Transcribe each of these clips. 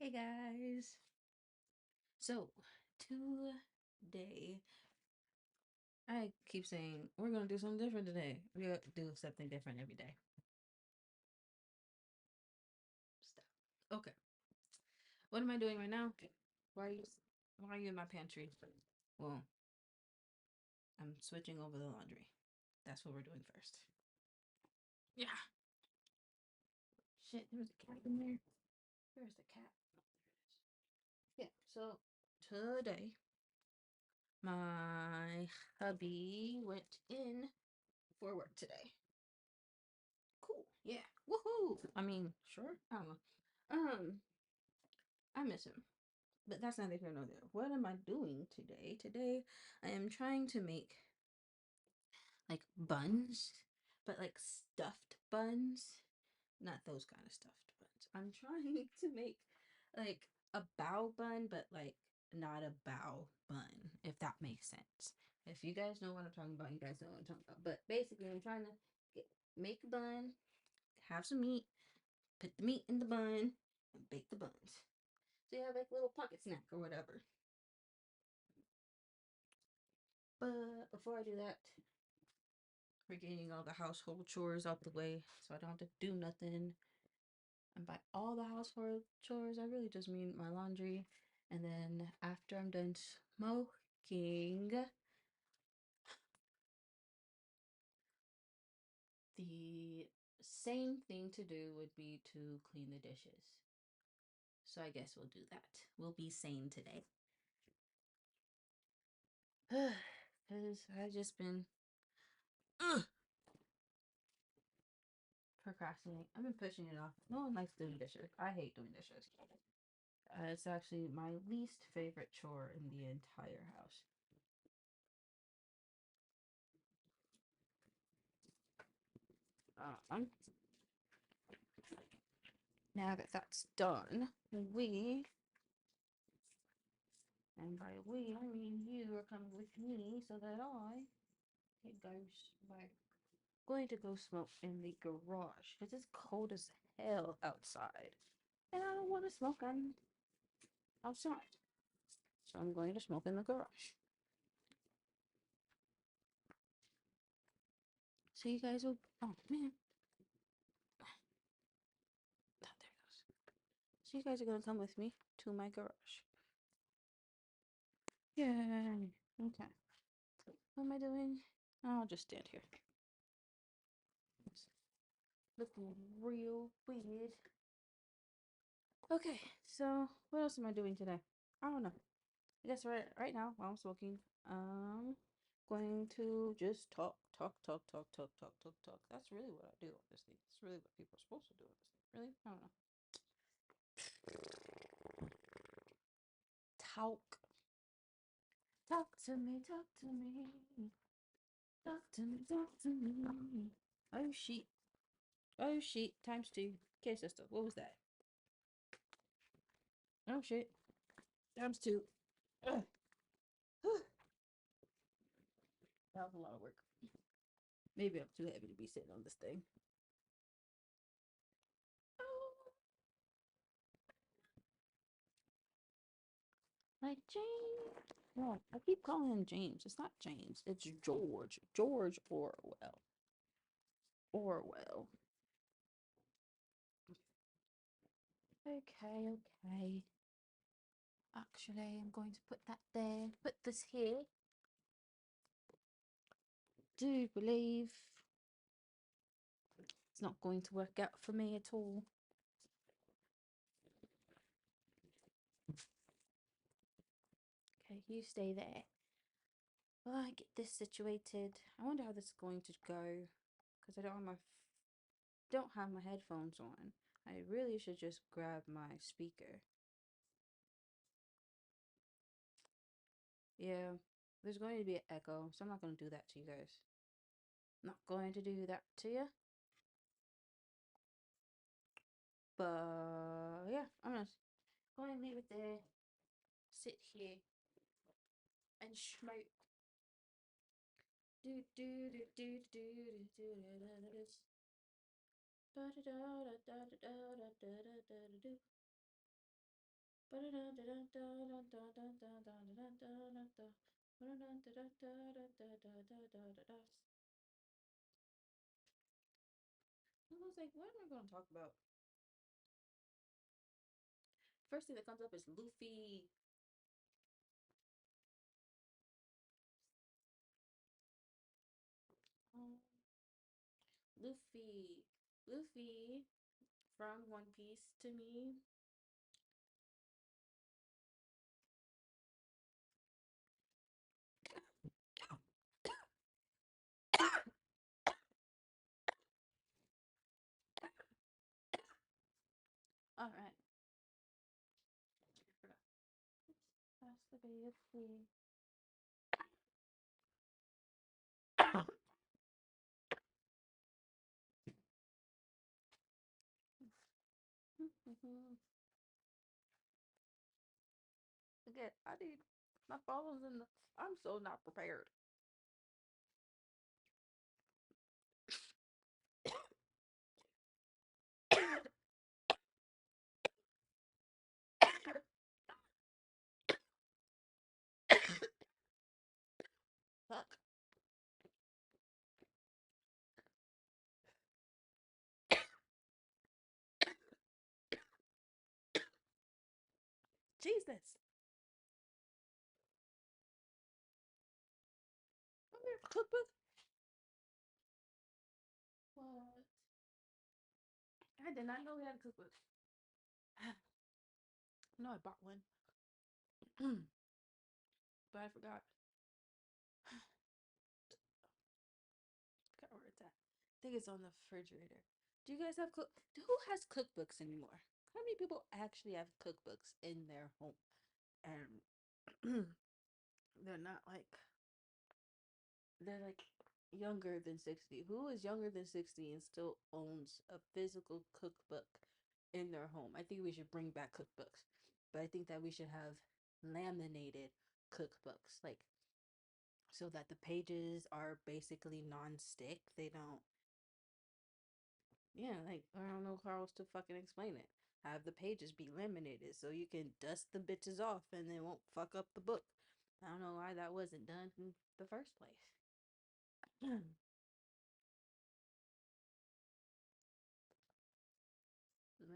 Hey guys. So, today, I keep saying we're gonna do something different today. We're gonna do something different every day. Stop. Okay. What am I doing right now? Why are you why are you in my pantry? Well, I'm switching over the laundry. That's what we're doing first. Yeah. Shit, there's a cat in there. Where's the cat? Oh, there it is. Yeah, so today my hubby went in for work today. Cool. Yeah. Woohoo. I mean, sure. I don't know. I miss him. But that's neither here nor there. What am I doing today? Today I am trying to make like buns, but like stuffed buns. Not those kind of stuffed buns. I'm trying to make like a bao bun, but like not a bao bun, if that makes sense. If you guys know what I'm talking about, you guys know what I'm talking about. But basically, I'm trying to make a bun, have some meat, put the meat in the bun, and bake the buns. So you have like little pocket snack or whatever. But before I do that, we're getting all the household chores out the way so I don't have to do nothing. And by all the household chores, I really just mean my laundry. And then after I'm done smoking, the same thing to do would be to clean the dishes. So I guess we'll do that. We'll be sane today. Because I've just been ugh, procrastinating. I've been pushing it off. No one likes doing dishes. I hate doing dishes. It's actually my least favorite chore in the entire house. Um, Now that that's done, and by we, I mean you are coming with me so that I can go smoke. Going to go smoke in the garage because it's cold as hell outside. And I don't want to smoke on outside. So I'm going to smoke in the garage. So you guys will, oh man. Oh, there it goes. So you guys are going to come with me to my garage. Yay. Okay. What am I doing? I'll just stand here. It's looking real weird. Okay, so what else am I doing today? I don't know. I guess right now while I'm smoking, going to just talk. That's really what I do on this thing. That's really what people are supposed to do on this thing. Really? I don't know. Talk. Talk to me, talk to me. Talk to me, talk to me. Oh shit. Oh shit. Times two. Okay, sister. What was that? Oh shit. Times two. Ugh. That was a lot of work. Maybe I'm too heavy to be sitting on this thing. Oh, like James. No, I keep calling him James. It's not James. It's George. George Orwell. Orwell. Okay, okay. Actually, I'm going to put that there. Put this here. Do believe it's not going to work out for me at all. Okay, you stay there. Well, I get this situated. I wonder how this is going to go because I don't have my headphones on. I really should just grab my speaker. Yeah, there's going to be an echo, so I'm not going to do that to you guys. Not going to do that to you. But yeah, I'm just going to leave it there. Sit here and smoke. Do do do do do do do do do do. was like, what am I going to talk about? First thing that comes up is Luffy. Um, Luffy. Luffy from One Piece to me. All right. That's the way of me. Again, I need my phone's in the. I'm so not prepared. Fuck. Jesus. I'm there cookbook. What? I did not know we had a cookbook. No, I bought one, but I forgot. Forgot where it's at. I think it's on the refrigerator. Do you guys have cook? Who has cookbooks anymore? How many people actually have cookbooks in their home? And they're not like they're like younger than 60. Who is younger than 60 and still owns a physical cookbook in their home? I think we should bring back cookbooks, but I think that we should have laminated cookbooks, like so that the pages are basically non-stick. They don't, yeah, like I don't know how else to fucking explain it. Have the pages be laminated so you can dust the bitches off and they won't fuck up the book. I don't know why that wasn't done in the first place.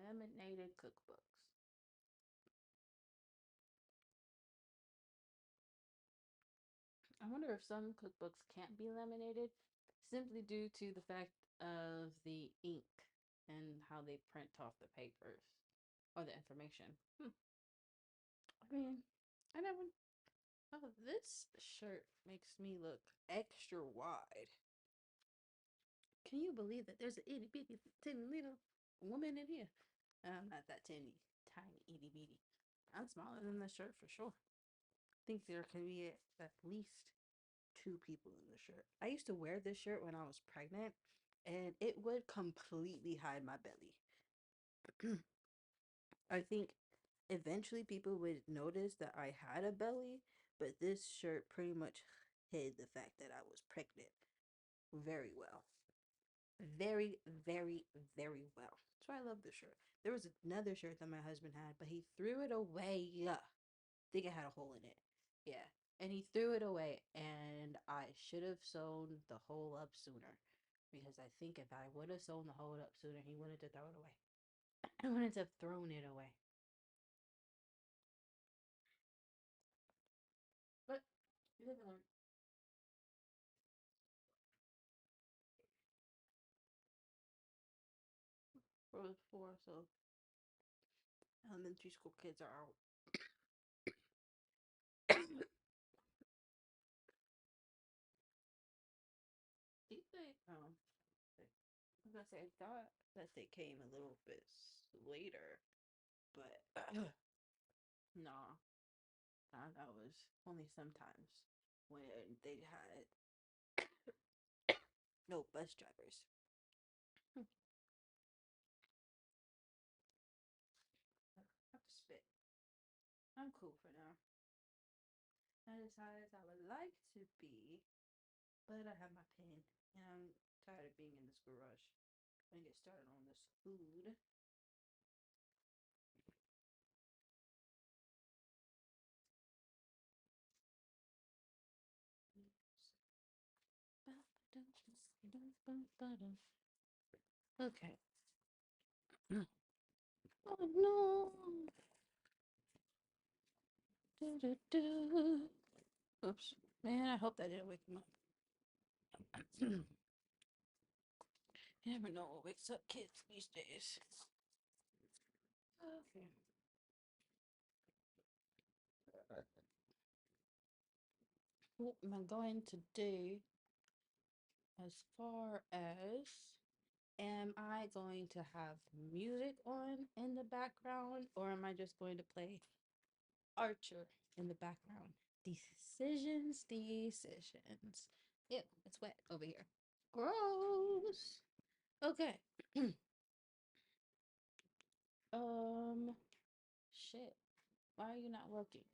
Laminated cookbooks. I wonder if some cookbooks can't be laminated simply due to the fact of the ink and how they print off the papers or the information. I mean, I never. Oh, this shirt makes me look extra wide. Can you believe that there's an itty bitty tiny little woman in here? I'm not that tiny, tiny itty bitty. I'm smaller than the shirt for sure. I think there can be at least two people in the shirt. I used to wear this shirt when I was pregnant, and it would completely hide my belly. I think eventually people would notice that I had a belly, but this shirt pretty much hid the fact that I was pregnant very well. Very, very, very well. So I love this shirt. There was another shirt that my husband had, but he threw it away. I think it had a hole in it. Yeah. And he threw it away, and I should have sewn the hole up sooner. Because I think if I would have sewn the hole up sooner, he wanted to throw it away. I wanted to have thrown it away. But you live and learn. For so elementary school kids are out. Do you think? I was gonna say I thought that they came a little bit later, but no, that was only sometimes when they had no bus drivers. I have to spit. I'm cool for now. Not as high as I would like to be, but I have my pen, and I'm tired of being in this garage. I'm gonna get started on this food. Okay. Oh no. Do. Oops. Man, I hope that didn't wake him up. You never know what wakes up kids these days. Okay. What am I going to do as far as am I going to have music on in the background or am I just going to play Archer in the background? Decisions, decisions. Ew, it's wet over here. Gross. Okay. Um, shit. Why are you not working?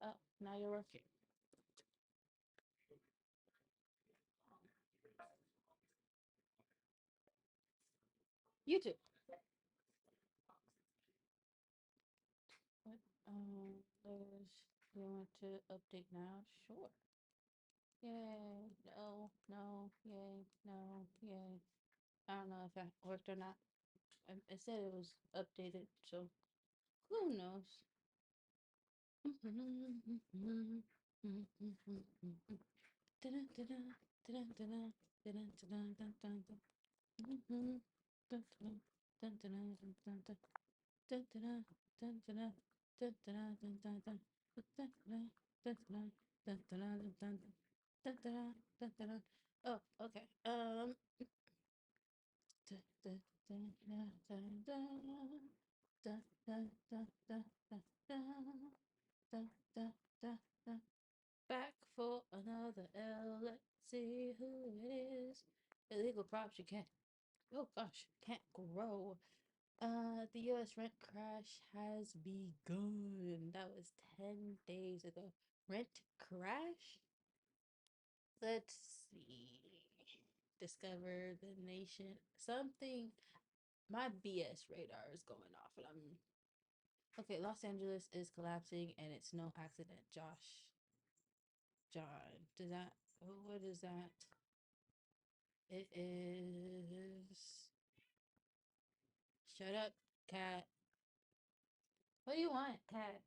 Oh, now you're working. You too. What? There's. You want to update now? Sure. Yay. No, no, yay, no, yay. I don't know if that worked or not. It said it was updated, so who knows? Oh, okay. Back for another L. Let's see who it is. Illegal props you can't. Oh gosh, can't grow. The US rent crash has begun. That was 10 days ago. Rent crash? Let's see. Discover the nation. Something. My BS radar is going off, and I'm okay. Los Angeles is collapsing, and it's no accident. Josh, John, does that? What is that? It is. Shut up, cat. What do you want, cat?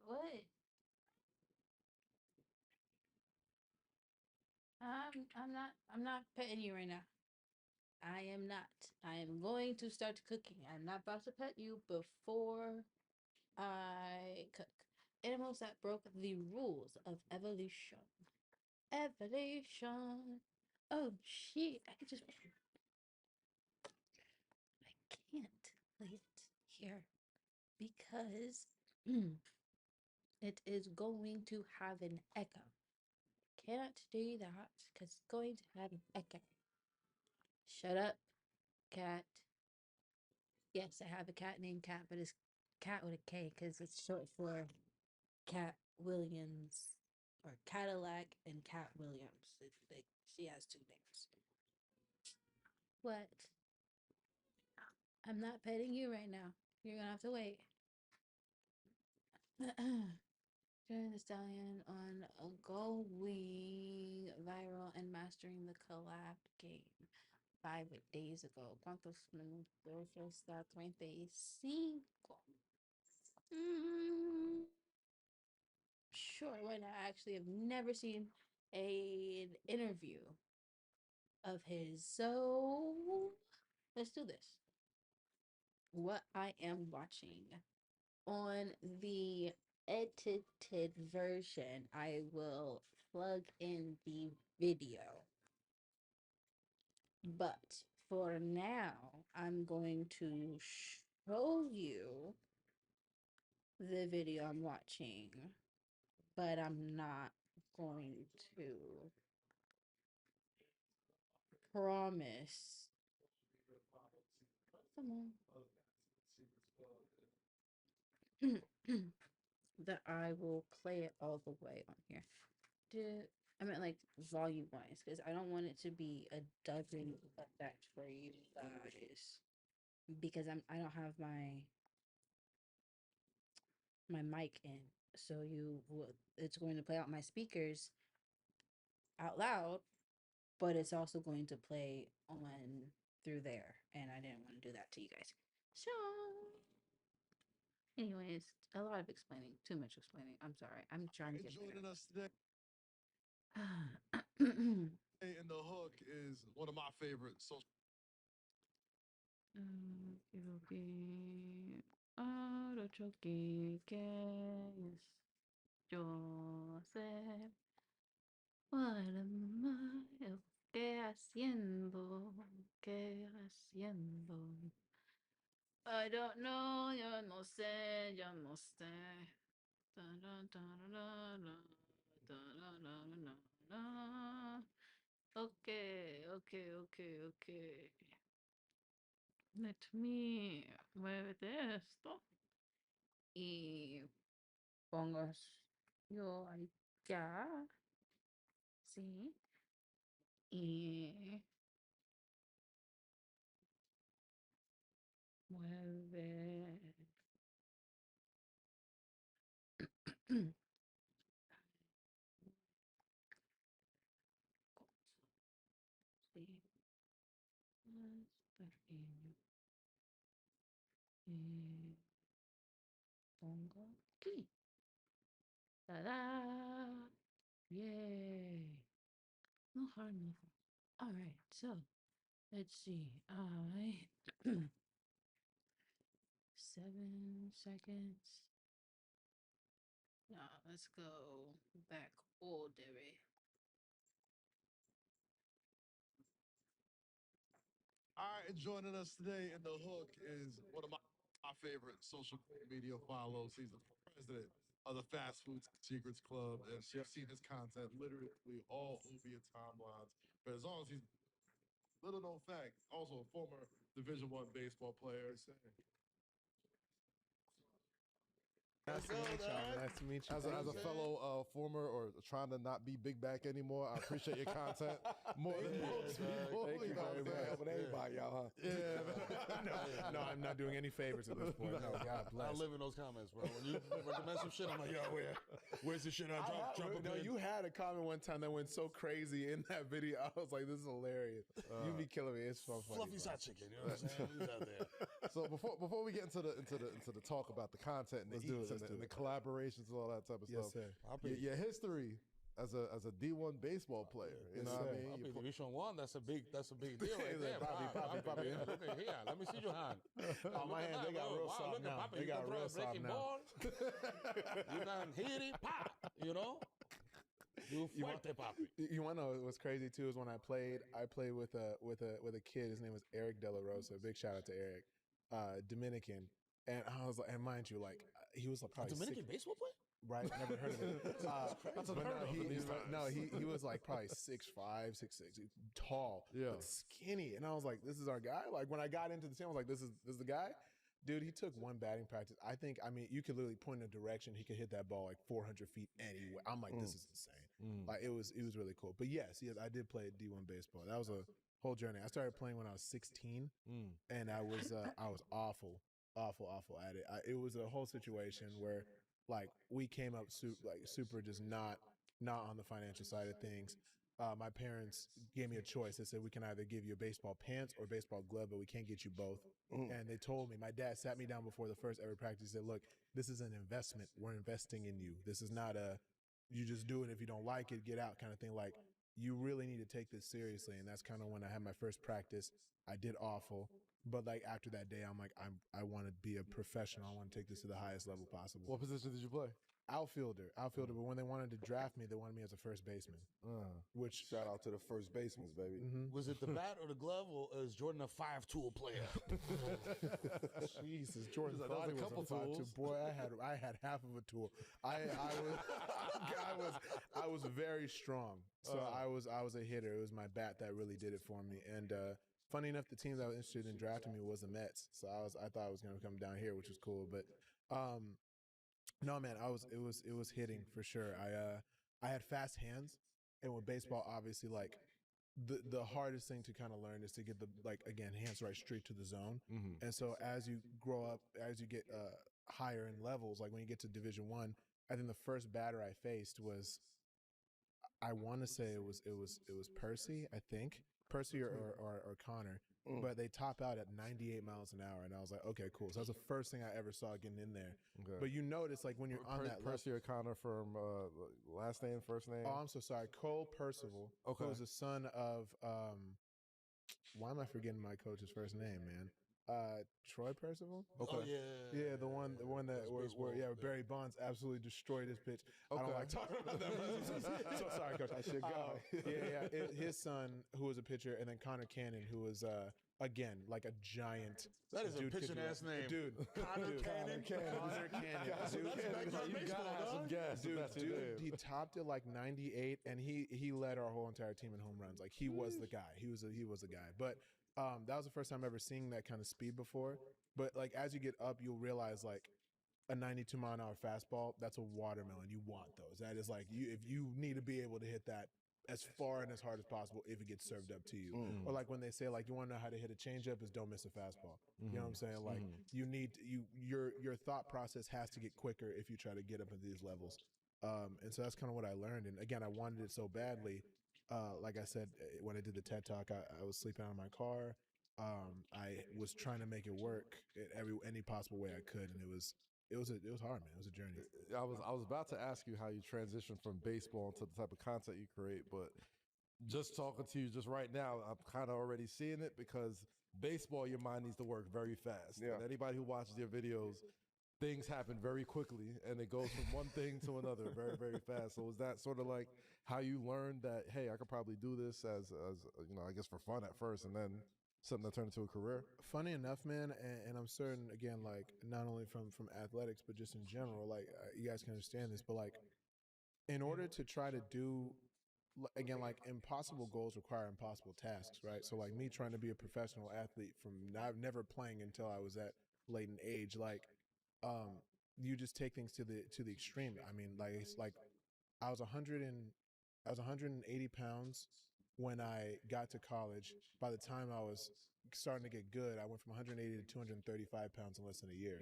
What? I'm not petting you right now. I am not. I am going to start cooking. I'm not about to pet you before I cook. Animals that broke the rules of evolution. Evolution. Oh shit! I could just. I can't lay it here because it is going to have an echo. Can't do that because it's going to have an echo. Shut up, cat. Yes, I have a cat named Cat, but it's Cat with a K because it's short for Cat Williams or Cadillac and Cat Williams. She has two names. What? I'm not petting you right now. You're gonna have to wait. Join the stallion on going viral and mastering the collab game 5 days ago. ¿Cuántos minutos está 35? Mm, sure, why not? I actually have never seen an interview of his. So let's do this. What I am watching on the edited version, I will plug in the video. But for now, I'm going to show you the video I'm watching, but I'm not going to promise. Come on. That I will play it all the way on here. I meant like volume wise, because I don't want it to be a dubbing effect for you guys. Because I don't have my mic in. So it's going to play out my speakers out loud, but it's also going to play on through there, and I didn't want to do that to you guys. So, anyways, a lot of explaining, too much explaining. I'm sorry. I'm trying to get Joining better. us today in the hook is one of my favorite social. Arrochoque, ¿qué es? Yo sé. What am I? ¿Qué haciendo? ¿Qué haciendo? I don't know, yo no sé, yo no sé. Okay, okay, okay, okay. Let me muévete esto y pongas yo allá, sí, y mueve. Sí, más pequeño. Y pongo aquí. Ta-da! Yay! No harm, no foul. All right, so let's see. 7 seconds. No, let's go back all the way. All right, and joining us today in the hook is one of my favorite social media follows. He's the president of the Fast Food Secrets Club, and you've seen his content literally all over your timelines. But as long as he's little known fact, also a former Division I baseball player. Nice to meet y'all. Nice to meet you. As a fellow former or trying to not be big back anymore, I appreciate your content more than most people. Thank you very much. Helping everybody, y'all, huh? Yeah. No, I'm not doing any favors at this point. No, God bless. I live in those comments, bro. When you recommend some shit, I'm like, yo, where's the shit I drop a No, pin? you had a comment one time that went so crazy in that video. I was like, this is hilarious. You be killing me. It's so funny. Fluffy side chicken, you know what I'm saying? Who's out there? So before we get into the talk about the content and Let's the do it, eats let's and do the it. collaborations and all that type of Yes, stuff, sir. your history as a D1 baseball player, you Yes, know what I sir. mean? I'll You be Division One. That's a big deal right there. Papi. Yeah, look at here. Let me see your hand. Oh, my hands, they got real soft look now. At Papi. They You got can throw real a soft breaking now. ball. You can hit it, pop. You know. You fuerte, Papi. You want to know what's crazy too is when I played with a kid. His name was Eric De La Rosa. Big shout out to Eric, Dominican. And I was like, and mind you, like he was like A probably Dominican baseball player? right? Never heard of it. That's But unheard of in these times. he was like probably 6'5", 6'6", tall, Yeah. but skinny. And I was like, this is our guy. Like when I got into the team, I was like, this is the guy. Dude, he took one batting practice. I mean, you could literally point in a direction. He could hit that ball like 400 feet anywhere. I'm like, this is insane. Like it was really cool. But yes, I did play D1 baseball. That was a whole journey. I started playing when I was 16, and I was awful at it. It was a whole situation where like we came up super just not on the financial side of things. My parents gave me a choice. They said we can either give you baseball pants or baseball glove, but we can't get you both. And they told me, my dad sat me down before the first ever practice. He said, "Look, this is an investment. We're investing in you. This is not a you just do it if you don't like it, get out kind of thing. Like you really need to take this seriously." And that's kind of when I had my first practice. I did awful. But like after that day, I'm like, I want to be a professional. I want to take this to the highest level possible. What position did you play? Outfielder. But when they wanted to draft me, they wanted me as a first baseman. Which Shout out to the first baseman, baby. Was it the bat or the glove, or is Jordan a 5-tool player? Jesus, Jordan That was thought a he was couple a 5'2". tools. Boy, I had half of a tool. I was very strong. So I was a hitter. It was my bat that really did it for me. And funny enough, the team that was interested in drafting me was the Mets. So I thought I was going to come down here, which was cool. But no, man, it was hitting for sure. I had fast hands, and with baseball, obviously, like the hardest thing to kind of learn is to get the hands right straight to the zone. And so as you grow up, as you get higher in levels, like when you get to Division I think the first batter I faced was I want to say it was Percy, I think Percy or Connor, but they top out at 98 miles an hour, and I was like, okay, cool. So that's the first thing I ever saw getting in there. Okay. But you notice, like when you're on that left, Percy O'Connor from last name, first name. oh, I'm so sorry, Cole Percival, Okay. who was the son of why am I forgetting my coach's first name, man? Troy Percival. Okay. Oh, yeah. Yeah, the one that That's where baseball. Barry Bonds absolutely destroyed his pitch. I don't Okay. like talking about that. So sorry, coach. That's your guy. His son, who was a pitcher, and then Connor Cannon, who was again like a giant. That is a dude, pitching could do- ass name. dude. Connor dude, Cannon. Connor Cannon. That's Dude, backyard You baseball, gotta have some dog. gas. if Dude, that's your name. he topped it like 98, and he led our whole entire team in home runs. Like he was the guy. He was the guy. But that was the first time ever seeing that kind of speed before. But like as you get up, you'll realize like a 92 mile an hour fastball, that's a watermelon. You want those. That is like if you need to be able to hit that as far and as hard as possible if it gets served up to you. Or like when they say like you want to know how to hit a changeup is don't miss a fastball. You know what I'm saying? Like you need your thought process has to get quicker if you try to get up into these levels. And so that's kind of what I learned. And again, I wanted it so badly. Like I said, when I did the TED Talk, I was sleeping out of my car. I was trying to make it work in any possible way I could, and it was hard, man. It was a journey. I was about to ask you how you transition from baseball to the type of content you create, but just talking to you just right now, I'm kind of already seeing it because baseball, your mind needs to work very fast. Yeah. And anybody who watches your videos, things happen very quickly, and it goes from one thing to another very, very fast. So is that sort of like how you learned that, hey, I could probably do this as you know, I guess for fun at first, and then something that turned into a career? Funny enough, man, and I'm certain again, like not only from athletics, but just in general, like you guys can understand this, but like in order to try to do again, like impossible goals require impossible tasks, right? So like me trying to be a professional athlete from never playing until I was at latent age, like you just take things to the extreme. I mean, like it's like I was 180 pounds when I got to college. By the time I was starting to get good, I went from 180 to 235 pounds in less than a year.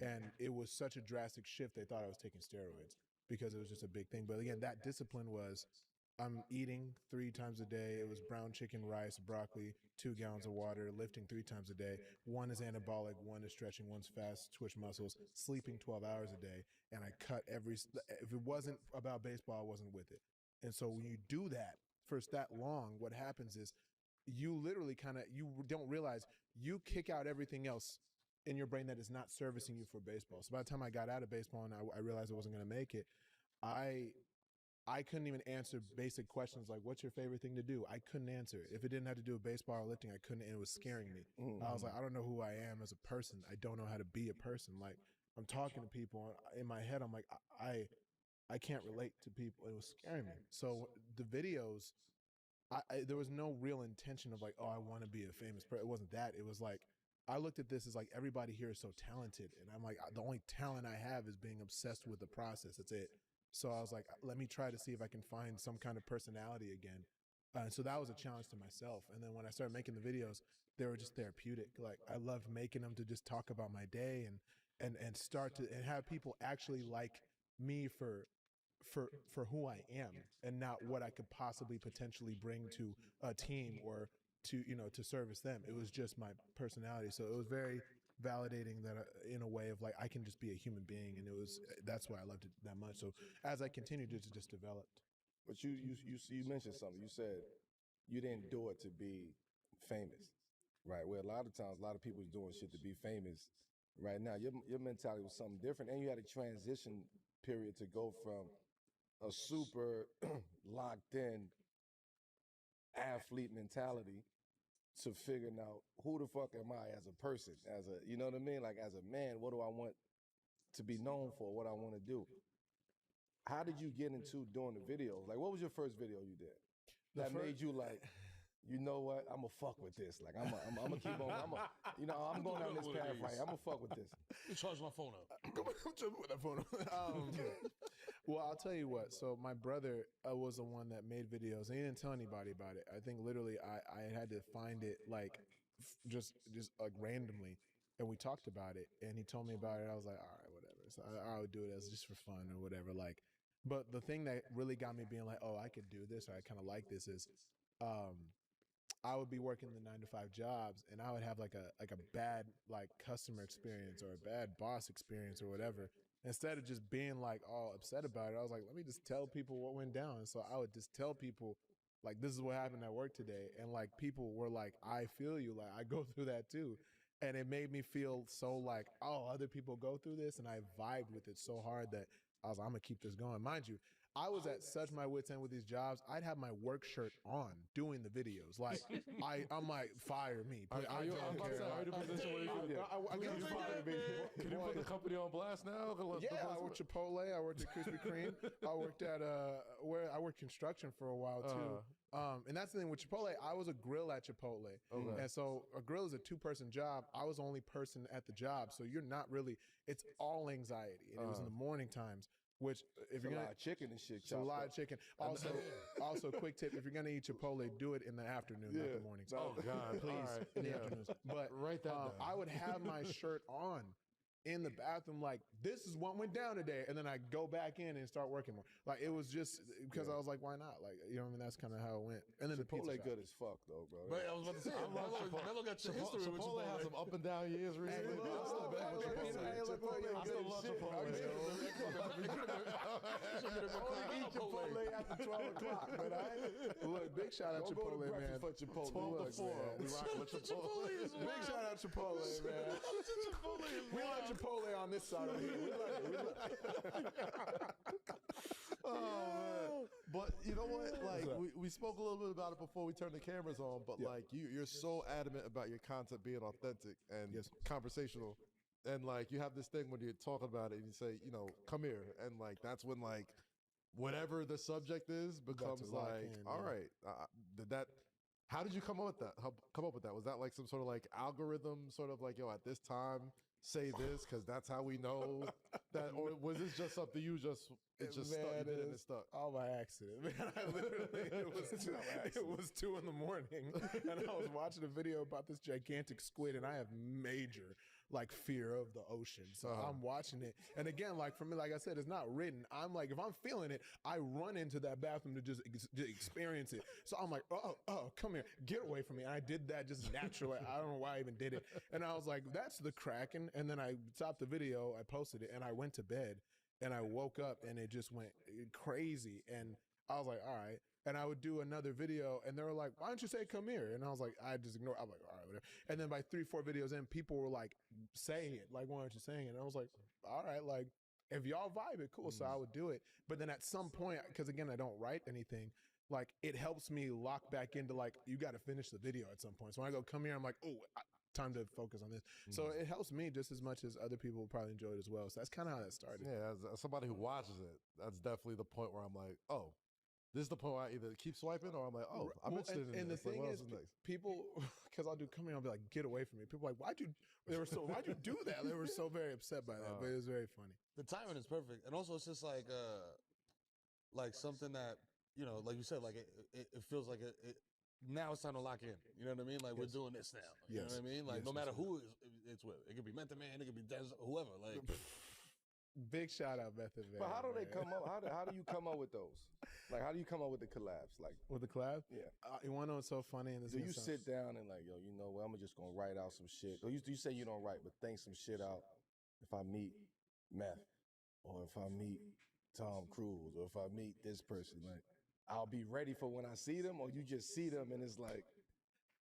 And it was such a drastic shift, they thought I was taking steroids because it was just a big thing. But again, that discipline was I'm eating 3 times a day. It was brown chicken, rice, broccoli, 2 gallons of water, lifting 3 times a day. 1 is anabolic, 1 is stretching, 1's fast twitch muscles, sleeping 12 hours a day. And I cut if it wasn't about baseball, I wasn't with it. And so when you do that for that long, what happens is you literally you don't realize you kick out everything else in your brain that is not servicing you for baseball. So by the time I got out of baseball and I realized I wasn't going to make it, I couldn't even answer basic questions like, what's your favorite thing to do? I couldn't answer it. If it didn't have to do with baseball or lifting, I couldn't, and it was scaring me. I was like, I don't know who I am as a person. I don't know how to be a person. Like I'm talking to people in my head. I'm like, I can't relate to people. It was scaring me. So the videos, there was no real intention of like, oh, I want to be a famous person. It wasn't that. It was like, I looked at this as like, everybody here is so talented. And I'm like, the only talent I have is being obsessed with the process. That's it. So I was like, let me try to see if I can find some kind of personality again. So that was a challenge to myself. And then when I started making the videos, they were just therapeutic. Like I loved making them to just talk about my day and start to and have people actually like me for who I am and not what I could possibly potentially bring to a team or to, to service them. It was just my personality. So it was very validating that in a way of like, I can just be a human being. And that's why I loved it that much. So as I continued, it just developed. But you mentioned something. You said you didn't do it to be famous, right? Where a lot of times, a lot of people is doing shit to be famous. Right now, your mentality was something different, and you had a transition period to go from a super locked in athlete mentality to figuring out who the fuck am I as a person, you know what I mean? Like as a man, what do I want to be known for? What I want to do? How did you get into doing the videos? Like, what was your first video you did that made you like, you know what? I'm gonna fuck with this. Like, I'm gonna keep on. I'm going down this path right. I'm gonna fuck with this. Let me charge my phone up. With that phone. Well, I'll tell you what. So my brother was the one that made videos, and he didn't tell anybody about it. I think literally I had to find it like just like randomly, and we talked about it, and he told me about it. I was like, all right, whatever. So I would do it as just for fun or whatever. Like, But the thing that really got me being like, oh, I could do this, or I kind of like this, is I would be working the 9 to 5 jobs, and I would have like a bad like customer experience or a bad boss experience or whatever. Instead of just being like all upset about it, I was like, let me just tell people what went down. And so I would just tell people like, this is what happened at work today, and like people were like, I feel you, like I go through that too. And it made me feel so like, oh, other people go through this, and I vibed with it so hard that I was like, I'm gonna keep this going. Mind you, I was at such my wits end with these jobs. I'd have my work shirt on doing the videos. Like I'm like, fire me. Are I you, don't I'm about to care. say, are you in a position where you can, I get fire me. can you put the company on blast now? Yeah, I worked Chipotle. I worked at Krispy Kreme. I worked at where I worked construction for a while too. And that's the thing with Chipotle. I was a grill at Chipotle, Okay. and so a grill is a 2-person job. I was the only person at the job, so you're not really. It's all anxiety, and it was in the morning times. Which, if It's you're a gonna lot of chicken and shit. it's a lot of chicken. Also, quick tip: if you're gonna eat Chipotle, do it in the afternoon, not the morning. Oh God, Please, All right. in the Yeah. afternoons. But Write that down. I would have my shirt on in the bathroom, like, this is what went down today, and then I go back in and start working more. Like, it was just because I was like, why not? Like, you know what I mean? That's kind of how it went. And then Chipotle the pizza good as fuck though, bro. But I was about to say, Melo got your history with Chipotle has some up and down years recently. look, but I'm still back with look, Chipotle. hey, look, look, I still good love shit. Chipotle. Okay. Only Eat Chipotle after 12 o'clock, but look, big shout out Don't go to Chipotle, breakfast man. for Chipotle. 12 to Look, 4. man. We rock with Chipotle. Big shout out Chipotle, man. We love Chipotle on this side of here. We love it. We love it. Oh man! But you know what? Like up? we spoke a little bit about it before we turned the cameras on. But Yeah. like you're so adamant about your content being authentic and conversational, and like you have this thing when you're talking about it, and you say, you know, come here, and like that's when like whatever the subject is becomes lock like, in, all yeah. right, did that? How did you come up with that? Come up with that? Was that like some sort of like algorithm, sort of like, yo, at this time say this because that's how we know that, or was this just something you just it just stuck, you did it and it stuck? All by accident, man. I literally, it was 2 in the morning, and I was watching a video about this gigantic squid, and I have major like fear of the ocean, so I'm watching it, and again, like for me, like I said, it's not written. I'm like, if I'm feeling it, I run into that bathroom to just experience it. So I'm like, oh, come here, get away from me. And I did that just naturally. I don't know why I even did it, and I was like, that's the Kraken. And then I stopped the video, I posted it, and I went to bed. And I woke up and it just went crazy. And I was like, all right. And I would do another video and they were like, why don't you say come here? And I was like, I just ignored. I'm like, all right, whatever. And then by 3-4 videos in, people were like saying it, like, why aren't you saying it? And I was like, all right, like if y'all vibe it, cool. So I would do it. But then at some point, because again, I don't write anything, like it helps me lock back into like, you got to finish the video at some point. So when I go come here, I'm like, oh, time to focus on this. So it helps me just as much as other people will probably enjoy it as well. So that's kind of how that started. Yeah, as somebody who watches it, that's definitely the point where I'm like, oh, this is the point where I either keep swiping or I'm like, oh, I'm Well, interested in and the this. Like, thing what is, else next? people, because I'll do come here, I'll be like, get away from me. People are like, why'd you do that? They were so very upset by that, but it was very funny. The timing is perfect, and also it's just like something that, you know, like you said, like it feels like it now it's time to lock in. You know what I mean? Like we're doing this now. You know what I mean? Like no matter who it's with, it could be Method Man, it could be Des, whoever. Like Big shout out Method Man. But how do they man. come up? How do you come up with those? Like, how do you come up with the collabs? Like, with the collab? yeah. You want to know what's so funny? And this Do is you gonna sit down and like, yo, you know what? I'm just gonna write out some shit. Or you say you don't write, but think some shit out. If I meet Meth, or if I meet Tom Cruise, or if I meet this person, like, I'll be ready for when I see them, or you just see them and it's like,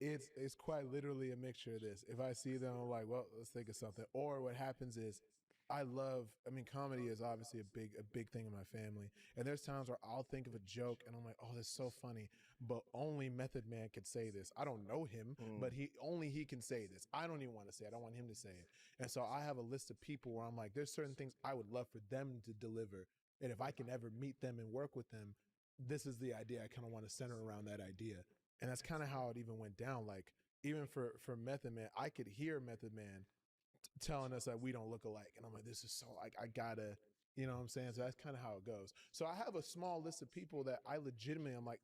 it's quite literally a mixture of this. If I see them, I'm like, well, let's think of something. Or what happens is, I mean, comedy is obviously a big thing in my family. And there's times where I'll think of a joke and I'm like, oh, that's so funny. But only Method Man could say this. I don't know him, but he can say this. I don't even want to say it. I don't want him to say it. And so I have a list of people where I'm like, there's certain things I would love for them to deliver. And if I can ever meet them and work with them, this is the idea. I kind of want to center around that idea. And that's kind of how it even went down. Like, even for Method Man, I could hear Method Man telling us that we don't look alike. And I'm like, this is so, like, I gotta, you know what I'm saying? So that's kind of how it goes. So I have a small list of people that I legitimately, I'm like,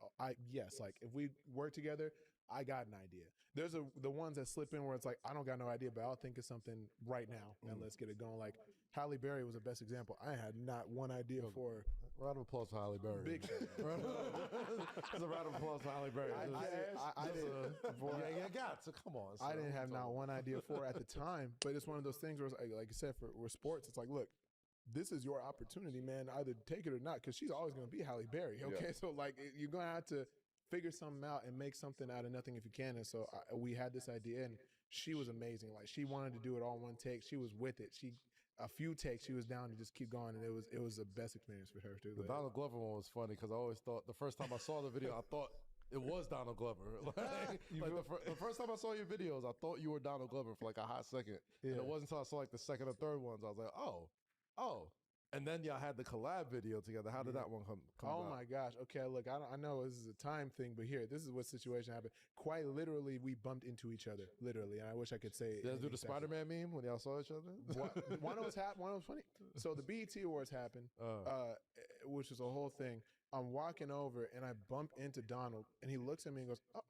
yes, like if we work together, I got an idea. There's the ones that slip in where it's like, I don't got no idea, but I'll think of something right now and let's get it going. Like Halle Berry was the best example. I had not one idea for. Round of applause for Halle Berry. Big shout It's a round of applause for Halle Berry. I didn't. Yeah, you got to come on. I didn't have not one idea for it at the time, but it's one of those things where, like you said, for sports, it's like, look, this is your opportunity, man. Either take it or not, because she's always going to be Halle Berry. Okay, so like you're going to have to figure something out and make something out of nothing if you can. And so we had this idea, and she was amazing. Like she wanted to do it all in one take. She was with it. A few takes, she was down to just keep going, and it was the best experience for her too. The Donald Glover one was funny because I always thought the first time I saw the video, I thought it was Donald Glover. The first time I saw your videos, I thought you were Donald Glover for like a hot second, and it wasn't until I saw like the second or third ones I was like, oh. And then y'all had the collab video together. How did that one come Oh about? my gosh. Okay, look, I know this is a time thing, but here, this is what situation happened. Quite literally, we bumped into each other, literally, and I wish I could say. You guys do the Spider-Man meme when y'all saw each other? One was funny. So the BET Awards happened, which was a whole thing. I'm walking over and I bump into Donald, and he looks at me and goes, "Oh,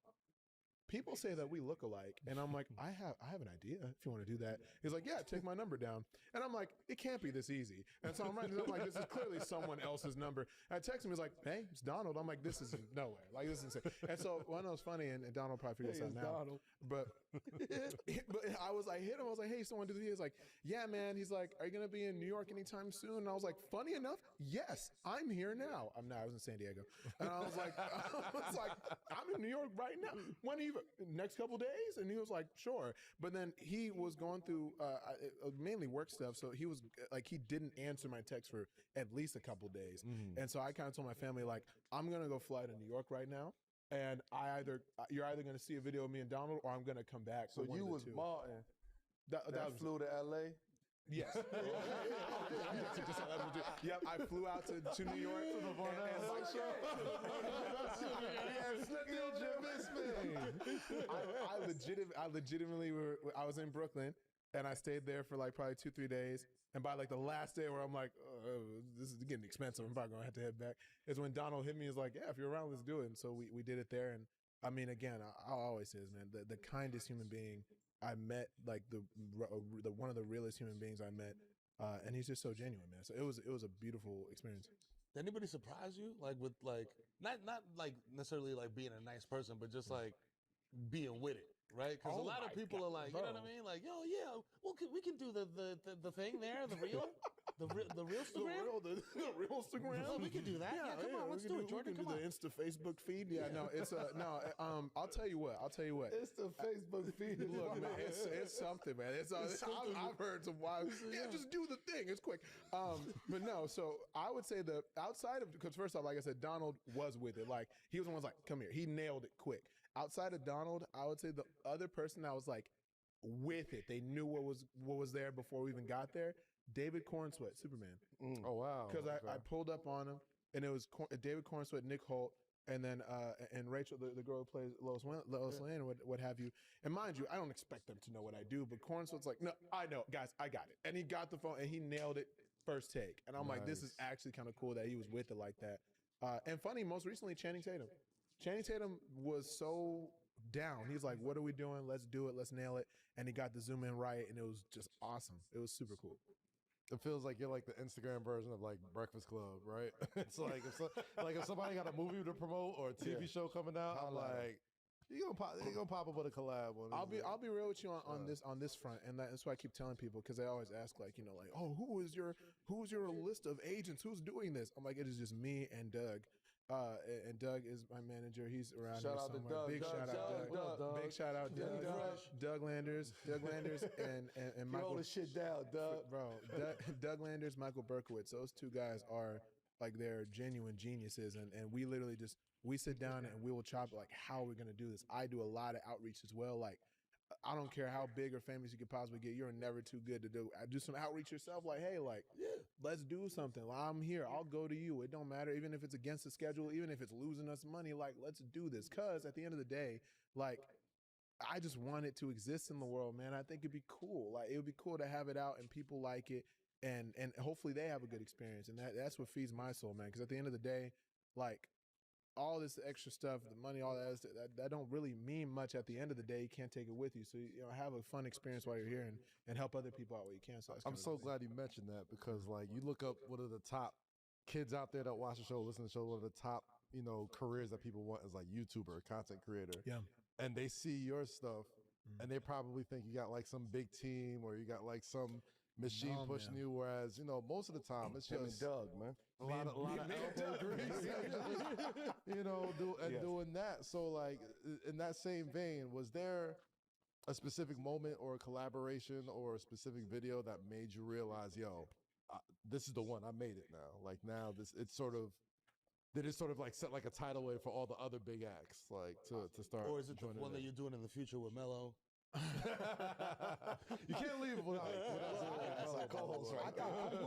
people say that we look alike," and I'm like, I have an idea if you want to do that. He's like, yeah, take my number down. And I'm like, it can't be this easy. And so I'm writing it up like, this is clearly someone else's number. And I text him, he's like, hey, it's Donald. I'm like, this is no way. Like, this is insane. And so one was funny, and Donald probably figured this out now. Donald. But I was like, hit him. I was like, hey, you still want to do the video? He's like, yeah, man. He's like, are you going to be in New York anytime soon? And I was like, funny enough, yes, I'm here now. I was in San Diego. And I was like, I'm in New York right now. When are you, next couple days? And he was like, sure. But then he was going through mainly work stuff. So he was like, he didn't answer my text for at least a couple days. And so I kind of told my family, like, I'm going to go fly to New York right now. And you're either going to see a video of me and Donald, or I'm going to come back. So you was Martin. That flew to LA? Yes. Yep, I flew out to New York. I legitimately I was in Brooklyn, and I stayed there for like probably 2-3 days. And by like the last day where I'm like, this is getting expensive, I'm probably gonna have to head back, is when Donald hit me. Is like, yeah, if you're around, let's do it. And so we did it there. And I mean, again, I'll always say this, man, the kindest human being I met, like the one of the realest human beings I met, and he's just so genuine, man. So it was a beautiful experience. Did anybody surprise you, like with like not like necessarily like being a nice person, but just like being with it, right? Because a lot of people are like, you know what I mean, like, yo, yeah, well, we can do the thing there, the real Instagram, the real Instagram. Oh, we can do that. Yeah, come on, let's do it, Jordan. Come on, the Insta Facebook feed. Yeah, no, it's I'll tell you what. It's the Facebook feed. Look, man, it's something, man. I've heard some wild. Yeah, just do the thing. It's quick. But no. So I would say the outside of, because first off, like I said, Donald was with it. Like he was the one who's like, come here. He nailed it quick. Outside of Donald, I would say the other person that was like with it, they knew what was there before we even got there. David Cornsweet, Superman. Oh wow! Because I pulled up on him, and it was David Cornsweet, Nick Holt, and then and Rachel, the girl who plays Lois Lane, what have you. And mind you, I don't expect them to know what I do, but Cornsweet's like, no, I know, guys, I got it. And he got the phone and he nailed it first take. And I'm like, this is actually kind of cool that he was with it like that. And funny, most recently, Channing Tatum. Channing Tatum was so down. He's like, what are we doing? Let's do it. Let's nail it. And he got the zoom in right, and it was just awesome. It was super cool. It feels like you're like the Instagram version of like Breakfast Club, right? It's like if somebody got a movie to promote or a TV show coming out, I'm like, you gonna pop up with a collab one. I'll be real with you on this front, and that's why I keep telling people, because they always ask, like, you know, like, oh, who's your list of agents? Who's doing this? I'm like, it is just me and Doug. And Doug is my manager. He's around shout here out somewhere. to Doug. Big shout out Doug. Big shout out Doug Landers. Doug Landers and Michael. Roll the shit down, Doug. Bro, Doug Landers, Michael Berkowitz. Those two guys are like, they're genuine geniuses, and we literally just sit down and we will chop like, how are we gonna do this? I do a lot of outreach as well. Like, I don't care how big or famous you could possibly get. You're never too good to do some outreach yourself. Like, hey, like, let's do something. Like, I'm here. I'll go to you. It don't matter. Even if it's against the schedule, even if it's losing us money, like, let's do this. Cause at the end of the day, like, I just want it to exist in the world, man. I think it'd be cool. Like, it would be cool to have it out and people like it, and hopefully they have a good experience. And that's what feeds my soul, man. Cause at the end of the day, like, all this extra stuff, the money, all that don't really mean much at the end of the day. You can't take it with you. So, have a fun experience while you're here and help other people out while you can. So I'm so glad you mentioned that because, like, you look up what are the top kids out there that watch the show, listen to the show, what are the top, careers that people want as like YouTuber, content creator. Yeah. And they see your stuff and they probably think you got like some big team or you got like some machine pushing you. Whereas, most of the time it's just Doug, man. a lot of elbow grease, doing that. So like in that same vein, was there a specific moment or a collaboration or a specific video that made you realize, this is the one, I made it now. Like now did it sort of like set like a tidal wave for all the other big acts, like to start? Or is it the joining one that you're doing in the future with Mello? You can't leave without That's a co-host right I got one for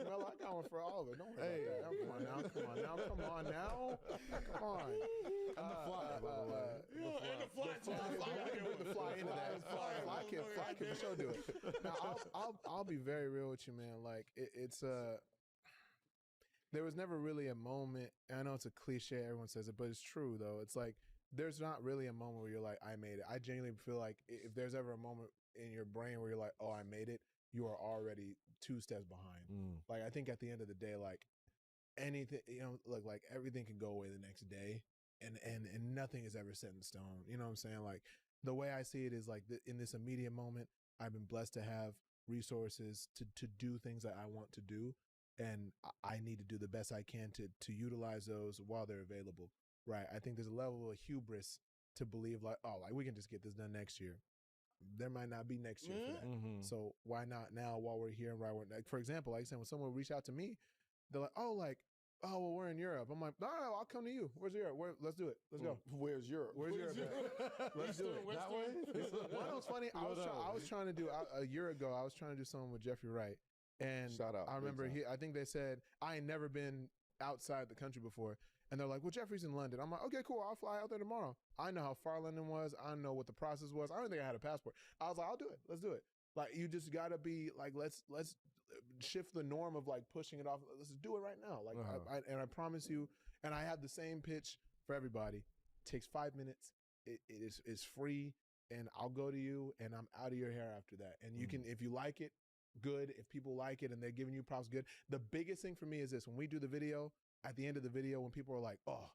Melo. I got one for Oliver. Don't worry about that. Come on now. Come on now. I'm the fly, by the way. The fly into that. Fly can for sure do it. Now, I'll be very real with you, man. Like it's there was never really a moment. I know it's a cliche, everyone says it, but it's true though. It's like there's not really a moment where you're like, I made it. I genuinely feel like if there's ever a moment in your brain where you're like, oh, I made it, you are already 2 steps behind. Like I think at the end of the day, like anything, look, like everything can go away the next day, and nothing is ever set in stone. You know what I'm saying? Like the way I see it is like in this immediate moment, I've been blessed to have resources to do things that I want to do. And I need to do the best I can to utilize those while they're available, right? I think there's a level of hubris to believe like, oh, like we can just get this done next year. There might not be next year for that. So why not now while we're here? And like, for example, like I said, when someone reached out to me, they're like, oh, well, we're in Europe. I'm like, no, I'll come to you. Where's Europe? Let's do it. Let's go. Where's Europe? Where's Europe? Let's do it. That way? One was funny. I was trying to do a year ago. I was trying to do something with Jeffrey Wright. And Shout out, I remember I think they said, I ain't never been outside the country before. And they're like, well, Jeffrey's in London. I'm like, okay, cool. I'll fly out there tomorrow. I know how far London was. I know what the process was. I don't think I had a passport. I was like, I'll do it. Let's do it. Like, you just got to be like, let's shift the norm of like pushing it off. Let's just do it right now. Like, I promise you, and I have the same pitch for everybody. It takes 5 minutes. It's free. And I'll go to you and I'm out of your hair after that. And you can, if you like it, good. If people like it and they're giving you props, good. The biggest thing for me is this: when we do the video, at the end of the video, when people are like, oh,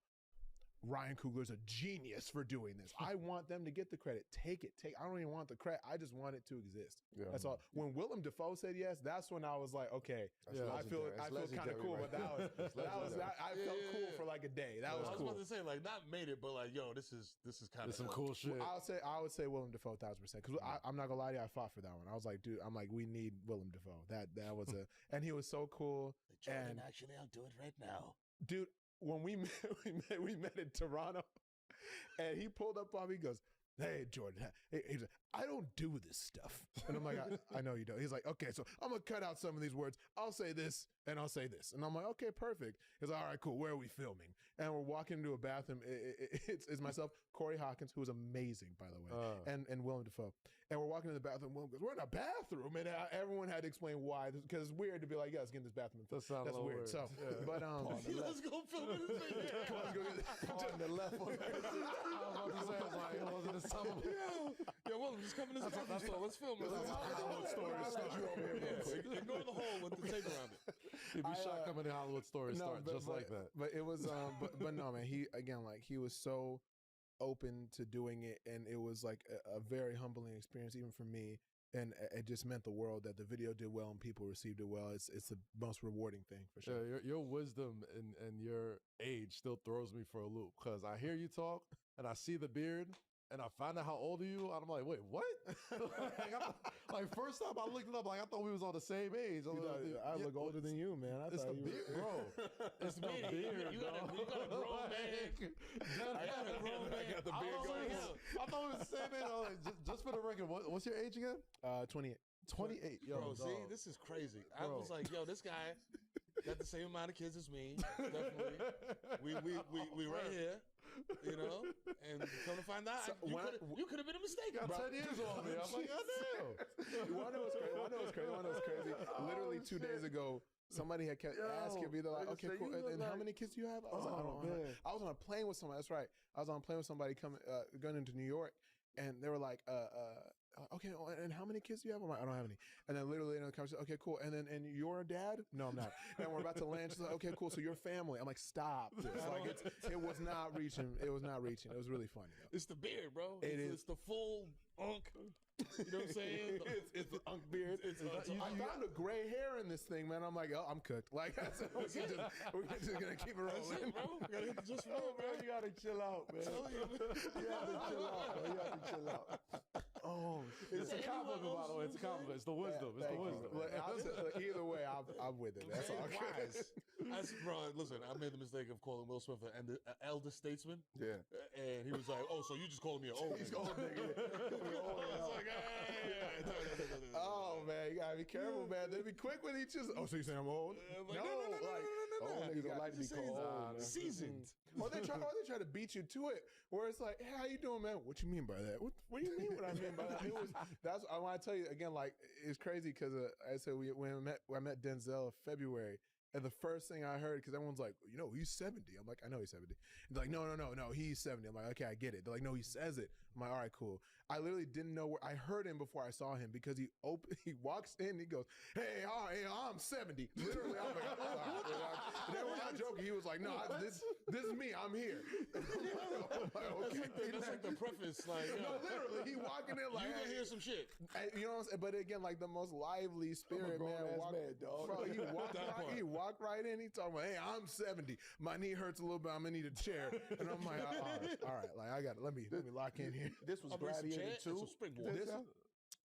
Ryan Coogler's a genius for doing this, I want them to get the credit. Take it. I don't even want the credit. I just want it to exist. Yeah. That's all. When Willem Dafoe said yes, that's when I was like, okay, I feel kind of cool. Right? But I felt cool for like a day. That was cool. I was about to say, like, not made it, but like, yo, this is kind of some cool shit. I would say Willem Dafoe 1,000%. Because I'm not gonna lie to you, I fought for that one. I was like, dude, we need Willem Dafoe. That was and he was so cool. And actually, I'll do it right now, dude. When we met in Toronto, and he pulled up on me, he goes, hey, Jordan, he's like, I don't do this stuff. And I'm like, I know you don't. He's like, okay, so I'm going to cut out some of these words. I'll say this, and I'll say this. And I'm like, okay, perfect. He's like, all right, cool. Where are we filming? And we're walking into a bathroom. It's myself, Corey Hawkins, who was amazing, by the way, and Willem Dafoe. And we're walking in the bathroom. Willem goes, we're in a bathroom. And everyone had to explain why. Because it's weird to be like, yeah, let's get in this bathroom. That's weird. So, but let's go film it. Come on, let's go get it. On the left one. I was about to say, like, it wasn't a summer. Yo, Willem, just come in this bathroom store. Let's film it. Hollywood story. Ignore the hole with the tape around it. You'd be shocked how many Hollywood stories start just like that. But it was, but no, man. He was so open to doing it, and it was like a very humbling experience, even for me. And it just meant the world that the video did well and people received it well. It's the most rewarding thing for sure. Yeah, your wisdom and your age still throws me for a loop because I hear you talk and I see the beard. And I find out how old are you, and I'm like, wait, what? like first time I looked it up, like I thought we was on the same age. I look older than you, man. It's the beard, bro. It's the beard. You got a grown man. I got a grown man. I got the beard going. I thought we was the same age. Just for the record, what's your age again? 28. 28. Yo, bro, see, this is crazy. I was like, yo, this guy got the same amount of kids as me. Definitely. We right here. you know. And come to find out, you could have been a mistake. Got Bro. 10 years on me. I'm like, oh, damn. You want to know what's crazy? Literally 2 days ago, somebody had kept asking me, they're like, okay, cool. And how many kids do you have? I was like, I don't know. I was on a plane with somebody. That's right. I was on a plane with somebody going into New York, and they were like, okay, and how many kids do you have? I'm like, I don't have any. And then literally in the conversation, okay, cool. And then, and you're a dad? No, I'm not. And we're about to land. She's like, okay, cool. So your family. I'm like, stop this. Like, it was not reaching. It was not reaching. It was really funny though. It's the beard, bro. It's the full unk. You know what I'm saying? It's the unk beard. I found a gray hair in this thing, man. I'm like, oh, I'm cooked. Like, we're just gonna keep it rolling, bro. You gotta hit the just roll, bro. You gotta chill out, man. You gotta chill out. Oh, it's a compliment, by the way. It's a compliment. It's the wisdom. It's the wisdom. Look, either way, I'm with it. That's all. Bro, listen, I made the mistake of calling Will Smith an elder statesman. Yeah. And he was like, oh, so you just calling me an old nigga. Oh man, you gotta be careful, man. They be quick with each other. Oh, so you saying I'm old? Like, no. Old niggas don't like to be called old. Seasoned. Or they try to beat you to it. Where it's like, hey, how you doing, man? What you mean by that? What do you mean? What I mean by that? I want to tell you again. Like, it's crazy because I said I met Denzel in February. And the first thing I heard, because everyone's like, you know, he's 70. I'm like, I know he's 70. They're like, no, he's 70. I'm like, okay, I get it. They're like, no, he says it. I'm like, all right, cool. I literally didn't know where I heard him before I saw him because he walks in, he goes, hey, I'm 70. Literally, I'm like, oh, wow. And then we're not joking. He was like, no, this is me. I'm here. I'm like, okay. That's like the preface. Like, no, literally, he walking in like, you gonna hear some shit. You know what I'm saying? But again, like the most lively spirit, man. Dog. Bro, he walked right in. He talking about, hey, I'm 70. My knee hurts a little bit. I'm gonna need a chair. And I'm like, all right. Like, I got it. Let me lock in here. This was Gladiator 2.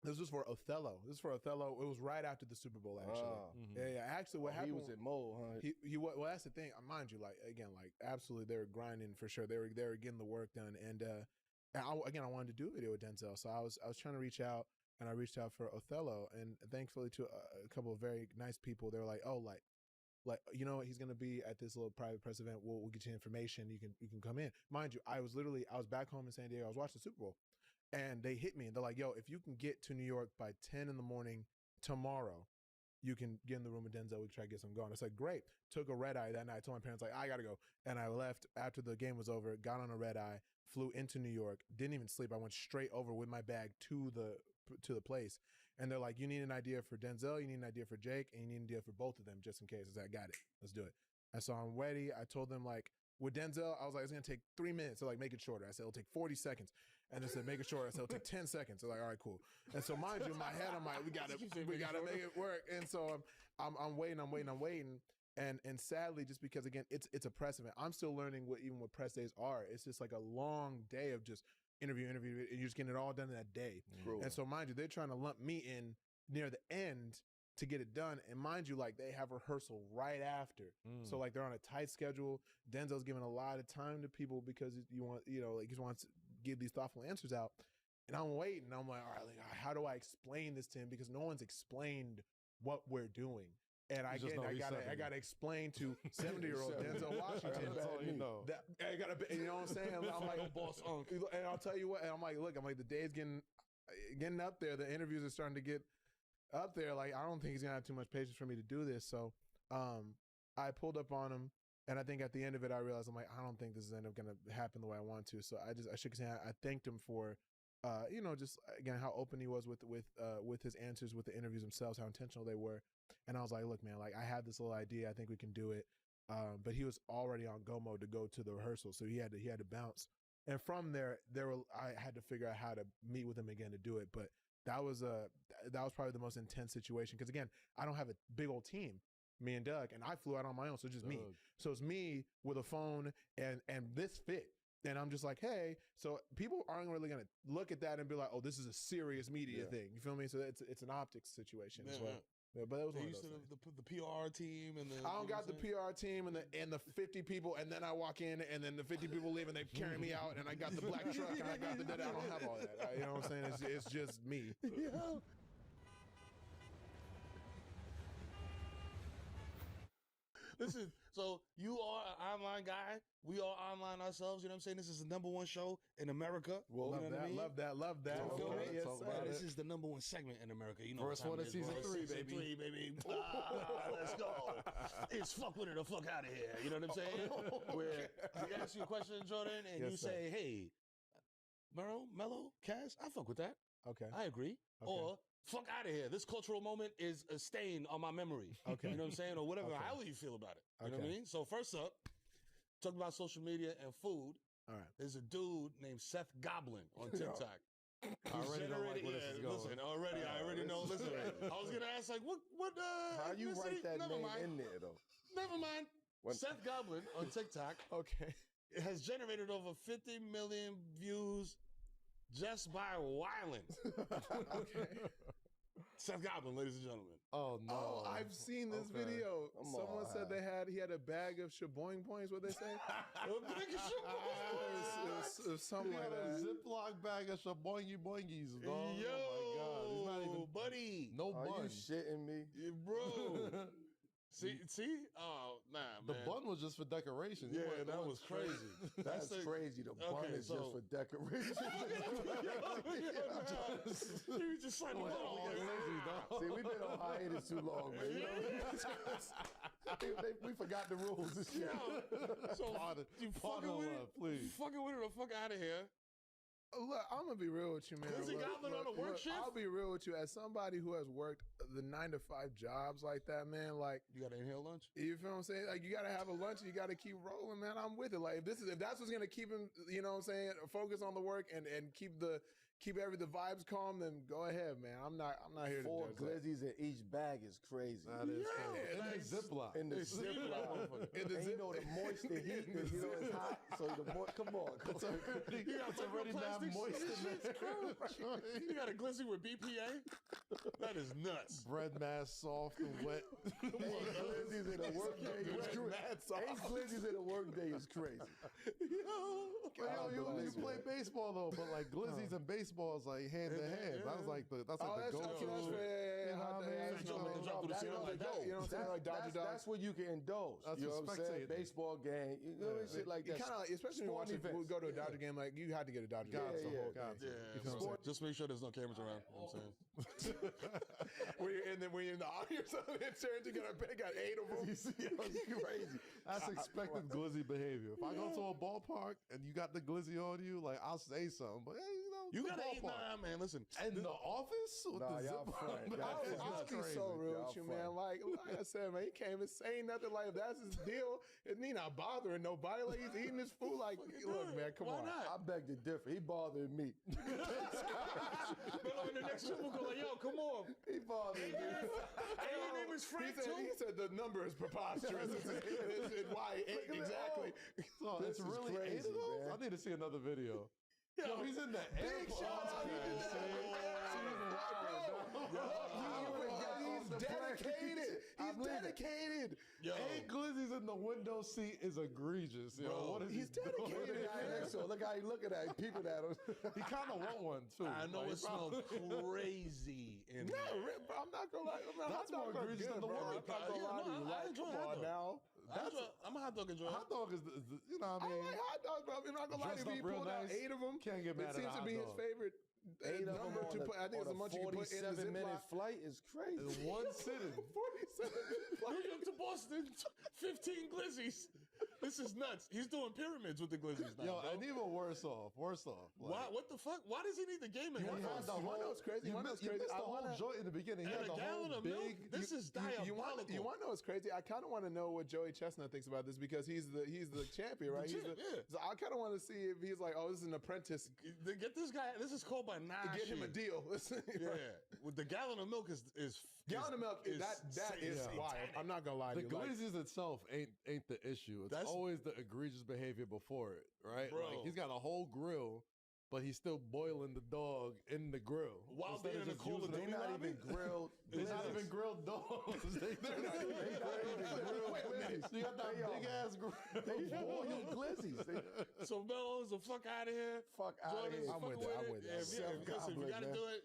This was for Othello. It was right after the Super Bowl, actually. Yeah. Actually, what happened? He was at Mole, huh? Well, that's the thing. Mind you, like again, like absolutely, they were grinding for sure. They were getting the work done, and I wanted to do a video with Denzel, so I was trying to reach out, and I reached out for Othello, and thankfully to a couple of very nice people. They were like, oh, like you know what, he's gonna be at this little private press event. We'll get you information. You can come in. Mind you, I was back home in San Diego. I was watching the Super Bowl. And they hit me and they're like, yo, if you can get to New York by 10 in the morning tomorrow, you can get in the room with Denzel. We can try to get some going. I said, great. Took a red eye that night. I told my parents, like, I got to go. And I left after the game was over, got on a red eye, flew into New York, didn't even sleep. I went straight over with my bag to the place. And they're like, you need an idea for Denzel, you need an idea for Jake, and you need an idea for both of them just in case. I said, I got it. Let's do it. And so I'm ready. I told them, like, with Denzel, I was like, it's going to take 3 minutes to like make it shorter. I said, it'll take 40 seconds. And they said, make it shorter. I said, it'll take 10 seconds. They're like, all right, cool. And so mind you, in my head, I'm like, we gotta make it work. And so I'm waiting. And sadly, just because again, it's a press event. I'm still learning what press days are. It's just like a long day of just interview, and you're just getting it all done in that day. And so mind you, they're trying to lump me in near the end to get it done. And mind you, like they have rehearsal right after. So like they're on a tight schedule. Denzel's giving a lot of time to people because he just wants to give these thoughtful answers out. And I'm waiting. I'm like, all right, like, how do I explain this to him? Because no one's explained what we're doing. And I gotta explain to 70-year-old Denzel Washington. You know. That I gotta, you know what I'm saying? I'm like, boss Unc. And I'll tell you what. And I'm like, look, the day's getting up there. The interviews are starting to get up there. Like, I don't think he's gonna have too much patience for me to do this. So, I pulled up on him, and I think at the end of it, I realized I'm like, I don't think this is gonna happen the way I want to. So I shook his hand. I thanked him for, just again how open he was with his answers, with the interviews themselves, how intentional they were. And I was like, look, man, like I had this little idea. I think we can do it. But he was already on go mode to go to the rehearsal, so he had to bounce. And from there I had to figure out how to meet with him again to do it. But that was probably the most intense situation because again, I don't have a big old team, me and Doug, and I flew out on my own, so it's just me. So it's me with a phone and this fit. And I'm just like, hey, so people aren't really gonna look at that and be like, oh, this is a serious media thing. You feel me? So it's an optics situation as well. Yeah, but that was one of those things. The PR team and I don't got the PR team and the 50 people, and then I walk in and then the 50 people leave and they carry me out, and I got the black truck and I got the dead. I don't have all that. You know what I'm saying? It's just me. Yeah. Listen, so you are an online guy. We are online ourselves. You know what I'm saying? This is the #1 show in America. Well, you know Love what I that, mean? love that, love that. Talk about Okay, it, yes, talk sir. about And this is the #1 segment in America. You know First what one time of it is, season bro. 3, Season baby. 3, baby. Let's go. It's fuck with it or fuck out of here. You know what I'm saying? Where we ask you a question, Jordan, and Yes, you sir. say, hey, Mello, Cass, I fuck with that. Okay. I agree. Okay. Or fuck out of here. This cultural moment is a stain on my memory. Okay. You know what I'm saying? Or whatever. Okay. However you feel about it. You know what I Okay. mean? So first up, talking about social media and food, All right. there's a dude named Seth Goblin on TikTok. I already don't like where this is going. Listen, I already know. this is Listen, crazy. I was gonna ask like, what? How you ethnicity? write that Never name mind. in there though? Never mind. When- Seth Goblin on TikTok Okay. has generated over 50 million views just by whiling. Okay. Seth Goblin, ladies and gentlemen. Oh no! Oh, I've seen this Okay. video. Come Someone on. said he had a bag of shaboing points. What they say? It was something He like got a that. Ziploc bag of shaboingy boingies, dog. Yo, Oh my god, he's not even buddy. no Are bun. you shitting me? Yeah, bro. see? Oh, nah, The man. bun was just for decoration. He Yeah, wasn't that going was straight. crazy. That's the- crazy. The bun Okay, is just so- for decoration. You just signed the Well, ball. we get lazy, dog. See, we've been on hiatus too long, man. You know? We forgot the rules and shit. So Pardon- you pardon fucking with love, it? please. Fucking with it or fuck out of here. Look, I'm gonna be real with you, man. Quincy Goblin on a work shift? I'll be real with you. As somebody who has worked the 9 to 5 jobs like that, man, like You got to inhale lunch? you feel what I'm saying? Like you gotta have a lunch, you gotta keep rolling, man. I'm with it. Like if that's what's gonna keep him, you know what I'm saying, focus on the work and keep the vibes calm, then go ahead, man. I'm not here to 4 judge that. glizzies in each bag is crazy. That is Yeah, cool. In like- the Ziploc. In the It's steaming that Ziploc. motherfucker. In the And you know the zip- moist, the heat, In the you know it's zip- hot. So come on. It's already, You got it's already not microplastics? moist in there. You got a glizzy with BPA? That is nuts. Bread mass soft and wet. 8 glizzies in a work day is crazy. 8 glizzies in a work day is crazy. Yo, you play baseball though, but like glizzies and baseball is like hand in hand. That's like the Oh, that's go-to. okay, that's fair. You know what I mean? That's Jump fair. with the jump with the That's ceiling what like they that. go. You know what I'm saying? Like Dodger Dog. That's where you can indulge. That's you know for what I'm saying? spectating. Baseball game, you know, shit like You that. kind of, especially when you watch Sporting it, events. go to a Dodger game, like you had to get a Dodger game. Got It's the to, whole got thing. to. Yeah, You feel what I'm just make sure there's no cameras around. You know what I'm saying? And then when you're in the audience of the insurance, you got 8 of them. It's crazy. That's expected glizzy behavior. If I go to a ballpark and you got the glizzy on you, like I'll say something, but hey, You it's a got to eat. ballpark. Nah, man, listen. In the office with Nah, the y'all Ziploc front. bag Y'all is front. I'll be crazy. so real Y'all with you, funny. man. Like I said, man, he came and saying nothing. Like if that's his deal, and he not bothering nobody. Like he's eating his food. Like, look, man, come Why on. not? I beg to differ. He bothered me. But in the next Super Bowl, like, yo, come on. He bothered me. Hey, your name is Frank, too? He said the number is preposterous. It's why exactly. So This it's is really crazy, 8 of those? man. I need to see another video. Yo, he's in the airport. shout out to you. He's dedicated. He's dedicated. Yo. 8 glizzies in the window seat is egregious. Yo. Bro, What is he's he doing? dedicated. Look at the guy next to him. Look how he looking at him, peeping at him. He kind of want one too. I know Like, it smells crazy in No, there. bro, I'm not gonna lie. Man, That's hot dogs more are egregious good, than the bro. one. I'm not gonna Yeah, lie to no, you. I Like, enjoy come hot on dogs. now. I'm a hot dog enjoyer. Hot dog is, you know what I I mean? like hot dogs, bro. I'm not gonna lie to Dressed you. He up real pulled out nice. 8 of them. Can't get mad It at seems a to hot be his dog. favorite 8 of them number to on put. I think it's the most you can put in the 47-minute Ziploc. flight is crazy. In one sitting. 47. New York to Boston, 15 glizzies. This is nuts. He's doing pyramids with the glizzies now. Yo, bro. and even worse off. Why? Like, What the fuck? Why does he need the gaming He had headphones? the You wanna know whole, what's crazy? You You wanna know missed, what's you crazy? missed the I whole wanna- joint in the beginning. He And had a the gallon whole of milk? big. This is diabolical. You want to know what's crazy? I kind of want to know what Joey Chestnut thinks about this because he's the champion, right? champ, yeah. So I kind of want to see if he's like, oh, this is an apprentice. Get this guy. This is called by Nash. Get him a deal. Listen, Yeah, with the gallon of milk is gallon of milk. That is satanic. wild. I'm not gonna lie to The you. Like, glizzies itself ain't the issue. It's That's- always the egregious behavior before it, right? Bro. Like he's got a whole grill, but he's still boiling the dog in the grill While instead being of in a just Call of using They're Duty it. not lobby? even grilled. They're not even grilled dogs. They're not even grilled glizzies. You got that big ass grill. They boiled glizzies. So Melo, the fuck out of here. Fuck out of Jordan's here. I'm with fucking that. I'm with that. Listen, you gotta man. do it.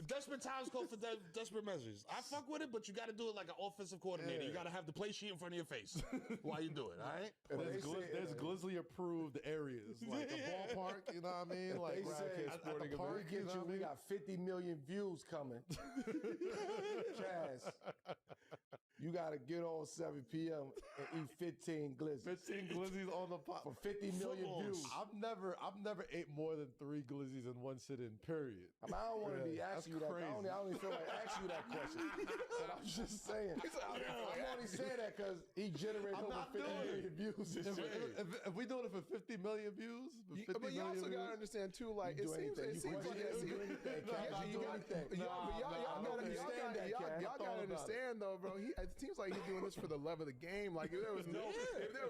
Desperate times call for desperate measures. I fuck with it, but you gotta do it like an offensive coordinator. You gotta have the play sheet in front of your face while you do it, all right? There's Glizzly approved areas, like the ballpark, you know what I mean? Like They say at the park, we get you, we got 50 million views coming. Chaz, you got to get on 7 p.m. and eat 15 glizzies. 15 glizzies on the pot For 50 million views. I've never ate more than 3 glizzies in one sitting, period. I mean, I don't want to be That's asking you that. crazy. I don't even feel like asking you that question. But I'm just saying. I'm only saying that because he generated I'm over not 50 doing million views this year. If we doing it for 50 million views, But you also gotta understand too, like it seems like y'all gotta understand though, bro. It seems like he's doing this for the love of the game. Like if there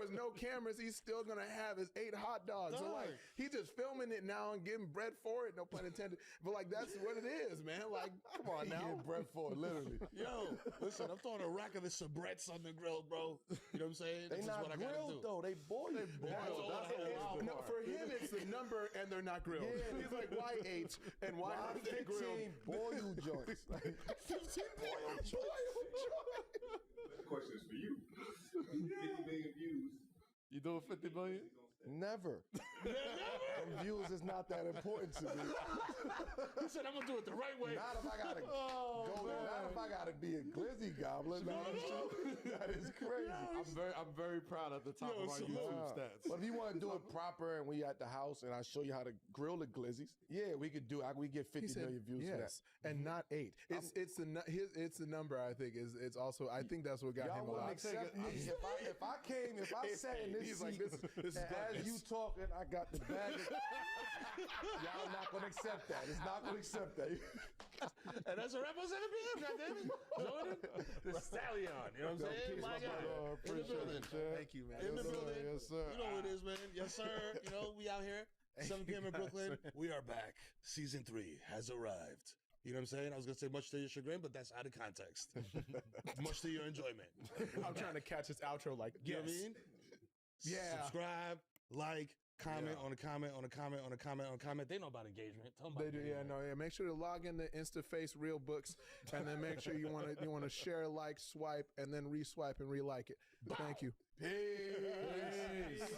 was no cameras, he's still gonna have his 8 hot dogs. So like he's just filming it now and getting bread for it. No pun intended. But like that's what it is, man. Like come on now. Getting bread for it, literally. Yo, listen, I'm throwing a rack of the sabrettes on the grill, bro. You know what I'm saying? They This is not what I gotta grilled do. though. They boiled. No, for him, it's the number, and they're not grilled. Yeah. He's like, why 8 and why aren't they 15 grilled? boiled joints. 15 boiled joints. The question is for you. 50 million views. You doing 50 million? Never. And views is not that important to me. He said, I'm gonna do it the right way. Not if I gotta go there. Not if I gotta be a glizzy goblin. That is crazy. I'm very proud at the top of our YouTube stats. But if you want to do it proper and we at the house and I show you how to grill the glizzies, yeah, we could do it. We get 50 million views for that. Yes, and not 8. It's the number. I think is it's also. I think that's what got Y'all him a wouldn't lot. accept me if I sat in this He's seat like, this is and as blackness. you talking, I got the bag. Y'all not gonna accept that. It's not gonna accept that. And that's a wrap on 7 p.m. goddammit. Jordan, the stallion. You know what I'm saying? peace, My my guy. brother. In the Appreciate building. it, Chad. Thank you, man. In the Yes, sir. building. Yes, sir. You know what it is, man. Yes, sir. You know, we out here. 7 p.m. in Brooklyn. We are back. Season 3 has arrived. You know what I'm saying? I was going to say much to your chagrin, but that's out of context. Much to your enjoyment. I'm trying to catch his outro. Like, You yes, know what I mean? yeah. Subscribe, like, comment on a comment on a comment on a comment on a comment. They know about engagement. Tell them about They do, yeah, no, yeah. Make sure to log into InstaFace Real Books, and then make sure you want to share, like, swipe, and then re-swipe and re-like it. Thank you. Peace.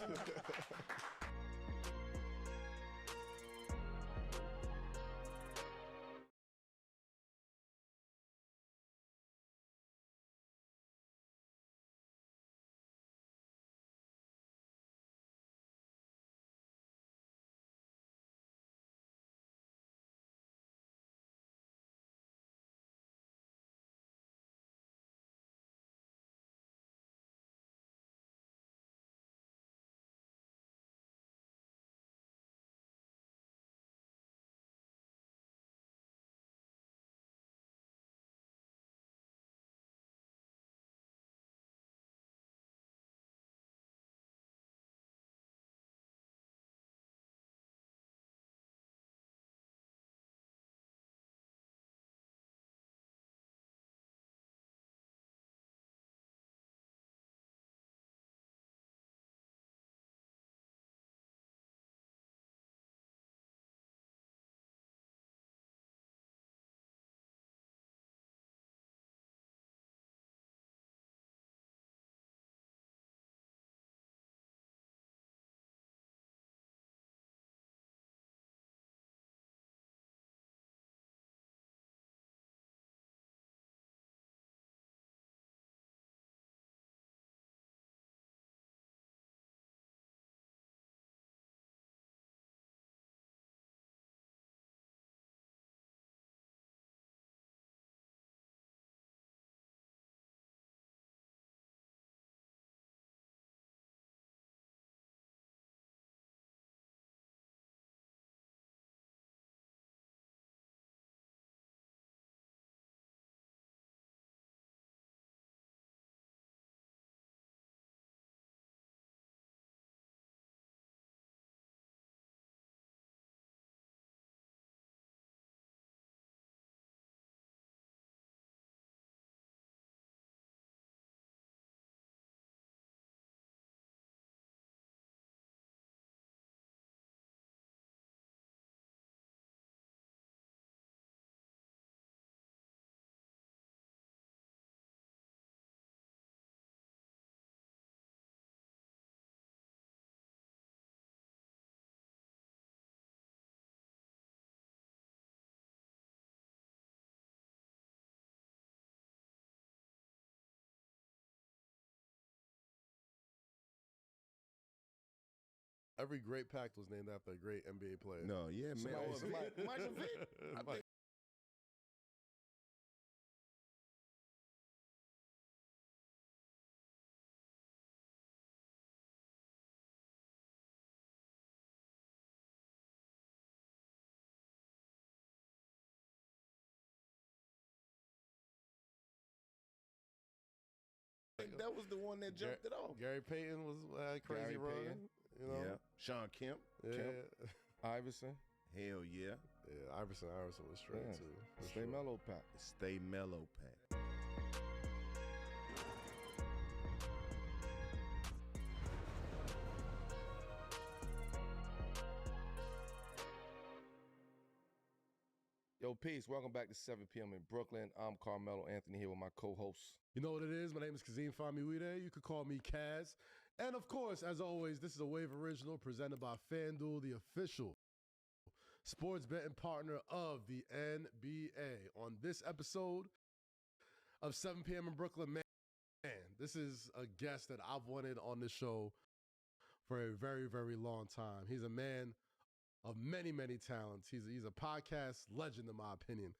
every great pact was named after a great NBA player. No, yeah, man. Michael Vick. I think that was the one that jumped it off. Gary Payton was crazy Gary run. Payton. You know? Yeah. Sean Kemp. Yeah. Iverson. Hell yeah. Yeah, Iverson was straight Yeah. too. for Stay sure. mellow, Pat. Stay mellow, Pat. Yo, peace. Welcome back to 7 p.m. in Brooklyn. I'm Carmelo Anthony here with my co-host. You know what it is? My name is Kazim Famiwide. You could call me Kaz. And of course, as always, this is a Wave Original presented by FanDuel, the official sports betting partner of the NBA. On this episode of 7 p.m. in Brooklyn, man, this is a guest that I've wanted on this show for a very, very long time. He's a man of many, many talents. He's a podcast legend, in my opinion.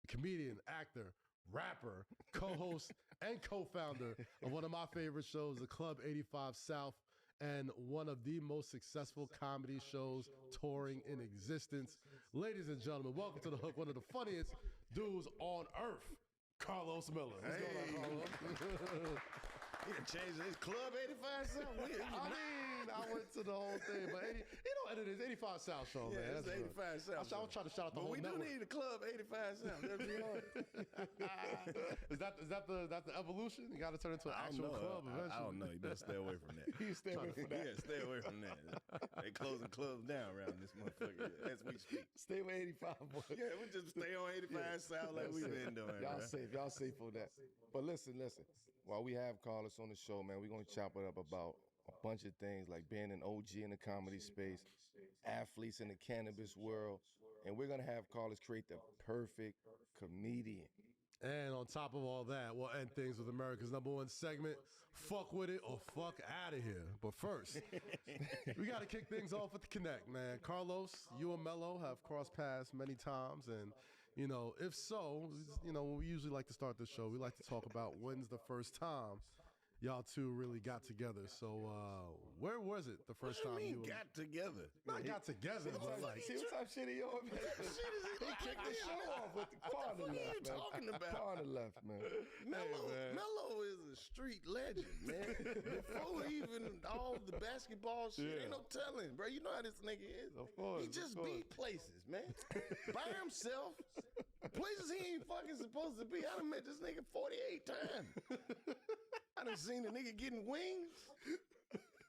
A comedian, actor, rapper, co-host, and co-founder of one of my favorite shows, the Club 85 South, and one of the most successful comedy shows touring in existence. Ladies and gentlemen, welcome to The Hook, one of the funniest dudes on earth, Carlos Miller. What's going on, Carlos? He done changed his Club 85 something. I went to the whole thing, but you know what it is, 85 South Show, man. Yeah, it's That's 85 South. I was trying to shout out the But whole we do network. need a Club 85 South. Let's be honest. Is that the evolution? You got to turn into an actual club eventually. I don't know. You better stay away from that. You stay away from that. Yeah, stay away from that. They closing clubs down around this motherfucker as we speak. Stay with 85, boy. Yeah, we just stay on 85 South like we've been doing. Y'all bro. safe. Y'all safe for that. But listen. While we have Carlos on the show, man, we're going to chop it up about a bunch of things like being an OG in the comedy space, athletes in the cannabis world, and we're going to have Carlos create the perfect comedian. And on top of all that, we'll end things with America's #1 segment, Fuck With It or Fuck Out of Here. But first, we got to kick things off with the Connect, man. Carlos, you and Mello have crossed paths many times, and you know, if so, you know, we usually like to start the show. We like to talk about when's the first time y'all two really got together. So, where was it the first time you you got together? not got together, but like, See what type of shit he on, man? He kicked the show off with the partner left, man. What are you talking about? Partner left, man. Mello is a street legend, man. Before even all the basketball shit, ain't no telling, bro. You know how this nigga is. Of course, He just of course. be places, man. By himself. Places he ain't fucking supposed to be. I done met this nigga 48 times. I done seen the nigga getting wings.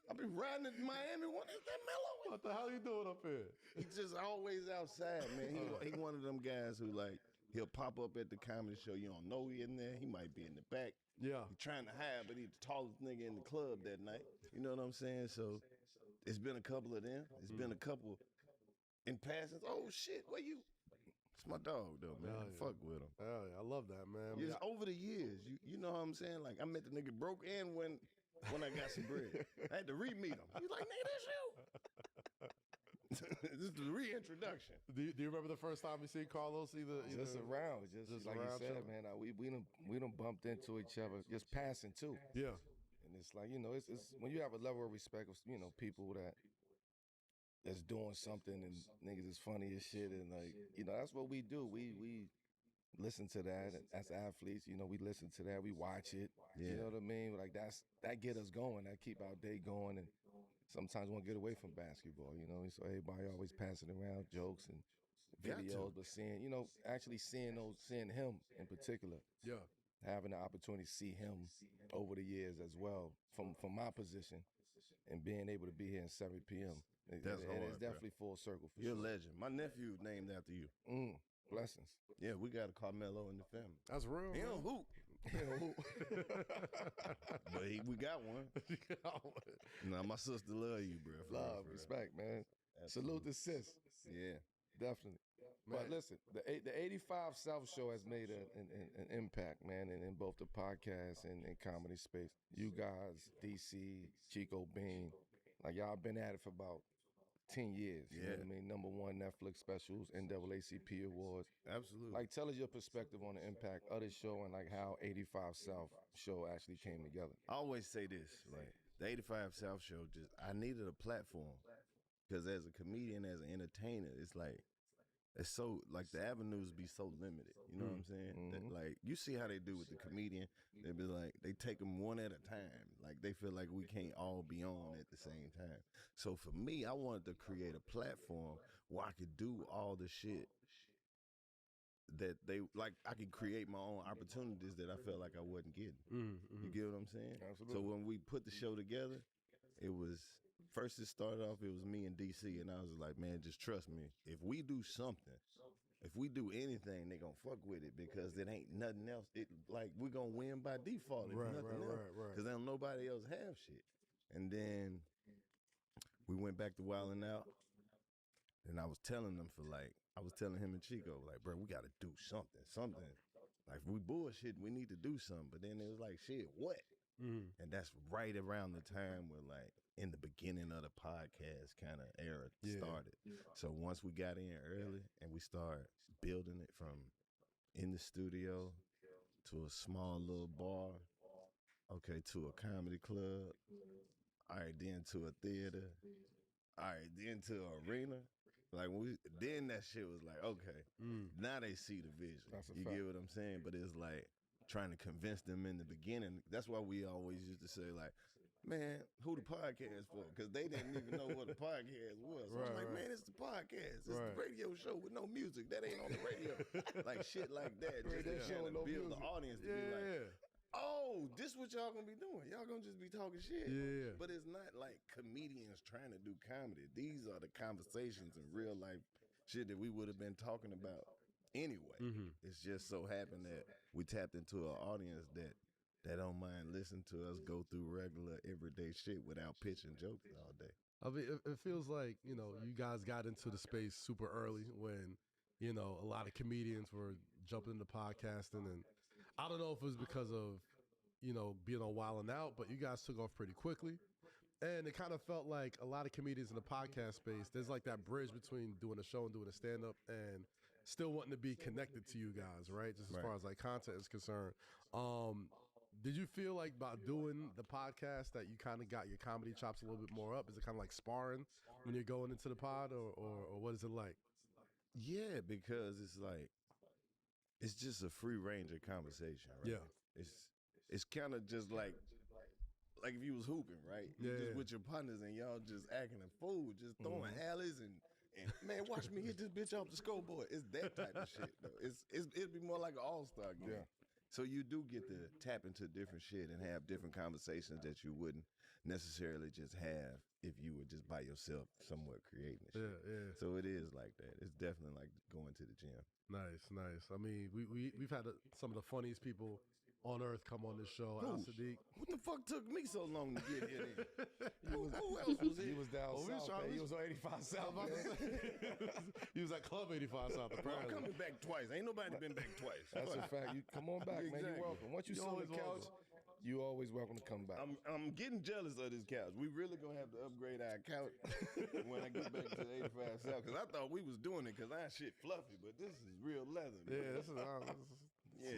I been riding to Miami. What is that Mello? What the hell you doing up here? He's just always outside, man. He one of them guys who like he'll pop up at the comedy show. You don't know he in there. He might be in the back. Yeah. He trying to hide, but he's the tallest nigga in the club that night. You know what I'm saying? So it's been a couple of them. It's been a couple in passing. Oh shit, where you? It's my dog though, man. Hell yeah. Fuck with him. Hell yeah, I love that, man. It's over the years. You know what I'm saying? Like I met the nigga broke and when I got some bread. I had to re-meet him. He's like, nigga, that's you. This is the reintroduction. Do you remember the first time you see Carlos? Either Just around, just like around you said, chilling? man. We done bumped into each other, just passing too. Yeah. And it's like, you know, it's when you have a level of respect of, you know, people that's doing something and niggas is funny as shit and like, you know, that's what we do. We listen to that as athletes, you know, we listen to that, we watch it. You know what I mean? Like that get us going, that keep our day going, and sometimes we want to get away from basketball, you know. So everybody always passing around jokes and videos, but actually seeing him in particular. Yeah. Having the opportunity to see him over the years as well from my position and being able to be here in 7 p.m. That's hard, it's definitely full circle for You're a sure. legend. My nephew named after you. Blessings. Yeah, we got a Carmelo in the family. That's real. He man. don't hoop. But we got one. Nah, my sister love you, bro. For real, Love, for real. respect, man. Salute to sis. Yeah. Definitely. But listen, the 85 South Show has made an impact, man, in both the podcast and comedy space. You guys, DC, Chico Bean, like y'all been at it for about 10 years. You know Yeah. what I mean? #1 Netflix specials, NAACP awards. Absolutely. Like, tell us your perspective on the impact of this show and like how 85 South show actually came together. I always say this, like the 85 South show, I needed a platform because as a comedian, as an entertainer, it's like it's so like the avenues be so limited. You know what I'm saying? That, like you see how they do with the comedian. They be like they take them one at a time. Like they feel like we can't all be on at the same time. So for me, I wanted to create a platform where I could do all the shit that they like. I could create my own opportunities that I felt like I wasn't getting. You get what I'm saying? Absolutely. So when we put the show together, it was first it started off, it was me and DC, and I was like, man, just trust me. If we do something, if we do anything, they gonna fuck with it because it ain't nothing else. It like we gonna win by default if nothing else. Because don't nobody else have shit. And then we went back to Wildin' Out, and I was telling them I was telling him and Chico, like, bro, we gotta do something. Like we bullshit, we need to do something. But then it was like, shit, what? And that's right around the time where like in the beginning of the podcast kind of era started. So once we got in early and we started building it from in the studio to a small little bar, okay, to a comedy club, all right, then to a theater, all right, then to an arena. Like then that shit was like, okay, now they see the vision. You get what I'm saying? But it's like trying to convince them in the beginning. That's why we always used to say like, man, who the podcast for? Because they didn't even know what a podcast was. So I'm like, man, it's the podcast. It's the radio show with no music. That ain't on the radio. Like shit like that. Just to kind of build the audience to be like, oh, this what y'all gonna be doing. Y'all gonna just be talking shit. Yeah. But it's not like comedians trying to do comedy. These are the conversations and real life shit that we would have been talking about anyway. It's just so happened that we tapped into an audience that don't mind listening to us go through regular everyday shit without pitching jokes all day. I mean, it feels like, you know, you guys got into the space super early when, you know, a lot of comedians were jumping into podcasting. And I don't know if it was because of, you know, being on Wild 'N Out, but you guys took off pretty quickly. And it kind of felt like a lot of comedians in the podcast space, there's like that bridge between doing a show and doing a stand-up and still wanting to be connected to you guys, right? Just as far as like content is concerned. Did you feel like by doing the podcast that you kind of got your comedy chops a little bit more up? Is it kind of like sparring when you're going into the pod or what is it like? Yeah, because it's like, it's just a free range of conversation, right? Yeah. It's kind of just like if you was hooping, right? You just with your partners and y'all just acting a fool, just throwing alleys and man, watch me hit this bitch off the scoreboard. It's that type of shit, though. It'd be more like an all-star game. Yeah. So you do get to tap into different shit and have different conversations that you wouldn't necessarily just have if you were just by yourself somewhat creating shit. Yeah. So it is like that. It's definitely like going to the gym. Nice. I mean, we've had some of the funniest people on earth come on this show. Al Sadiq. What the fuck took me so long to get here then? Who else was here? He was down south. He was on 85 South. He was at Club 85 South. Well, I'm coming back twice. Ain't nobody been back twice. That's a fact. You come on back, man. You're welcome. Once you sit on the couch, you always welcome to come back. I'm getting jealous of this couch. We really gonna have to upgrade our couch when I get back to the 85 South. Because I thought we was doing it because our shit fluffy, but this is real leather. Yeah, this is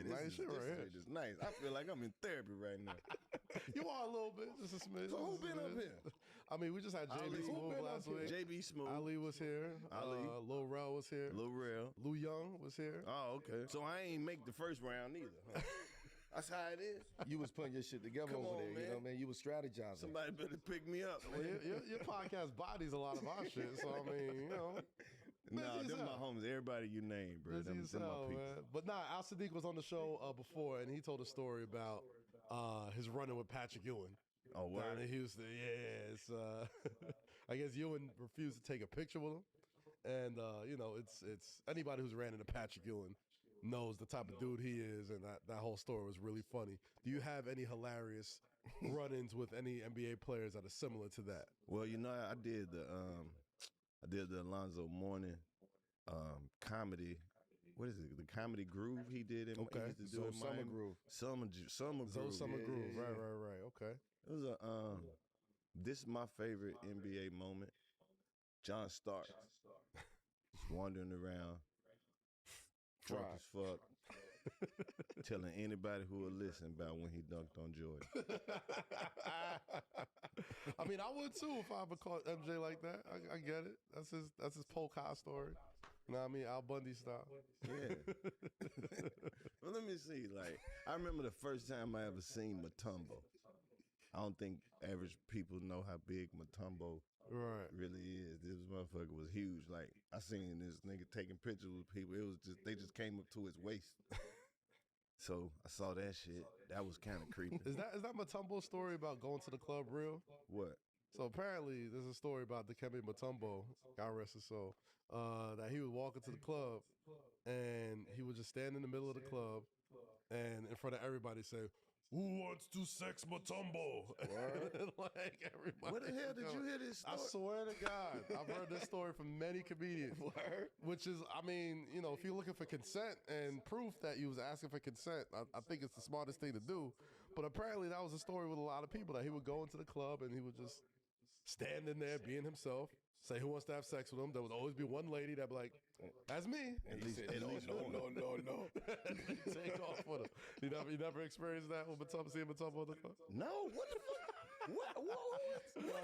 nice shit right here. This is nice. I feel like I'm in therapy right now. You are a little bit, just a smidge. So who been up here? I mean, we just had JB Smooth last week. JB Smooth. Ali was here. Lil Rel was here. Lil Rel. Lou Young was here. Oh, okay. So I ain't make the first round either. Huh? That's how it is. You was putting your shit together over there. Man. You know, man. You was strategizing. Somebody better pick me up. Well, your podcast bodies a lot of our shit. So I mean, you know. No, them my homies. Everybody you name, bro. Them my people. Man. But nah, Al Sadiq was on the show before, and he told a story about his running with Patrick Ewing. Oh, what? Down in Houston. Yeah, it's I guess Ewing refused to take a picture with him, and you know, it's anybody who's ran into Patrick Ewing knows the type of dude he is, and that whole story was really funny. Do you have any hilarious run-ins with any NBA players that are similar to that? Well, you know, I did the Alonzo Mourning comedy. What is it? The comedy groove he did in okay. He used to do in Summer Groove. Summer Groove. Summer Groove. Yeah. Right. Okay. It was this is my favorite NBA moment. John Stark, just wandering around, drunk as fuck, telling anybody who will listen about when he dunked on Jordan. I mean, I would too if I ever caught MJ like that. I get it. That's his polka story. You know what I mean? Al Bundy style. Yeah. Well, let me see. Like, I remember the first time I ever seen Mutombo. I don't think average people know how big Mutombo Right. really is. This motherfucker was huge. Like, I seen this nigga taking pictures with people. It was just, they just came up to his waist. So I saw that shit. That was kind of creepy. Is that Mutombo's story about going to the club real? What? So apparently, there's a story about Dikembe Mutombo, God rest his soul, that he would walk into the club and he would just stand in the middle of the club and in front of everybody say, "Who wants to sex Mutombo?" Like everybody. Where the hell did you hear this story? I swear to God, I've heard this story from many comedians. Which is, I mean, you know, if you're looking for consent and proof that you was asking for consent, I think it's the smartest thing to do. But apparently that was a story with a lot of people, that he would go into the club and he would just stand in there being himself, say who wants to have sex with him. There would always be one lady that'd be like, "That's me." And he said, no. Take off with him. You never experienced that with Mutombo, seeing Mutombo in the club? No, what the fuck? What? Well,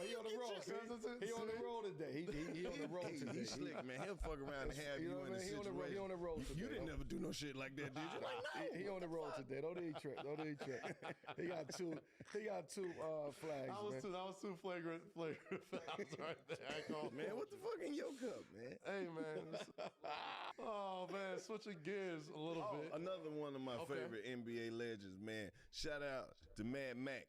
he on the road. He on the road today. He on the road today. He's slick, man. He'll fuck around and have you in a situation. He on the road today. You didn't never do no shit like that, did you? Like, no. He on the road today. Don't need trick. He got two flags, That was two flagrant fouls right there. I called. Man, what the fuck in your cup, man? Hey, man. Oh, man. Switching gears a little bit. Another one of my favorite NBA legends, man. Shout out to Mad Max.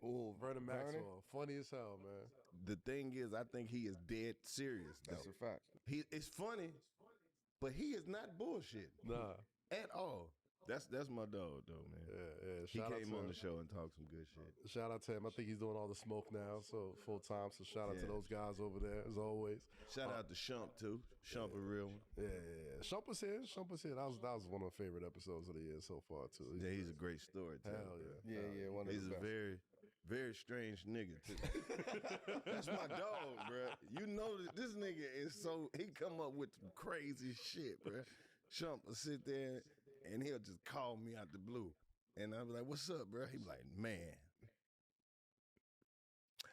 Oh, Vernon Maxwell. Funny as hell, man. The thing is, I think he is dead serious, though. That's a fact. It's funny, but he is not bullshit. Nah. At all. That's my dog, though, man. Yeah. He came on the show and talked some good shit. Shout out to him. I think he's doing all the smoke now, so full time. So shout out to those guys over there, as always. Shout out to Shump, too. Shump a real one. Yeah. Shump was here. That was one of my favorite episodes of the year so far, too. Yeah, he's a great storyteller. Hell yeah. Yeah, one of He's the a best. very strange nigga, too. That's my dog, bro. You know that this nigga is he come up with some crazy shit, bro. Shump will sit there and he'll just call me out the blue. And I'll be like, "What's up, bro?" He be like, "Man,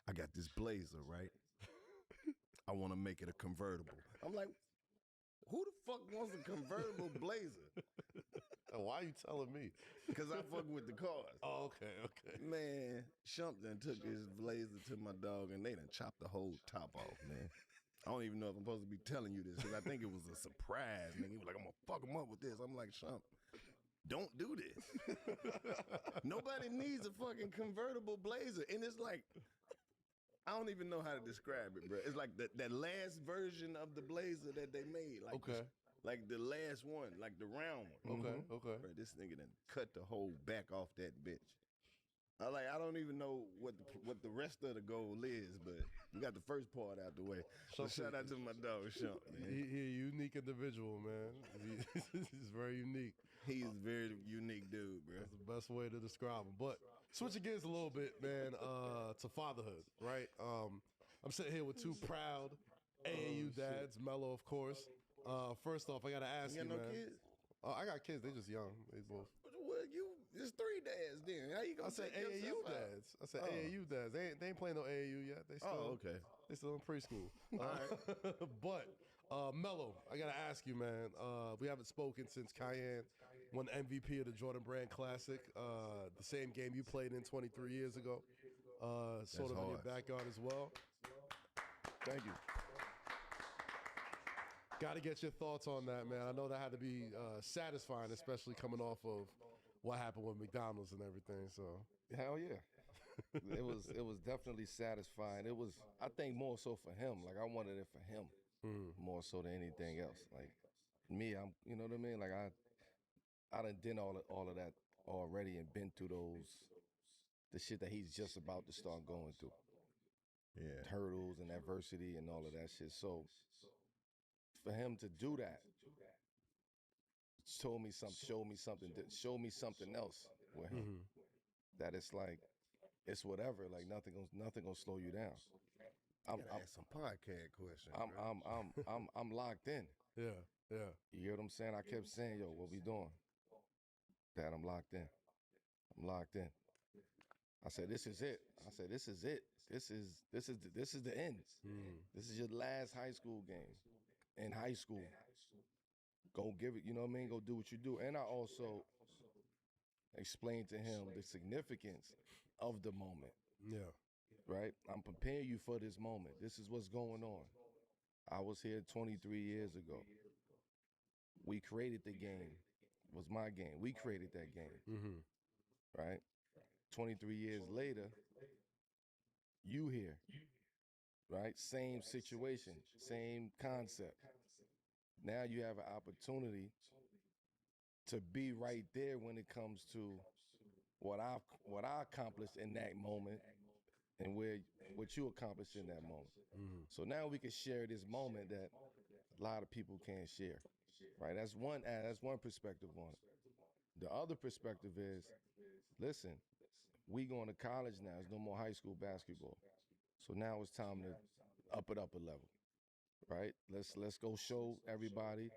I got this Blazer, right? I want to make it a convertible." I'm like, "Who the fuck wants a convertible Blazer?" Why are you telling me? Because I fuck with the cars. Oh, okay. Man, Shump done took his Blazer to my dog and they done chopped the whole top off, man. I don't even know if I'm supposed to be telling you this because I think it was a surprise. Nigga, he was like, "I'm going to fuck him up with this." I'm like, "Shump, don't do this." Nobody needs a fucking convertible Blazer. And it's like, I don't even know how to describe it, bro. It's like that last version of the Blazer that they made. Like Okay. Like the last one, like the round one. Okay. Bro, this nigga done cut the whole back off that bitch. I don't even know what the rest of the goal is, but we got the first part out the way. So shout out to my dog, Shump, man. He a unique individual, man. He's very unique. He's a very unique dude, bro. That's the best way to describe him. But switching gears a little bit, man, to fatherhood, right? I'm sitting here with two proud AAU dads, Mello, of course. First off, I gotta ask you, You got no man. kids? I got kids. They just young. They both. Well, it's 3 dads then. How you I gonna said take AAU yourself out? dads. I said AAU dads. They ain't playing no AAU yet. They still. Oh, okay. They still in preschool. All right. But Mello, I gotta ask you, man. We haven't spoken since Cayenne won MVP of the Jordan Brand Classic. The same game you played in 23 years ago. Sort of in your hard. backyard as well. Thank you. Got to get your thoughts on that, man. I know that had to be satisfying, especially coming off of what happened with McDonald's and everything. So Hell yeah. It was definitely satisfying. It was, I think, more so for him. Like, I wanted it for him more so than anything else. Like me, you know what I mean? Like I done all of that already and been through the shit that he's just about to start going through. Yeah. Hurdles and adversity and all of that shit. So for him to do that, show me something else with him. That it's like, it's whatever. Like nothing gonna slow you down. I'm gotta ask some podcast questions. I'm locked in. Yeah, yeah. You hear what I'm saying? I kept saying, yo, what we doing? Dad, I'm locked in. I'm locked in. I said, this is it. I said, this is it. This is the end. This is your last high school game. In high school. Go give it, you know what I mean? Go do what you do. And I also explained to him the significance of the moment. Yeah. Right? I'm preparing you for this moment. This is what's going on. I was here 23 years ago. We created the game. It was my game. We created that game. Right? 23 years later, you here. Right? Same situation, same concept. Now you have an opportunity to be right there when it comes to what I accomplished in that moment and what you accomplished in that moment. So now we can share this moment that a lot of people can't share. Right? That's one perspective on it. The other perspective is, listen, we going to college now. There's no more high school basketball. So now it's time to up it up a level. Right? Let's go show everybody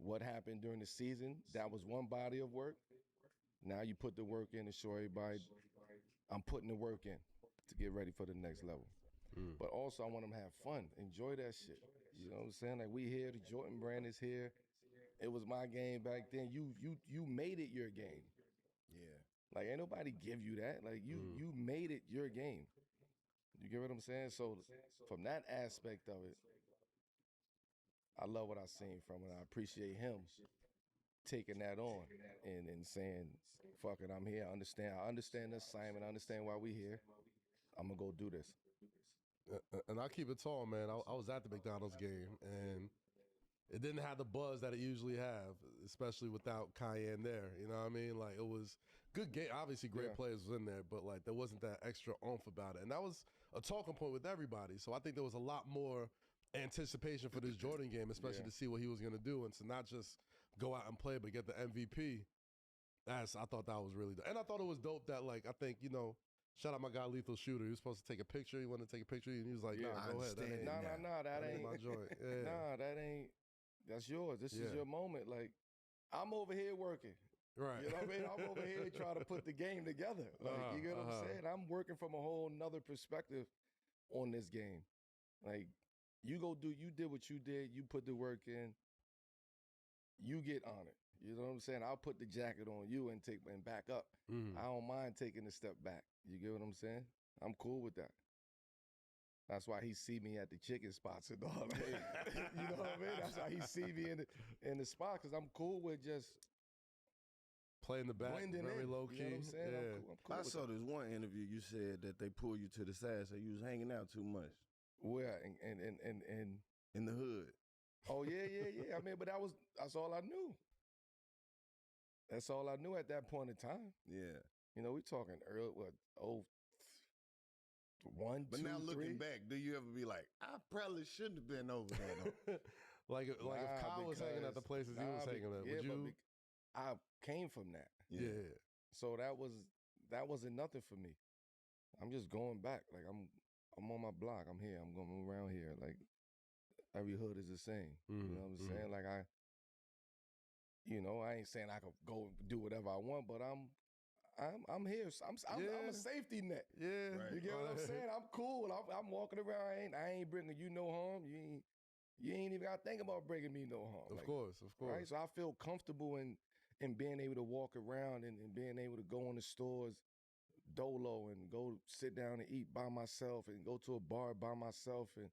what happened during the season. That was one body of work. Now you put the work in to show everybody I'm putting the work in to get ready for the next level. But also I want them to have fun. Enjoy that shit. You know what I'm saying? Like, we here, the Jordan brand is here. It was my game back then. You made it your game. Yeah. Like, ain't nobody give you that. Like, you made it your game. You get what I'm saying? So from that aspect of it, I love what I seen from it. I appreciate him taking that on and saying, fuck it, I'm here. I understand the assignment. I understand why we here. I'm going to go do this. And I'll keep it tall, man. I was at the McDonald's game, and it didn't have the buzz that it usually have, especially without Cayenne there. You know what I mean? Like, it was good game. Obviously, great players was in there, but like there wasn't that extra oomph about it. And that was a talking point with everybody. So I think there was a lot more anticipation for this Jordan game, especially to see what he was going to do and to not just go out and play, but get the MVP. I thought that was really dope. And I thought it was dope that, like, I think, you know, shout out my guy Lethal Shooter. He was supposed to take a picture. He wanted to take a picture, and he was like, "Nah, go ahead. That ain't my joint. Yeah. Nah, that ain't. That's yours. This is your moment. Like, I'm over here working. Right. You know what I mean? I'm over here trying to put the game together. Like, you get what I'm saying? I'm working from a whole nother perspective on this game. Like, you did what you did. You put the work in. You get honored. You know what I'm saying? I'll put the jacket on you and back up. I don't mind taking a step back. You get what I'm saying? I'm cool with that. That's why he see me at the chicken spots and all that. You know what I mean? That's why he see me in the spot, because I'm cool with just playing the back, very low key. You know what I'm saying? Yeah. I'm cool I with saw that. this one interview. You said that they pulled you to the side, so you was hanging out too much Where? And in the hood. oh, yeah. I mean, but that's all I knew. That's all I knew at that point in time. Yeah. You know, we talking early, what, 01, But 2, now 3? looking back, do you ever be like, I probably shouldn't have been over there though? like if Kyle was hanging at the places he was hanging at, would you? I came from that. Yeah. So that wasn't nothing for me. I'm just going back. Like, I'm on my block. I'm here. I'm going around here. Like, every hood is the same. You know what I'm saying? Like, I ain't saying I could go do whatever I want, but I'm here. I'm a safety net. Yeah. Right. You get what I'm saying? I'm cool. I'm walking around. I ain't bringing you no harm. You ain't even got to think about bringing me no harm. Of course. Right? So I feel comfortable in being able to walk around and being able to go in the stores dolo and go sit down and eat by myself and go to a bar by myself and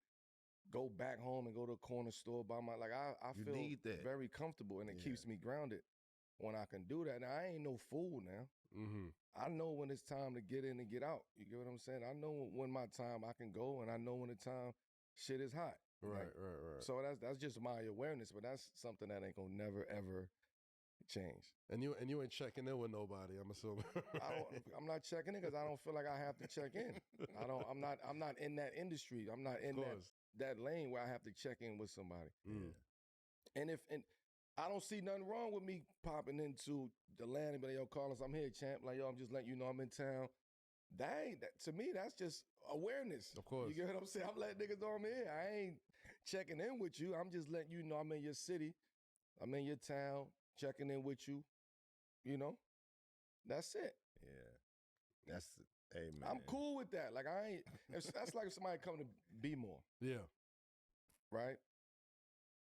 go back home and go to a corner store by my, like, I You feel need that. very comfortable, and it keeps me grounded when I can do that. Now, I ain't no fool now. I know when it's time to get in and get out. You get what I'm saying? I know when my time I can go, and I know when the time shit is hot. Right. So that's just my awareness, but that's something that ain't gonna never ever change. And you ain't checking in with nobody, I'm assuming. I'm not checking in because I don't feel like I have to check in. I'm not in that industry. I'm not in that lane where I have to check in with somebody. And I don't see nothing wrong with me popping into the land and be like, yo, Carlos, I'm here, champ. Like, yo, I'm just letting you know I'm in town. to me, that's just awareness. Of course. You get what I'm saying? I'm letting niggas know I'm here. I ain't checking in with you. I'm just letting you know I'm in your city. I'm in your town, checking in with you. You know? That's it. Yeah. That's hey man. I'm cool with that. Like I ain't that's like if somebody come to B-more, Yeah. right?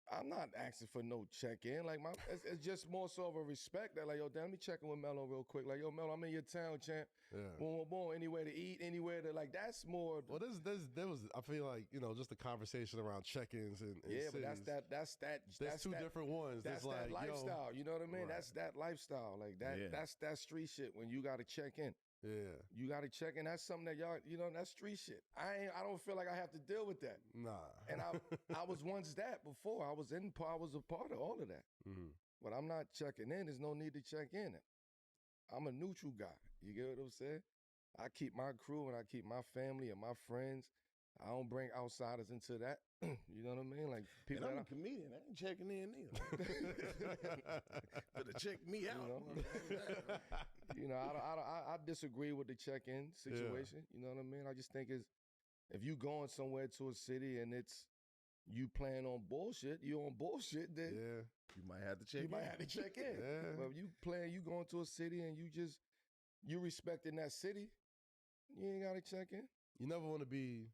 I'm not asking for no check-in. Like it's just more so of a respect that like, yo, damn, let me check in with Melo real quick. Like, yo, Melo, I'm in your town, champ. Yeah. Boom, boom, boom. Anywhere to eat, anywhere to like. That's more. Well, there was. I feel like just the conversation around check-ins and Yeah, but cities. that's two that, different ones. That's There's that like, lifestyle. You know what I mean? Right. That's that lifestyle. Like that. Yeah. That's that street shit. When you got to check in, Yeah. you got to check in. That's something that y'all. That's street shit. I don't feel like I have to deal with that. Nah. And I was once that before. I was a part of all of that. Mhm. But I'm not checking in. There's no need to check in. I'm a neutral guy. You get what I'm saying? I keep my crew and I keep my family and my friends. I don't bring outsiders into that. You know what I mean? Like people And I'm that a comedian. I ain't checking in either. Better check me out. I disagree with the check-in situation. You know what I mean? I just think if you going somewhere to a city and it's you playing on bullshit, you on bullshit, then Yeah. You might have to check you in. might have to check in. Yeah. But if you going to a city and you respecting that city, you ain't gotta check in. You never want to be.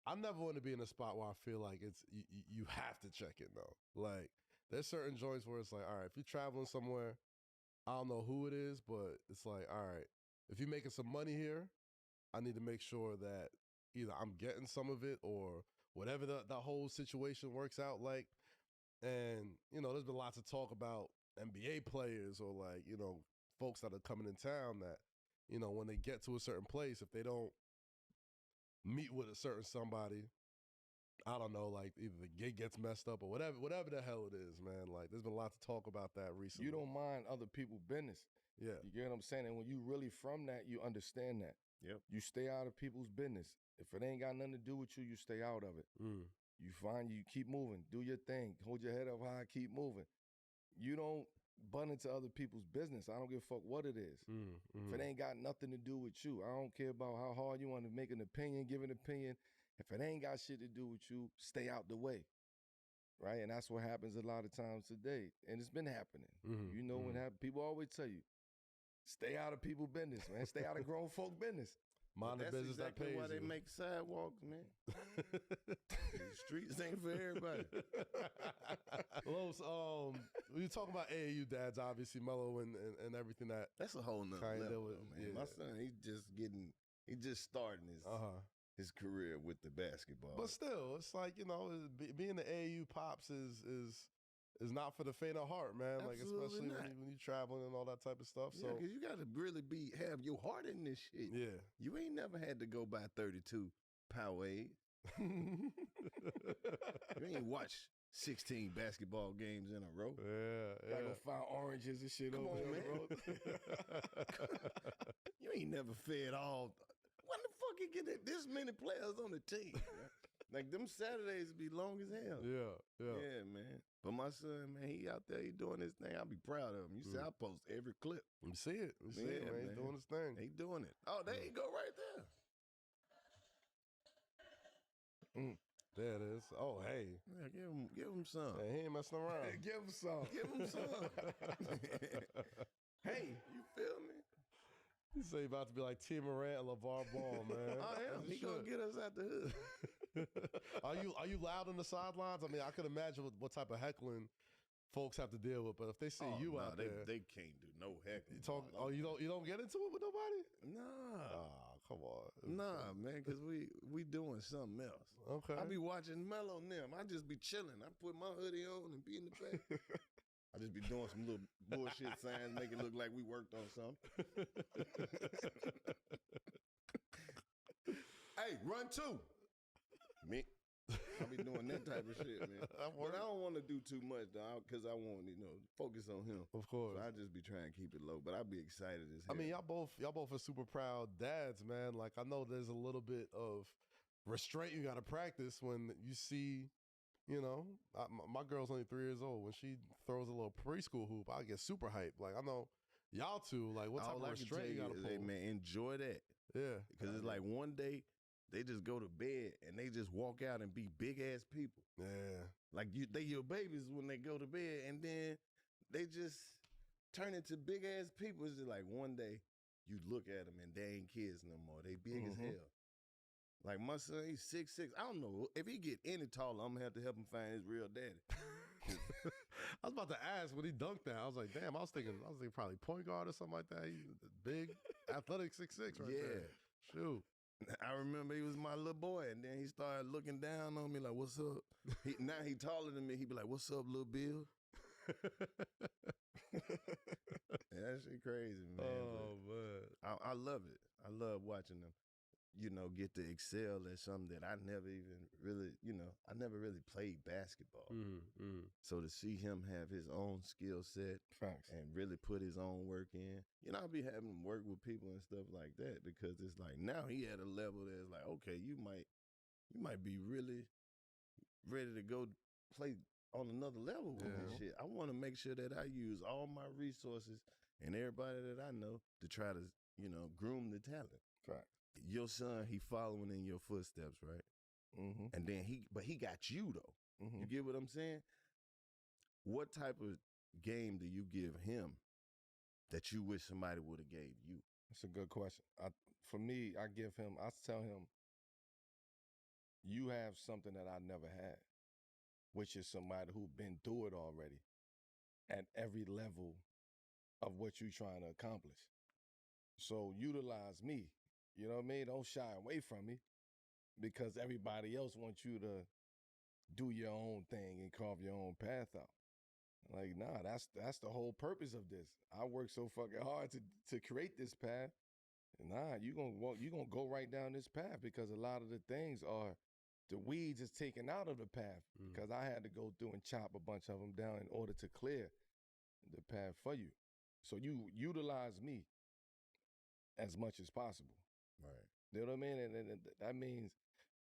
I never want to be in a spot where I feel like you have to check in though. Like there's certain joints where it's like, all right, if you're traveling somewhere, I don't know who it is, but it's like, all right, if you're making some money here, I need to make sure that either I'm getting some of it or whatever the whole situation works out like. And, there's been lots of talk about NBA players or like, folks that are coming in town that, when they get to a certain place, if they don't meet with a certain somebody, I don't know, like either the gig gets messed up or whatever the hell it is, man. Like there's been lots of talk about that recently. You don't mind other people's business. Yeah. You get what I'm saying? And when you really from that, you understand that. Yep. You stay out of people's business. If it ain't got nothing to do with you, you stay out of it. You keep moving, do your thing, hold your head up high, keep moving. You don't butt into other people's business. I don't give a fuck what it is. If it ain't got nothing to do with you, I don't care about how hard you want to make an opinion, give an opinion. If it ain't got shit to do with you, stay out the way. Right? And that's what happens a lot of times today. And it's been happening. When people always tell you, stay out of people's business, man. Stay out of grown folk business. Mind the That's business exactly that pays why they you. make sidewalks, man. The streets ain't for everybody. Los, we were talking about AAU dads, obviously, Melo and everything that. That's a whole nother Kinda level, was- though, man. yeah. My son, he just starting his career with the basketball. But still, it's like, being the AAU pops is not for the faint of heart, man. Like, Absolutely especially not. when you traveling and all that type of stuff. Yeah, So, because you got to really have your heart in this shit. yeah. You ain't never had to go by 32 Powerade. You ain't watched 16 basketball games in a row. Gotta go find oranges and shit Come over on, there, man. bro. You ain't never fed all. When the fuck you get this many players on the team? Man? Like them Saturdays be long as hell. Yeah, man. But my son, man, he out there, he doing his thing. I'll be proud of him. You see, I post every clip. You see it. You see it, Yeah, man. He's man. doing his thing. He doing it. Oh, there you go right there. There it is. Oh, hey. Yeah, give him some. Yeah, he ain't messing around. Give him some. Give him some. Hey, you feel me? He say he about to be like T. Morant and LeVar Ball, man. I am. He gonna get us out the hood. Are you loud on the sidelines? I mean, I could imagine what type of heckling folks have to deal with, but if they see you out there, they can't do no heckling. You don't get into it with nobody? Nah. Oh, come on. Nah, man, because we doing something else. Okay. I be watching Melo and them. I just be chilling. I put my hoodie on and be in the back. I just be doing some little bullshit signs, make it look like we worked on something. Hey, run two. Me. I be doing that type of shit, man. But I don't want to do too much, though, because I want, focus on him. Of course. So I just be trying to keep it low, but I be excited as hell. I mean, y'all both are super proud dads, man. Like, I know there's a little bit of restraint you got to practice when you see, my girl's only 3 years old. When she throws a little preschool hoop, I get super hyped. Like, I know Y'all two, like, what type All of I can tell restraint you you gotta is, pull? hey, man, enjoy that. Yeah. Because it's like one day they just go to bed and they just walk out and be big ass people. Yeah. Like they your babies when they go to bed, and then they just turn into big ass people. It's just like one day you look at them and they ain't kids no more. They big as hell. Like my son, he's 6'6". I don't know if he get any taller, I'm gonna have to help him find his real daddy. I was about to ask when he dunked that. I was like, damn, I was thinking probably point guard or something like that. He's big, athletic 6'6" right there. Shoot. I remember he was my little boy, and then he started looking down on me like, "What's up?" Now he taller than me. He be like, "What's up, little Bill?" That shit crazy, man. Oh, man. I love it. I love watching them, get to excel at something that I never even really, I never really played basketball. So to see him have his own skill set and really put his own work in, I'll be having him work with people and stuff like that, because it's like now he at a level that's like, okay, you might be really ready to go play on another level with this shit. I want to make sure that I use all my resources and everybody that I know to try to, groom the talent. Right. Your son, he following in your footsteps, right? And then he got you though. You get what I'm saying? What type of game do you give him that you wish somebody would have gave you? That's a good question. For me, I tell him, you have something that I never had, which is somebody who's been through it already at every level of what you're trying to accomplish. So utilize me. You know what I mean? Don't shy away from me, because everybody else wants you to do your own thing and carve your own path out. Like, nah, that's the whole purpose of this. I worked so fucking hard to create this path. Nah, you gonna go right down this path, because a lot of the things are the weeds is taken out of the path, because I had to go through and chop a bunch of them down in order to clear the path for you. So you utilize me as much as possible. Right. You know what I mean? And that means,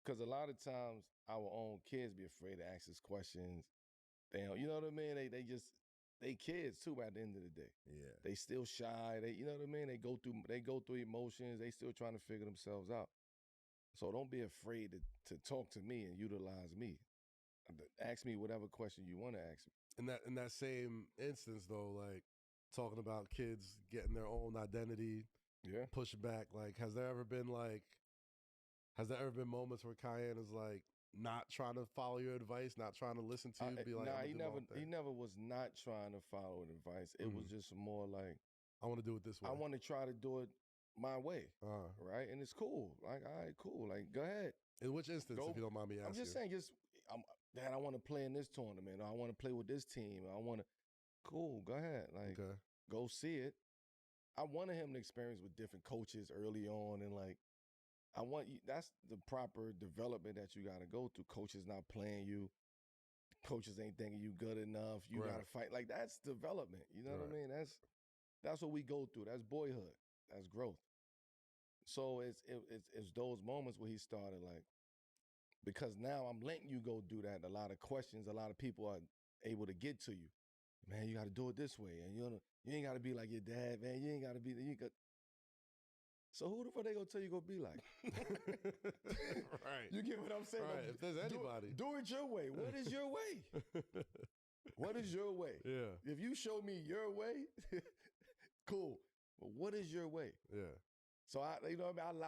because a lot of times our own kids be afraid to ask us questions. They don't, you know what I mean? They kids too at the end of the day. Yeah. They still shy. You know what I mean? They go through emotions. They still trying to figure themselves out. So don't be afraid to talk to me and utilize me. Ask me whatever question you want to ask me. In that same instance though, like talking about kids getting their own identity, push back, like has there ever been moments where Cayenne is like not trying to follow your advice, not trying to listen to you, be like, nah, he never was not trying to follow advice. It was just more like, I want to do it this way. I want to try to do it my way, right? And it's cool. Like, all right, cool. Like, go ahead. In which instance, if you don't mind me asking? I'm just saying, Dad, I want to play in this tournament. Or I want to play with this team. Cool, go ahead. Like, go see it. I wanted him to experience with different coaches early on, and like, that's the proper development that you got to go through. Coaches not playing you. Coaches ain't thinking you good enough. You got to fight. Like, that's development. You know what I mean? That's what we go through. That's boyhood. That's growth. So it's those moments where he started like, because now I'm letting you go do that. A lot of questions, a lot of people are able to get to you. Man, you got to do it this way. And you ain't got to be like your dad, man. You ain't got to be, so who the fuck they gonna tell you gonna be like? Right. You get what I'm saying? Right. If there's anybody. Do it your way. What is your way? What is your way? Yeah. If you show me your way, cool. But what is your way? Yeah. So I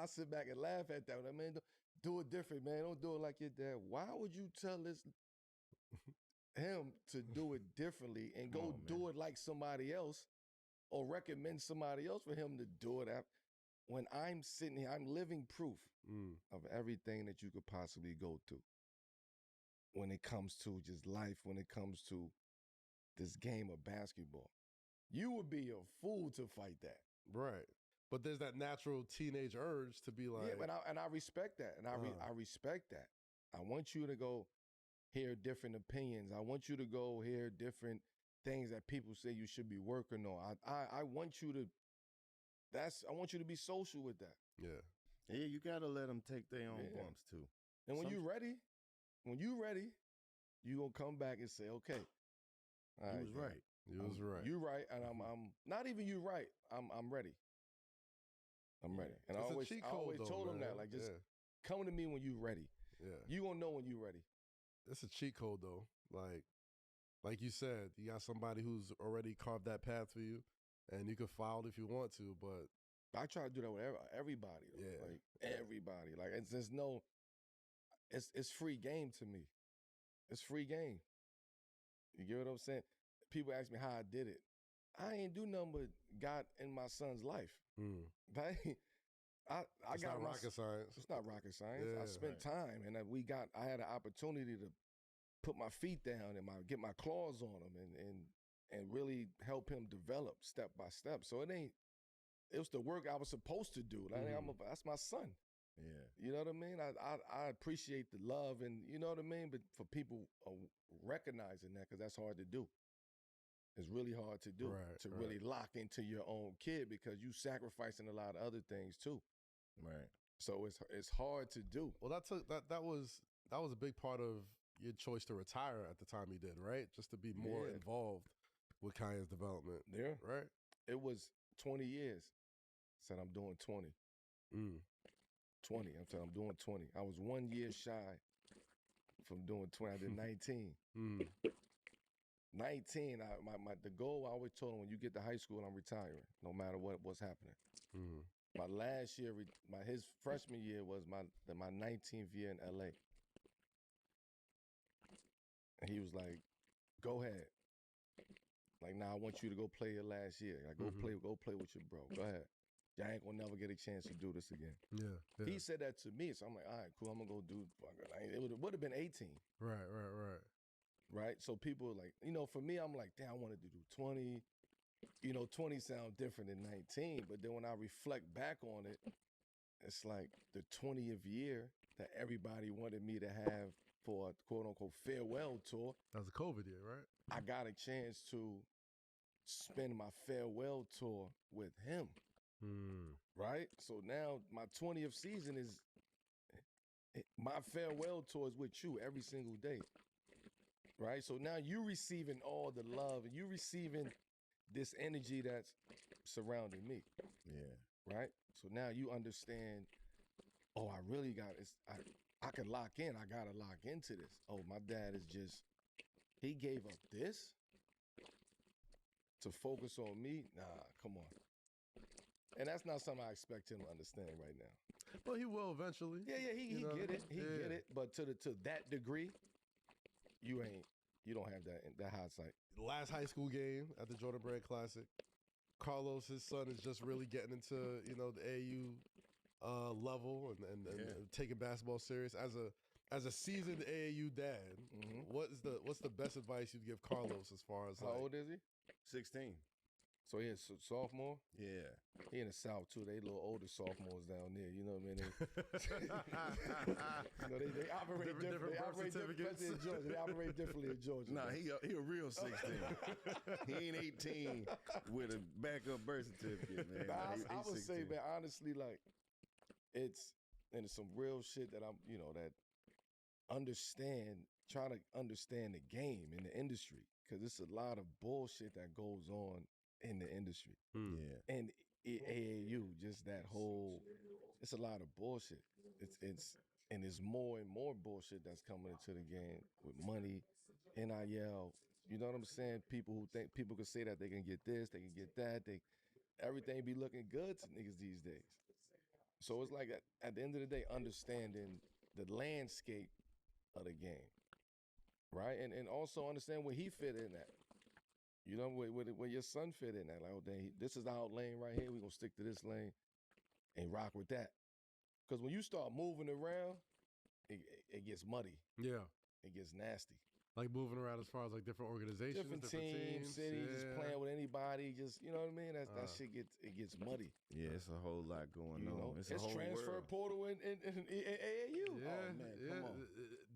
sit back and laugh at that. I mean, do it different, man. Don't do it like your dad. Why would you tell him to do it differently and go do it like somebody else, or recommend somebody else for him to do it when I'm sitting here? I'm living proof of everything that you could possibly go through when it comes to just life, when it comes to this game of basketball. You would be a fool to fight that. Right. But there's that natural teenage urge to be like... Yeah, but I respect that. And I respect that. I want you to go hear different opinions. I want you to go hear different things that people say you should be working on. I want you to... I want you to be social with that. Yeah. Yeah, you got to let them take their own bumps too. And when you're ready, you going to come back and say, okay, he was right. You was right. You right, and I'm not even you right. I'm ready. I'm ready. And It's a I always cheat I code, always though, told him man. that, like, just come to me when you ready. Yeah. You gonna know when you ready. It's a cheat code though. Like you said, you got somebody who's already carved that path for you, and you can file it if you want to. But I try to do that with everybody. Though. Yeah. Like everybody. Like there's no. It's free game to me. It's free game. You get what I'm saying? People ask me how I did it. I ain't do nothing but got in my son's life. Right? I it's got not rocket science. It's not rocket science. I Yeah, spent time, and I had an opportunity to put my feet down and get my claws on him, and really help him develop step by step. So it was the work I was supposed to do. Like, that's my son. Yeah. You know what I mean? I appreciate the love, and you know what I mean. But for people recognizing that, because that's hard to do. It's really hard to do really lock into your own kid, because you sacrificing a lot of other things too. Right. So it's hard to do. Well, that was a big part of your choice to retire at the time you did, right? Just to be more involved with Kanye's development. Yeah. Right? It was 20 years. Said I'm doing 20. 20. I'm saying I'm doing 20. I was 1 year shy from doing 20. I did 19. 19. The goal I always told him, when you get to high school, I'm retiring, no matter what's happening. My last year, his freshman year was my 19th year in LA. And he was like, "Go ahead. Like, now I want you to go play your last year. Like, go play with your bro. Go ahead. Y'all ain't gonna never get a chance to do this again." Yeah. He said that to me, so I'm like, all right, cool. I'm gonna go do. It would have been 18. Right. So people are like, for me, I'm like, damn, I wanted to do 20. 20 sound different than 19, but then when I reflect back on it, it's like the 20th year that everybody wanted me to have for a quote unquote farewell tour. That was a COVID year, right? I got a chance to spend my farewell tour with him. Right? So now my 20th season is my farewell tour is with you every single day. Right? So now you receiving all the love, and you receiving this energy that's surrounding me. Yeah. Right? So now you understand, oh, I really got it. I can lock in. I got to lock into this. Oh, my dad is he gave up this to focus on me? Nah, come on. And that's not something I expect him to understand right now. Well, he will eventually. Yeah, he get it. He get it. But to that degree, you don't have that hindsight. The last high school game at the Jordan Brand Classic, Carlos, his son, is just really getting into the AAU level and taking basketball serious. As a seasoned AAU dad, what's the best advice you'd give Carlos as far as how old is he? 16. So he is sophomore? Yeah. He in the South, too. They a little older sophomores down there. You know what I mean? They operate differently. They operate differently in Georgia. They operate differently in Georgia. Nah, he a real 16. He ain't 18 with a backup birth certificate, man. I would say, man, honestly, like, it's some real shit that I'm, that trying to understand the game in the industry. Because it's a lot of bullshit that goes on in the industry. Yeah. And AAU, just that whole, it's a lot of bullshit. And there's more and more bullshit that's coming into the game with money, NIL. You know what I'm saying? People who think people can say that they can get this, they can get that. Everything be looking good to niggas these days. So it's like at the end of the day, understanding the landscape of the game, right? And also understand where he fit in at. You know, where your son fit in at. Like, oh, dang, this is our lane right here. We're going to stick to this lane and rock with that. Because when you start moving around, it gets muddy. Yeah. It gets nasty. Like moving around as far as like different organizations, different teams, cities, just playing with anybody, just, you know what I mean? That shit gets muddy. Yeah, it's a whole lot going on. It's a whole transfer world. portal in AAU. Yeah, oh man, come on.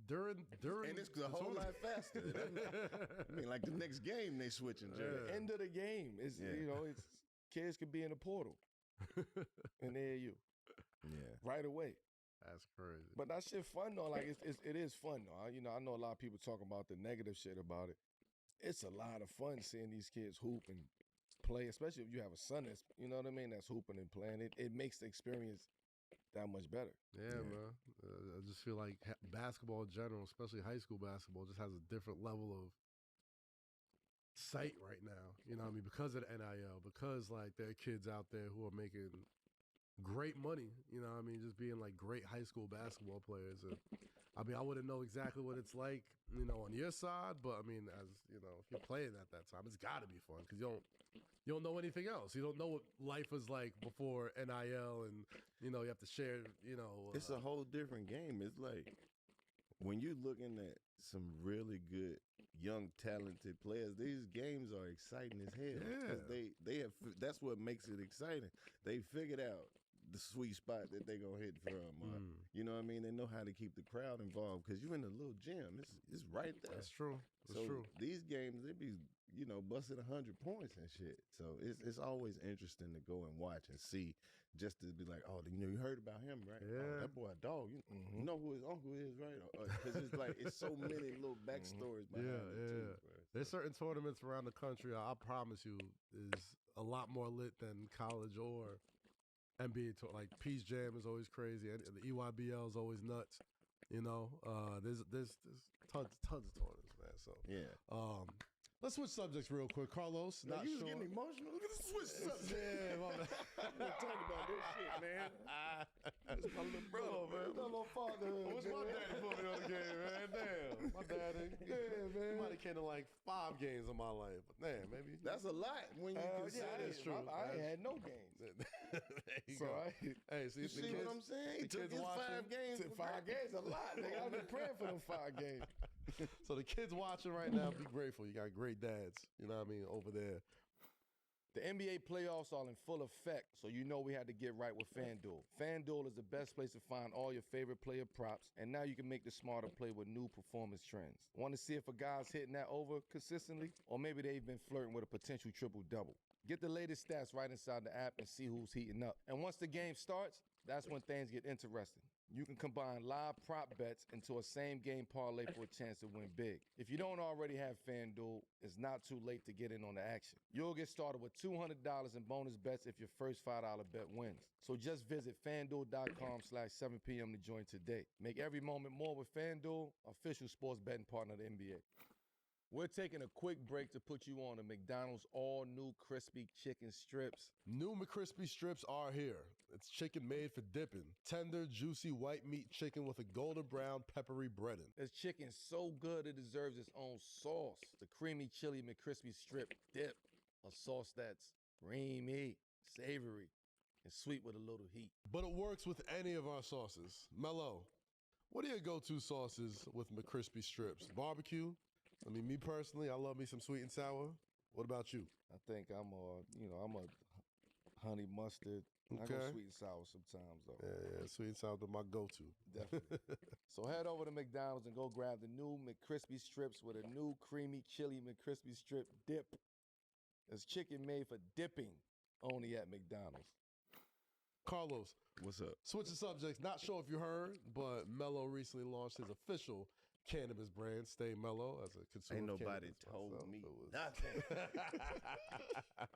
During and it's a whole lot faster. I mean, like the next game they switching. The end of the game is it's kids could be in the portal in AAU. Yeah, right away. That's crazy. But that shit fun though. Like it is fun though. I know a lot of people talking about the negative shit about it. it's a lot of fun seeing these kids hoop and play, especially if you have a son that's, you know what I mean, that's hooping and playing. It makes the experience that much better. Yeah, man. I just feel like basketball in general, especially high school basketball, just has a different level of sight right now. You know what I mean? Because of the NIL, because like there are kids out there who are making great money, you know what I mean? Just being like great high school basketball players. And I mean, I wouldn't know exactly what it's like, you know, on your side, but I mean, as you know, if you're playing at that time, it's got to be fun because you don't know anything else. You don't know what life was like before NIL, and you know you have to share. You know, It's a whole different game. It's like when you're looking at some really good young talented players, these games are exciting as hell. Yeah. They have that's what makes it exciting. They figured out the sweet spot that they gonna hit from. You know what I mean? They know how to keep the crowd involved because you're in a little gym. It's right there. That's true. That's So true. these games, they be, you know, busting 100 points and shit. So it's always interesting to go and watch and see, just to be like, oh, you know, you heard about him, right? Yeah. Oh, that boy a dog. You know who his uncle is, right? Because it's like it's so many little backstories behind it too. Bro. There's certain tournaments around the country, I promise you, is a lot more lit than college or NBA. Like Peace Jam is always crazy, and the EYBL is always nuts. You know, there's tons of tournaments, man. So Yeah. let's switch subjects real quick. Carlos, Now, not you was sure. getting emotional. Look at the switch subject. Yeah, my man. We'll talk about this shit, man. That's my little brother, Oh, man. man. My little fatherhood. What's my daddy put me on the game, man? Damn. My daddy. Yeah, man. He might have came to like 5 games in my life. But damn, maybe. That's a lot when you consider yeah, that's true. I ain't had no games. There you So go. I, Hey, see, You see what I'm saying? He the took kids his watching. 5 games. took 5 games a lot, nigga. I've been praying for them 5 games. So the kids watching right now, be grateful. You got great dads. You know what I mean? Over there. The NBA playoffs are in full effect, so you know we had to get right with FanDuel. FanDuel is the best place to find all your favorite player props, and now you can make the smarter play with new performance trends. Want to see if a guy's hitting that over consistently, or maybe they've been flirting with a potential triple-double. Get the latest stats right inside the app and see who's heating up. And once the game starts, that's when things get interesting. You can combine live prop bets into a same-game parlay for a chance to win big. If you don't already have FanDuel, it's not too late to get in on the action. You'll get started with $200 in bonus bets if your first $5 bet wins. So just visit FanDuel.com/7 p.m. to join today. Make every moment more with FanDuel, official sports betting partner of the NBA. We're taking a quick break to put you on to McDonald's all-new crispy chicken strips. New McCrispy strips are here. It's chicken made for dipping. Tender, juicy white meat chicken with a golden brown peppery breading. This chicken's so good it deserves its own sauce. The creamy chili McCrispy strip dip. A sauce that's creamy, savory, and sweet with a little heat. But it works with any of our sauces. Mello, what are your go-to sauces with McCrispy strips? Barbecue? I mean, me personally, I love me some sweet and sour. What about you? I think I'm a honey mustard. I go Okay. sweet and sour sometimes though. Yeah, sweet and sour are my go-to. Definitely. So head over to McDonald's and go grab the new McCrispy strips with a new creamy chili McCrispy strip dip. It's chicken made for dipping, only at McDonald's. Carlos, What's up? switching subjects. Not sure if you heard, but Mello recently launched his official cannabis brand, Stay Mellow, as a consumer. Ain't of nobody cannabis told myself. me It was- nothing.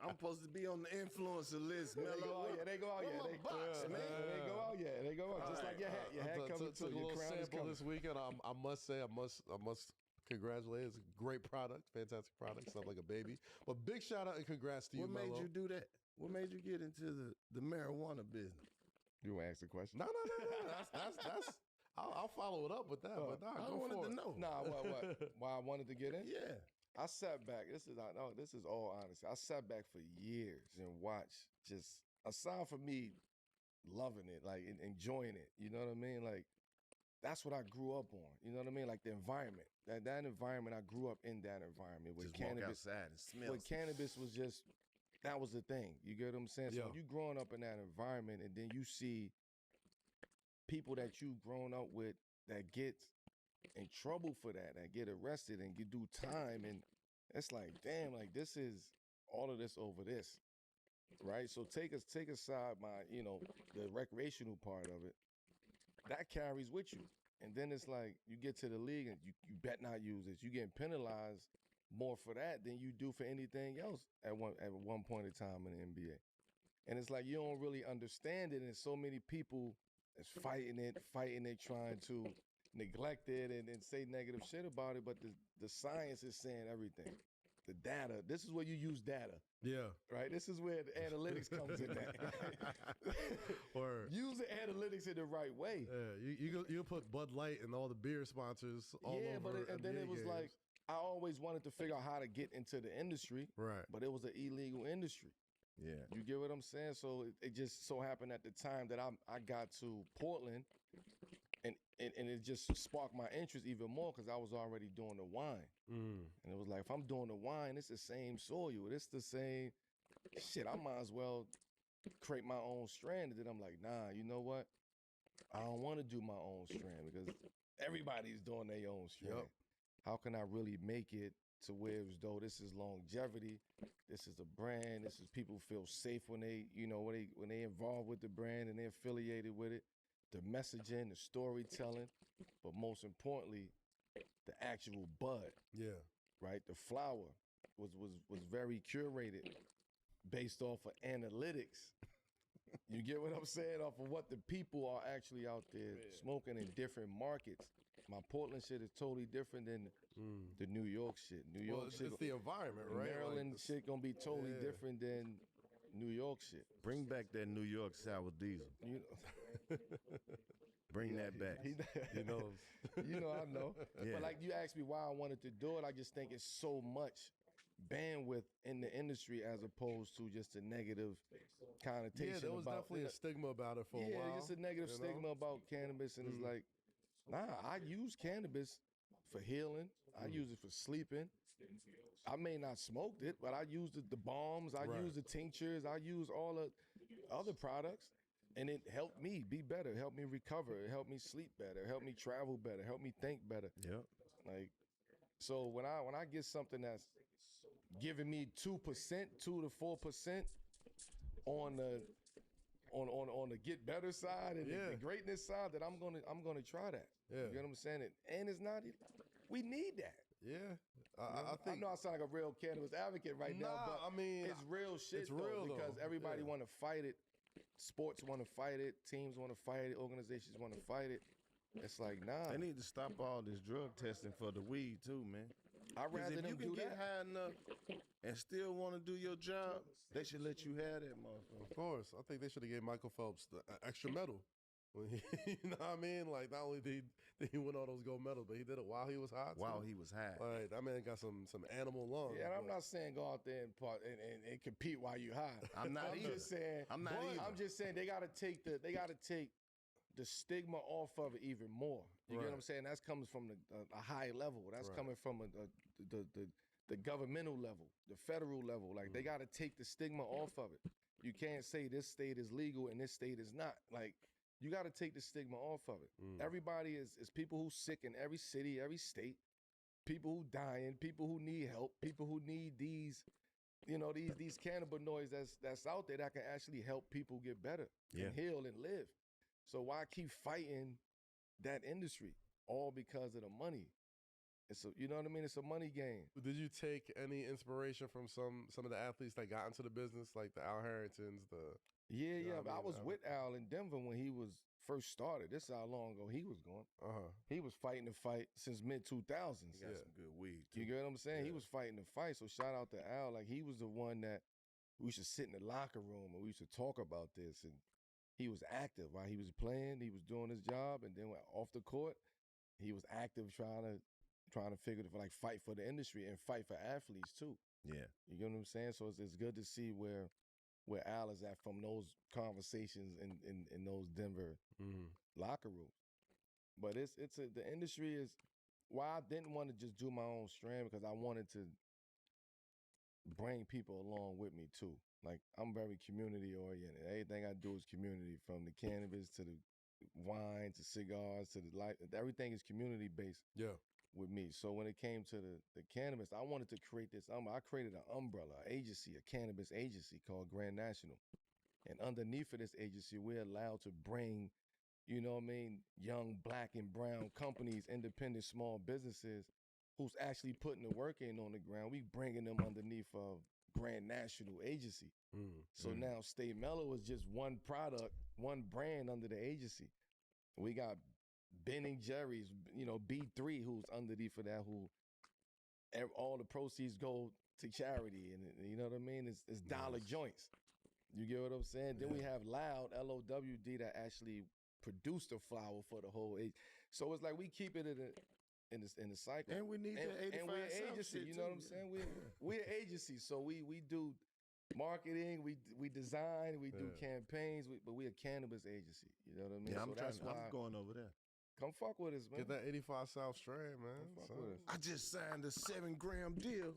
I'm supposed to be on the influencer list, man. They go out, yeah, they go out, Where yeah, my they, box, yeah, man? they go out, yeah, they go out. Just like your hat, your hat I coming took too. a Your little crown is sample coming. this weekend. I must say, I must congratulate. It's a great product, fantastic product, stuff like a baby. But big shout out and congrats to you, What made Mello. you do that? What made you get into the marijuana business? You want to ask the question? No. That's. I'll follow it up with that. But nah, I go wanted for to it. know. Nah, what? Why I wanted to get in? Yeah. I sat back. This is all honesty. I sat back for years and watched. Just aside from me loving it, like enjoying it. You know what I mean? Like that's what I grew up on. You know what I mean? Like the environment. That environment. I grew up in that environment with Just walk cannabis. outside and smell. With cannabis was just that was the thing. You get what I'm saying? So Yeah. when you growing up in that environment and then you see people that you've grown up with that get in trouble for that, that get arrested and you do time, and it's like, damn, like this is all of this over this. Right? So take aside my, the recreational part of it. That carries with you. And then it's like you get to the league and you bet not use this. You getting penalized more for that than you do for anything else at one point in time in the NBA. And it's like you don't really understand it, and so many people is fighting it, trying to neglect it and say negative shit about it. But the science is saying everything. The data. This is where you use data. Yeah. Right? This is where the analytics comes in that. Or use the analytics in the right way. Yeah, you put Bud Light and all the beer sponsors all over. And then it was games. like I always wanted to figure out how to get into the industry. Right. But it was an illegal industry. Yeah. You get what I'm saying? So it just so happened at the time that I got to Portland and it just sparked my interest even more because I was already doing the wine. And it was like, if I'm doing the wine, it's the same soil. It's the same shit. I might as well create my own strand. And then I'm like, nah, you know what? I don't want to do my own strand because everybody's doing their own strand. Yep. How can I really make it to where as though this is longevity, this is a brand, this is people feel safe when they, when they involved with the brand and they're affiliated with it, the messaging, the storytelling, but most importantly, the actual bud. Yeah. Right? The flower was very curated based off of analytics. You get what I'm saying? Off of what the people are actually out there smoking in different markets. My Portland shit is totally different than the New York shit. New York shit. It's the environment, right? Maryland shit gonna be totally different than New York shit. Bring back that New York sour diesel. You know. Bring that back. I know. Yeah. But like you asked me why I wanted to do it, I just think it's so much bandwidth in the industry as opposed to just a negative connotation. Yeah, there was definitely a stigma about it for a while. Yeah, just a negative stigma about cannabis, and it's like, nah, I use cannabis for healing. I use it for sleeping. I may not smoked it, but I used the bombs. I use the tinctures. I use all the other products. And it helped me be better, helped me recover, it helped me sleep better, helped me travel better, helped me think better. Yeah. Like, so when I get something that's giving me 2%, 2 to 4% on the get better side and the greatness side, that I'm gonna try that. Yeah. You know what I'm saying? And it's not. We need that. Yeah. I know I sound like a real cannabis advocate right now, but I mean, it's real shit. It's real because everybody want to fight it. Sports want to fight it. Teams want to fight it. Organizations want to fight it. It's like, nah. They need to stop all this drug testing for the weed too, man. I'd rather if them you can do get that. high enough and still want to do your job, they should let you have that motherfucker. Of course. I think they should have gave Michael Phelps the extra medal. When he, you know what I mean? Like, not only did he win all those gold medals, but he did it while he was high. While he was high. Like, that man got some animal lungs. Yeah, and I'm not saying go out there and compete while you high. I'm not either. Just saying. I'm not either. I'm just saying they gotta take the stigma off of it even more. You get what I'm saying? That's coming from a high level. That's coming from the governmental level, the federal level. Like they gotta take the stigma off of it. You can't say this state is legal and this state is not. Like, you got to take the stigma off of it. Everybody is people who sick in every city, every state, people who dying, people who need help, people who need these cannabinoids that's out there that can actually help people get better and heal and live. So why keep fighting that industry all because of the money? You know what I mean? It's a money game. Did you take any inspiration from some of the athletes that got into the business, like the Al Harringtons, Yeah. I was with Al in Denver when he was first started. This is how long ago he was going. He was fighting the fight since mid-2000s. He got some good weed, too. You get what I'm saying? Yeah. He was fighting the fight. So shout out to Al. Like, he was the one that we used to sit in the locker room and we used to talk about this. And he was active while he was playing. He was doing his job. And then off the court, he was active trying to figure fight for the industry and fight for athletes too. Yeah. You get what I'm saying? So it's good to see where Al is at from those conversations in those Denver locker rooms. But the industry is why I didn't want to just do my own strand, because I wanted to bring people along with me too. Like, I'm very community oriented. Everything I do is community, from the cannabis to the wine to cigars to the light. Everything is community based. Yeah. With me. So when it came to the cannabis, I wanted to create this. I created an umbrella, an agency, a cannabis agency called Grand National. And underneath of this agency, we're allowed to bring, young Black and brown companies, independent small businesses, who's actually putting the work in on the ground. We bringing them underneath a Grand National agency. So now Stay Mellow is just one product, one brand under the agency. We got Ben and Jerry's, B3, who's underneath of that, who all the proceeds go to charity, and you know what I mean? It's dollar joints. You get what I'm saying? Then we have Loud, LOWD, that actually produced the flower for the whole age. So it's like we keep it in the cycle. And we need the 85 and we're an South agency, shit you know what I'm too. saying? We're an agency, so we do marketing, we design, we do campaigns, but we're a cannabis agency. You know what I mean? Yeah, So that's why I'm going over there. come fuck with us, man. Get that 85 South strand, man. Come fuck son. with us. I just signed a 7-gram deal.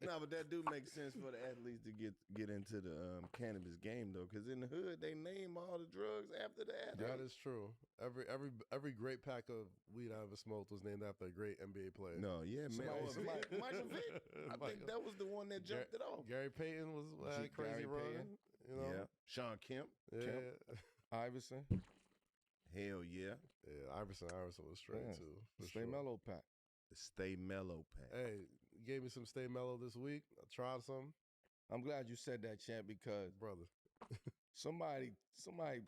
No, but that do make sense for the athletes to get into the cannabis game though, because in the hood they name all the drugs after the That athlete. is true. Every great pack of weed I ever smoked was named after a great NBA player. No, yeah, man. Michael Vick. I think that was the one that jumped it off. Gary Payton was Gary crazy run. Payton. You know? Yeah, Sean Kemp. Yeah. Iverson. Hell yeah. Yeah, Iverson was straight Yeah. too. for Stay sure. Mellow pack. The Stay Mellow pack. Hey, you gave me some Stay Mellow this week. I tried some. I'm glad you said that, champ, because Brother. somebody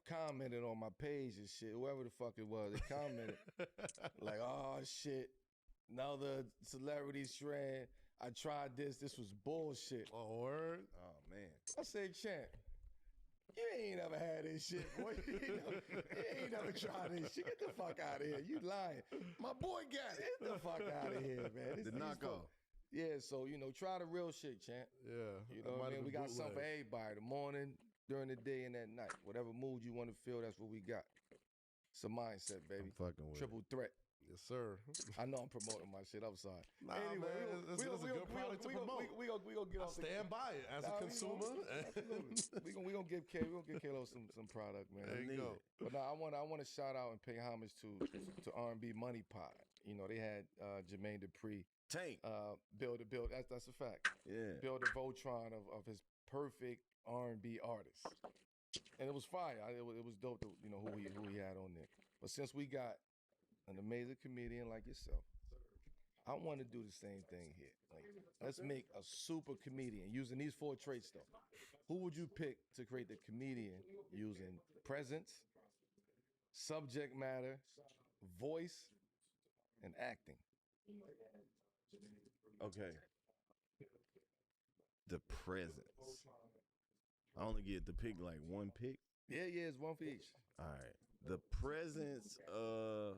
commented on my page and shit, whoever the fuck it was, they commented like, oh shit, another celebrity strand. I tried this was bullshit. Oh, word? Oh man. I said, champ, you ain't never had this shit, boy. You ain't never tried this shit. Get the fuck out of here. You lying. My boy got it. Get the fuck out of here, man. The knockoff. Yeah, so, try the real shit, champ. Yeah. You know what I mean? We got something for everybody. The morning, during the day, and at night. Whatever mood you want to feel, that's what we got. It's a mindset, baby. I'm fucking with Triple threat. Yes, sir. I know I'm promoting my shit. I'm sorry. Nah, man, it's a good product to promote. We gonna get I off stand by it as a consumer. We gonna give Kalo some product, man. There you go. But now I want to shout out and pay homage to R&B Money Pot. They had Jermaine Dupri. Tank. Build. That's a fact. Yeah. Build a Voltron of his perfect R&B artist, and it was fire. It was dope. Who he had on there. But since we got an amazing comedian like yourself, I want to do the same thing here. Like, let's make a super comedian using these 4 traits though. Who would you pick to create the comedian using presence, subject matter, voice, and acting? Okay. The presence. I only get to pick like one pick. Yeah, it's one for each. All right. The presence of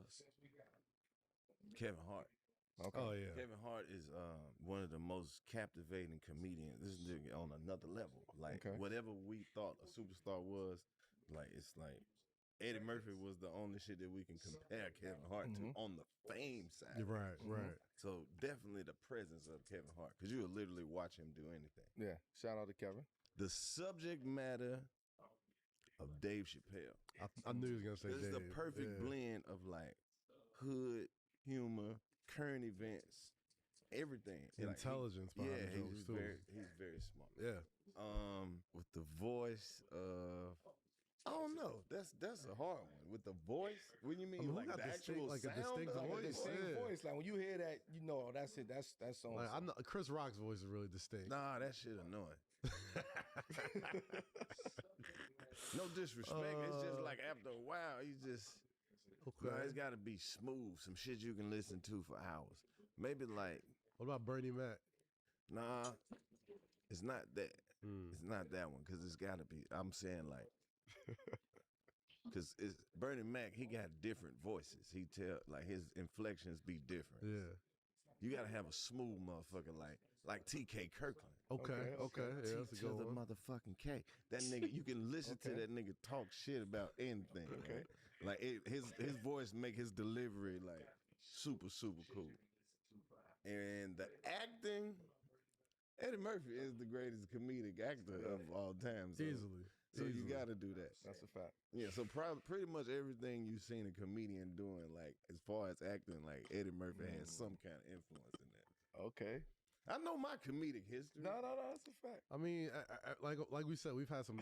Kevin Hart. Okay. Oh, yeah. Kevin Hart is one of the most captivating comedians. This nigga on another level. Like Okay. whatever we thought a superstar was, like it's like Eddie Murphy was the only shit that we can compare Kevin Hart to on the fame side. You're right, right. So definitely the presence of Kevin Hart, because you will literally watch him do anything. Yeah. Shout out to Kevin. The subject matter of Dave Chappelle. I knew he was going to say This is the Dave. perfect Yeah. blend of like hood humor, current events, everything. Like, Intelligence behind the jokes, he's too. he's very smart. Yeah. With the voice of, I don't know. That's a hard one. With the voice, what do you mean? I mean, who like got the distinct- actual like a sound? distinct of it? voice? Same Yeah. voice. Like when you hear that, that's it. That's on. Like, I know Chris Rock's voice is really distinct. Nah, that shit annoying. No disrespect. It's just like after a while, he's just. Okay. No, it's got to be smooth. Some shit you can listen to for hours. Maybe like, What about Bernie Mac? nah, it's not that. It's not that one, because it's got to be. I'm saying like, because it's Bernie Mac. He got different voices. He tell like his inflections be different. Yeah. You got to have a smooth motherfucker like T.K. Kirkland. Okay. Yeah, that's a To good the one. motherfucking K. That nigga, you can listen to that nigga talk shit about anything. Okay. Like his voice make his delivery like super cool. And the acting, Eddie Murphy is the greatest comedic actor of all time. So, Easily. So you Easily. got to do that. That's a fact. Yeah. So pretty much everything you've seen a comedian doing, like as far as acting, like Eddie Murphy has some kind of influence in that. Okay. I know my comedic history. No, that's a fact. I mean, like we said, we've had some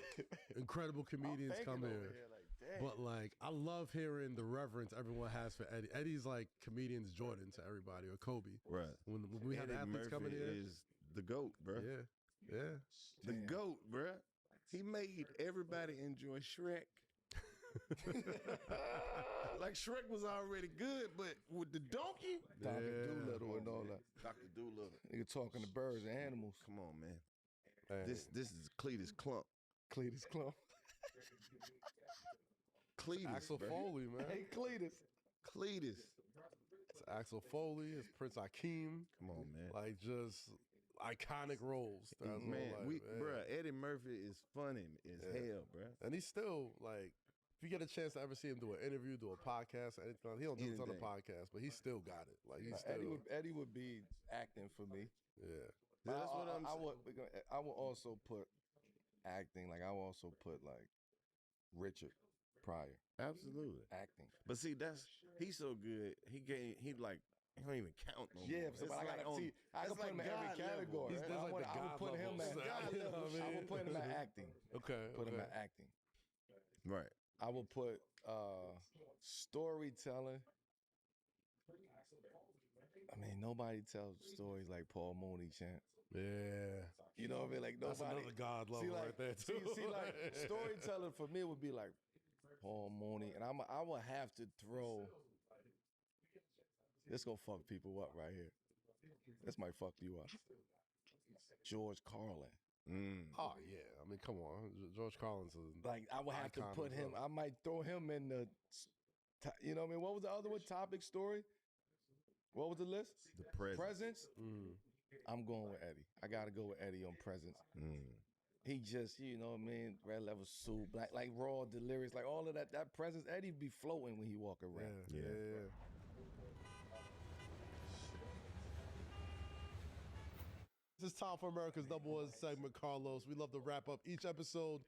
incredible comedians come here. Like, But like, I love hearing the reverence everyone has for Eddie. Eddie's like comedians Jordan to everybody, or Kobe. Right. When we have Eddie athletes Murphy coming here, is the GOAT, bro. yeah. The GOAT, bro. He made everybody enjoy Shrek. Like Shrek was already good, but with the donkey, Dr. Doolittle and all that. Dr. Doolittle. Nigga talking to birds and animals. Come on, man. Man. This is Cletus Clump. Cletus Clump. Cletus, Axel bro. Foley, man. Hey, Cletus. Cletus. It's Axel Foley. It's Prince Akeem. Come on, man. Like just iconic roles. throughout his whole Man, life, bruh, Eddie Murphy is funny as hell, bruh. And he's still like, if you get a chance to ever see him do an interview, do a podcast, or anything, he don't do a ton of Anything. podcasts, but he still got it. Like he's still, Eddie would be acting for me. yeah. That's what I'm I saying. I would also put acting. Like I would also put like Richard Pryor Absolutely. acting. But see, he's so good. He don't even count no Yeah, more. so It's I like gotta see. I it's can put like him in every God level. category. He's- there's like the I would God put him levels. at. God I levels. would put him at acting. Okay. Put him okay. at acting. Right. I would put storytelling. I mean, nobody tells stories like Paul Mooney, champ. Yeah. You know what I mean? Like That's nobody. another God level like, right there too. See, like storytelling for me would be like Paul Mooney, and I would have to throw. This gonna fuck people up right here. This might fuck you up. George Carlin. Oh yeah. I mean, come on, George Collins is Like I would have to icon put as him. well. I might throw him in the. You know what I mean? What was the other one? Topic story. What was the list? The presence. Presence. Mm. I'm going with Eddie. I gotta go with Eddie on presence. He just, you know what I mean, red level suit, black, like raw, delirious, like all of that. That presence, Eddie be floating when he walk around. Yeah. This is time for America's #1 segment, Carlos. We love to wrap up each episode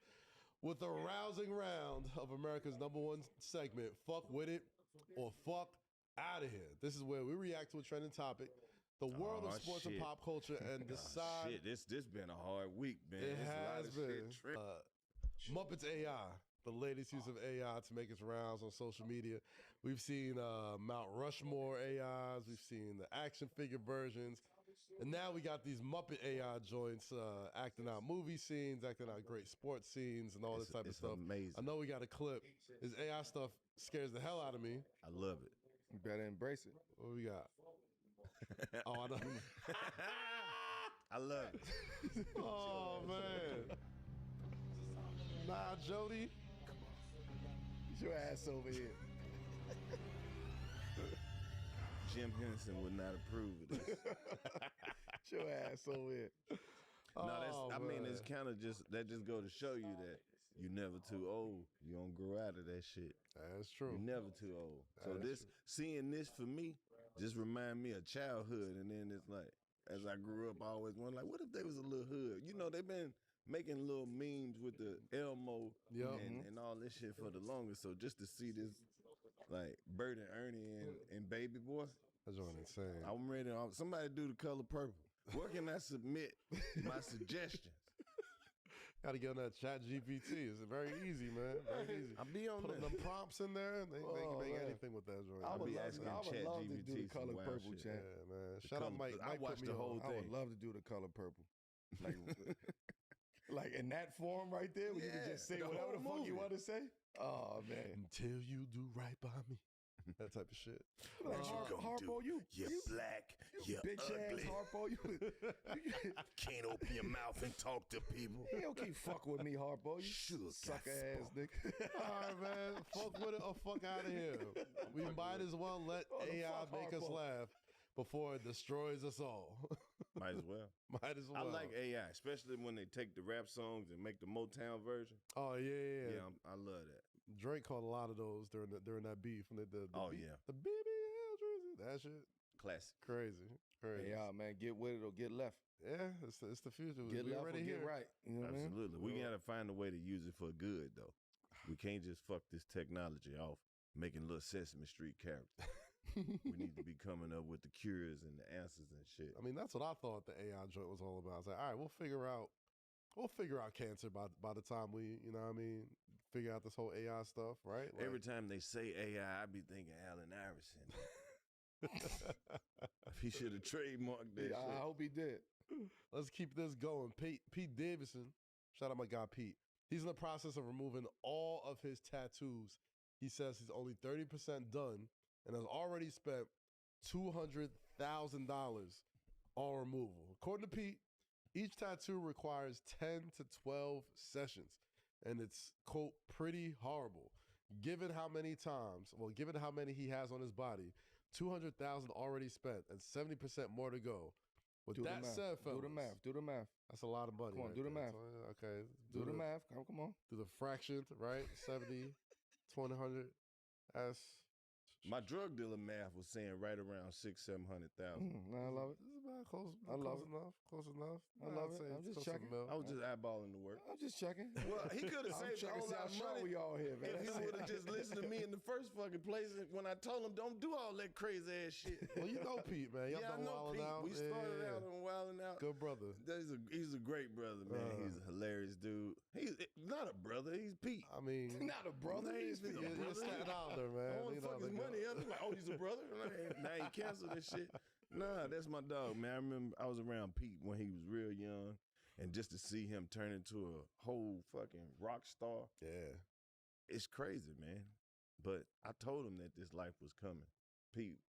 with a rousing round of America's #1 segment, Fuck With It or Fuck Out of Here. This is where we react to a trending topic, the world of sports and pop culture, and decide. Shit, this been a hard week, man. It There's a lot has of been. shit trip. Muppets AI, the latest use of AI to make its rounds on social media. We've seen Mount Rushmore AIs, we've seen the action figure versions, and now we got these Muppet AI joints acting out movie scenes, acting out great sports scenes, and all this type of It's stuff. amazing. I know we got a clip. This AI stuff scares the hell out of me. I love it. You better embrace it. What we got? Oh, I know. I love it. Oh, man. Nah, Jody. Get your ass over here. Jim Henson would not approve of this. Get your ass over here. No, I mean, man. it's kind of just go to show you that you never too old. You don't grow out of that shit. That's true. You're never too old. So That is seeing this for me, just remind me of childhood. And then it's like, as I grew up, I always wondered, like, what if they was a little hood? You know, they've been making little memes with the Elmo Yup. and all this shit for the longest. So just to see this, like, Bert and Ernie and Baby Boy, That's what I'm insane. I'm ready. Somebody do the color purple. Where can I submit my suggestions? Got to get on that Chat GPT. It's very easy, man. Very easy. I'll be on Put there. them prompts in there, and they can Oh, make man. anything with that joint. I would be love asking to do ChatGPT the some color wild purple, shit. champ. Yeah, man. The Shout out color- Mike. I Mike put watched me the whole on. I would thing. love to do the color purple. Like, like in that form right there, where you can just say the whatever the whole fuck you movie. want to say. Oh man. Until you do right by me. That type of shit. Like, gonna Harpo, you black, you bitch ass Harpo, you can't open your mouth and talk to people. you don't keep fucking with me, Harpo. You Sugar sucker ass nigga. All right, man. Fuck with it or fuck out of here. We might as well let Oh, the AI fuck make us Harpo. laugh before it destroys us all. Might as well. Might as I well. like AI, especially when they take the rap songs and make the Motown version. Oh yeah. Yeah, I love that. Drake caught a lot of those during that beef. And the Oh, beat- yeah. the BBL Drizzy. That shit Classic. crazy. Hey, y'all, man, get with it or get left. Yeah, it's the future. Get We left or already get here. right. You know what I mean? Absolutely. We gotta find a way to use it for good, though. We can't just fuck this technology off, making little Sesame Street characters. We need to be coming up with the cures and the answers and shit. I mean, that's what I thought the AI joint was all about. I was like, all right, we'll figure out We'll figure out cancer by the time we, you know what I mean, figure out this whole AI stuff, right? Every time they say AI, I be thinking Allen Iverson. He should have trademarked that. I hope he did. Let's keep this going. Pete Davidson, shout out my guy Pete. He's in the process of removing all of his tattoos. He says he's only 30% done and has already spent $200,000 on removal. According to Pete, each tattoo requires 10 to 12 sessions, and it's, quote, pretty horrible. Given how many he has on his body, 200,000 already spent and 70% more to go. With that said, fellas, do the math. That's a lot of money. Come on, right do the there. math. So, okay. Do the math. Come on. Do the fraction, right? 70, 200. That's My drug dealer math was saying right around 600,000-700,000. I love it. This is about close. I love close enough. Close enough. I love I'd it. say I'm it's just close to checking. a mil. I was just eyeballing the work. I'm just checking. Well, he could have I'm saved a checking whole see lot how of sharp money we all here, man. if he would have just listened to me in the first fucking place when I told him don't do all that crazy ass shit. Well, you know Pete, man. Y'all Yeah, I done know wilding Pete. out. We started out on Wilding Out. Good brother. He's a great brother, man. He's a hilarious dude. He's not a brother. He's Pete. I mean, Not a brother. He's a you're brother. Staten Islander, man. I want You to know, fuck his they go- money up. He's like, oh, he's a brother? Now he canceled this shit. Nah, that's my dog, man. I remember I was around Pete when he was real young, and just to see him turn into a whole fucking rock star, Yeah. it's crazy, man. But I told him that this life was coming. Pete,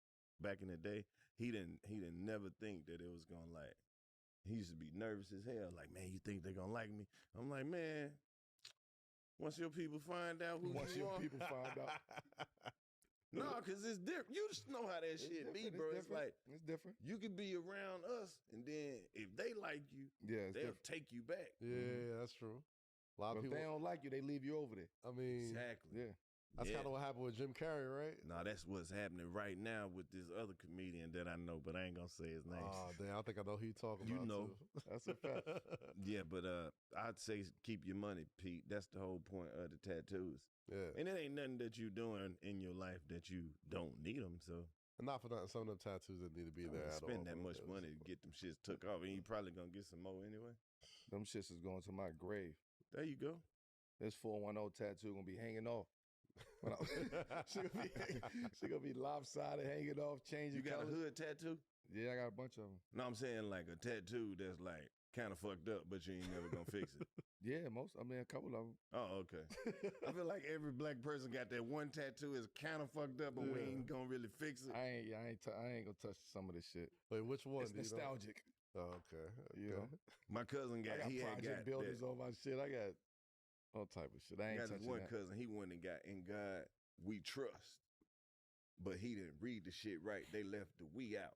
back in the day, he didn't never think that it was gonna like. He used to be nervous as hell. Like, man, you think they're gonna like me? I'm like, man, once your people find out who Once you your are, people find out. no, because it's different. You just know how that shit be, bro. It's like it's different. you could be around us, and then if they like you, Yeah, it's they'll different. take you back. Yeah, that's true. A lot But of if they people. don't like you, they leave you over there. I mean, Exactly. Yeah. that's Yeah. kind of what happened with Jim Carrey, right? No, that's what's happening right now with this other comedian that I know, but I ain't gonna say his name. Oh, damn. I think I know who you're talking You about. know. too. That's a fact. Yeah, but I'd say keep your money, Pete. That's the whole point of the tattoos. Yeah. And it ain't nothing that you doing in your life that you don't need them. So And not for nothing, some of them tattoos that need to be there at all. spend that bro. much Yeah, money to get them shits took off, and you probably gonna get some more anyway. Them shits is going to my grave. There you go. This 410 tattoo gonna be hanging off. When she gonna be lopsided, hanging off, changing You got a colors. hood tattoo? Yeah, I got a bunch of them. No, I'm saying like a tattoo that's like kind of fucked up, but you ain't never gonna fix it. Yeah, a couple of them. Oh, okay. I feel like every black person got that one tattoo is kind of fucked up, but we Yeah. ain't gonna really fix it. I ain't gonna touch some of this shit. Wait, which one? It's do you know? nostalgic. Oh, okay. You know, My cousin I got got he had project got builders that. on my shit. I got all type of shit. I I ain't got this touching one that. cousin. He went and got In God We Trust, but he didn't read the shit right. They left the we out.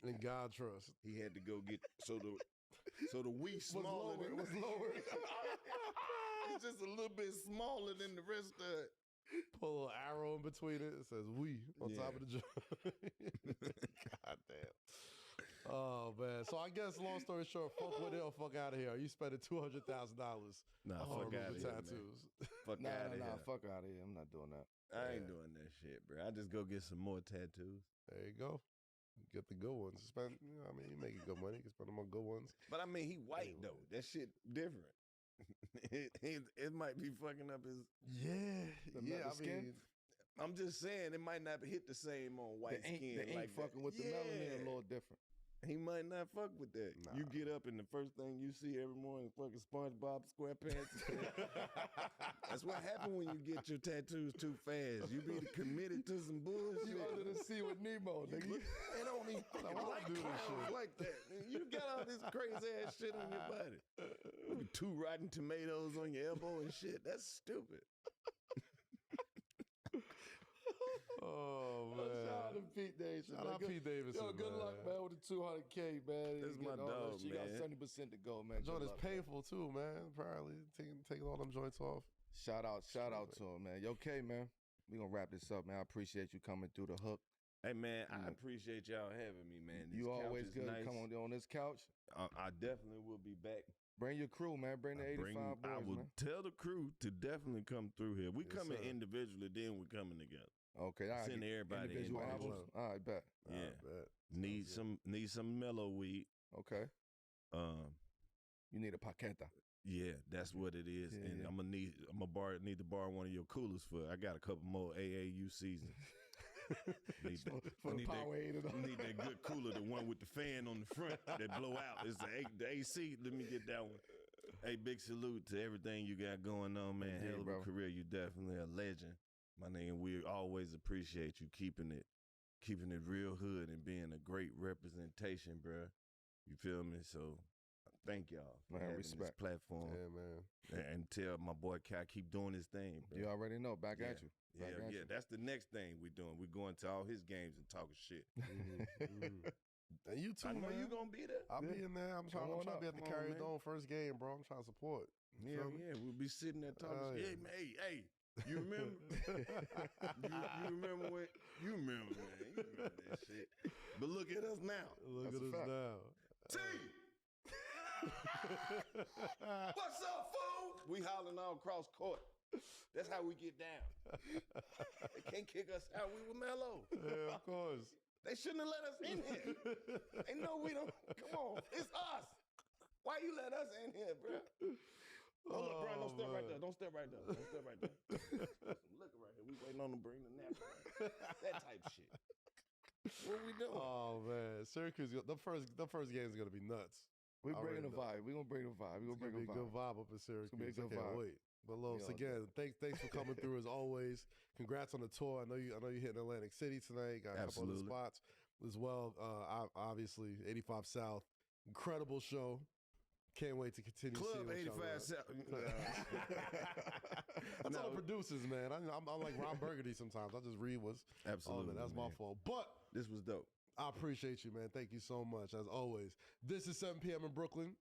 And God trust. He had to go get so the we smaller than was lower. It's just a little bit smaller than the rest of it. Put a little arrow in between it. It says "we" on Yeah. top of the joint. God damn. Oh man. So I guess long story short, fuck with it or fuck out of here. Are you spending $200,000 Nah, on fuck out of removing here, tattoos? Fuck Nah, out of nah, here. fuck out of here. I'm not doing that. I ain't doing that shit, bro. I just go get some more tattoos. There you go. Get the good ones. Spend. You know, I mean, you making good money. You can spend them on good ones. But I mean, he white though. That shit different. it might be fucking up his. Yeah. The skin? I'm just saying it might not hit the same on white The ink, skin. the ink like fucking that. with the melanin a little different. He might not fuck with that. Nah. You get up and the first thing you see every morning is fucking SpongeBob SquarePants. That's what happens when you get your tattoos too fast. You be committed to some bullshit. You under the sea with Nemo, nigga. They don't even fucking like do this clowns shit. like that. You got all this crazy ass shit on your body. With 2 rotten tomatoes on your elbow and shit. That's stupid. Oh man. Shout out to Pete Davidson. Shout out Pete Davidson. Yo, good luck, man, with the 200K, man. That's You my getting all that dog, shit. You got man. 70% to go, man. Joint Good is luck, man. painful too, man. Apparently, taking all them joints off. Shout out to him, man. You okay, man? We gonna wrap this up, man. I appreciate you coming through the hook. Hey, man, I Mm. appreciate y'all having me, man. This You couch always is good nice. to come on this couch. I definitely will be back. Bring your crew, man. Bring the 85 I boys, will man. tell the crew to definitely come through here. We Yes, coming sir. individually, then we coming together. Okay, all right. Send everybody Individual individual. albums. All right, bet. Yeah. bet. Need some mellow weed. Okay. Um, You need a paqueta. Yeah, that's what it is. Yeah, And yeah. I'm gonna need to borrow one of your coolers for. I got a couple more AAU seasons. Need that, For I the need that, Powerade and all. need that good cooler, the one with the fan on the front that blow out. It's the AC. Let me get that one. Hey, big salute to everything you got going on, man. Indeed, Hell of bro. a career. You definitely a legend, my nigga. We always appreciate you keeping it real hood and being a great representation, bruh. You feel me? So thank y'all for Man, having respect. this platform. Yeah, man. And tell my boy Kai keep doing his thing, bro. You already know. Back Yeah. at you. Back Yeah, at yeah. you. That's the next thing we're doing. We're going to all his games and talking shit. And you too, I know man. you gonna be there. I'll be in there. I'm trying Come on to up. be at the Come on, Carrier man. Dome first game, bro. I'm trying to support. You Yeah, feel me? yeah. We'll be sitting there talking Oh, shit. yeah. Hey, man, hey, you remember? you remember what? You remember, man. You remember that shit. But look at us now. Look That's at a us fact. now. T! What's up, fool? We hollering all across court. That's how we get down. They can't kick us out. We were mellow. Yeah, of course. They shouldn't have let us in here. They know we don't. Come on, it's us. Why you let us in here, bro? Hold up, Brian. Don't step right there. Don't step right there. Don't step right there. Some liquor right here. We waiting on them to bring the napkin. That type shit. What we doing? Oh man, Syracuse. The first game is gonna be nuts. We I bringing already the know. vibe. We gonna bring the vibe. We It's gonna gonna bring be the a good vibe. vibe up in Syracuse. be a good I can't vibe. wait. But Los, We all again, thanks for coming through as always. Congrats on the tour. I know you hitting Atlantic City tonight. Got a couple other Absolutely. spots as well. Obviously, 85 South, incredible show. Can't wait to continue Club seeing what y'all 85 got. South. That's No. all the producers, man. I'm like Ron Burgundy sometimes. I just read what's Absolutely. on it. That's my man. fault. But This was dope. I appreciate you, man. Thank you so much, as always. This is 7 p.m. in Brooklyn,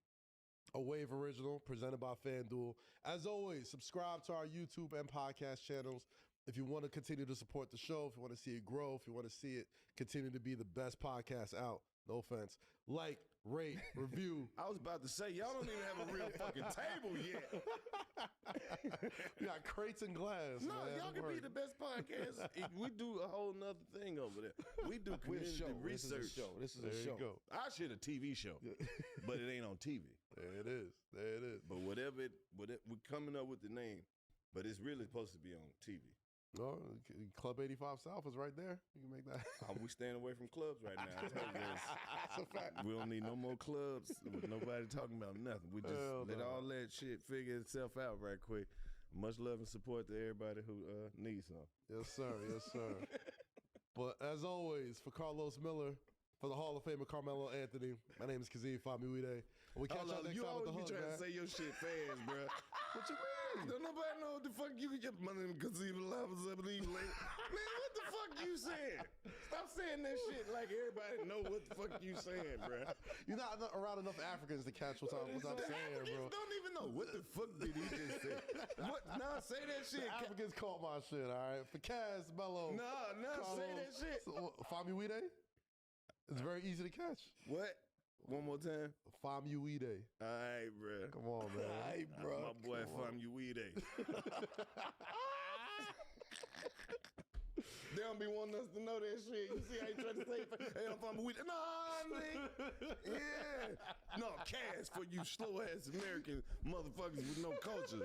a Wave original presented by FanDuel. As always, subscribe to our YouTube and podcast channels. If you want to continue to support the show, if you want to see it grow, if you want to see it continue to be the best podcast out, no offense, like, rate, review. I was about to say, y'all don't even have a real fucking table yet. We got crates and glass. No, man. y'all can be the best podcast. We do a whole nother thing over there. We do We're a community show. research. This is There a you show. go. Our shit a TV show, but it ain't on TV. There it is. There it is. But whatever, we're coming up with the name, but it's really supposed to be on TV. No, Club 85 South is right there. You can make that. We staying away from clubs right now. I told you this. That's a fact. We don't need no more clubs with nobody talking about nothing. We just Hell let no. all that shit figure itself out right quick. Much love and support to everybody who needs some. Yes, sir. Yes, sir. But as always, for Carlos Miller, for the Hall of Famer Carmelo Anthony, my name is Kazim Famiuide. We catch y'all next You time at always the be hook, trying man. to say your shit fast, bro. What you mean? Don't nobody know what the fuck you get. My name is Kazim Lava Man, what the fuck you saying? Stop saying that shit like everybody know what the fuck you saying, bro. You're not around enough Africans to catch what I'm saying, Africans bro. don't even know what the fuck did he just say. What? Nah, say that shit. The Africans caught my shit, all right? For Kaz, Mello. Nah, say that shit. Famiuide? It's very easy to catch. What? One more time. Famiuide. All right, bro. Come on, man. Hey, bro. My boy Fam Uide. They don't be wanting us to know that shit. You see how he trying to say, hey, I'm Fam Uide. Nah, nigga. Yeah. No, Cash for you slow-ass American motherfuckers with no culture.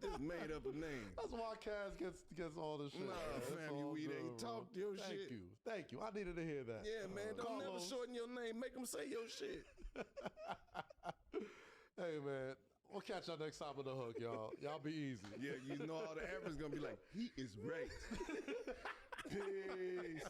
Just made up a name. That's why Kaz gets all this shit. Nah, man. That's fam, all you good, ain't bro. talk your Thank shit. you. Thank you. I needed to hear that. Yeah, man. Don't never Carlos. shorten your name. Make them say your shit. Hey, man. We'll catch y'all next time on the hook, y'all. Y'all be easy. Yeah, you know all the Africans gonna be like, he is right. Peace.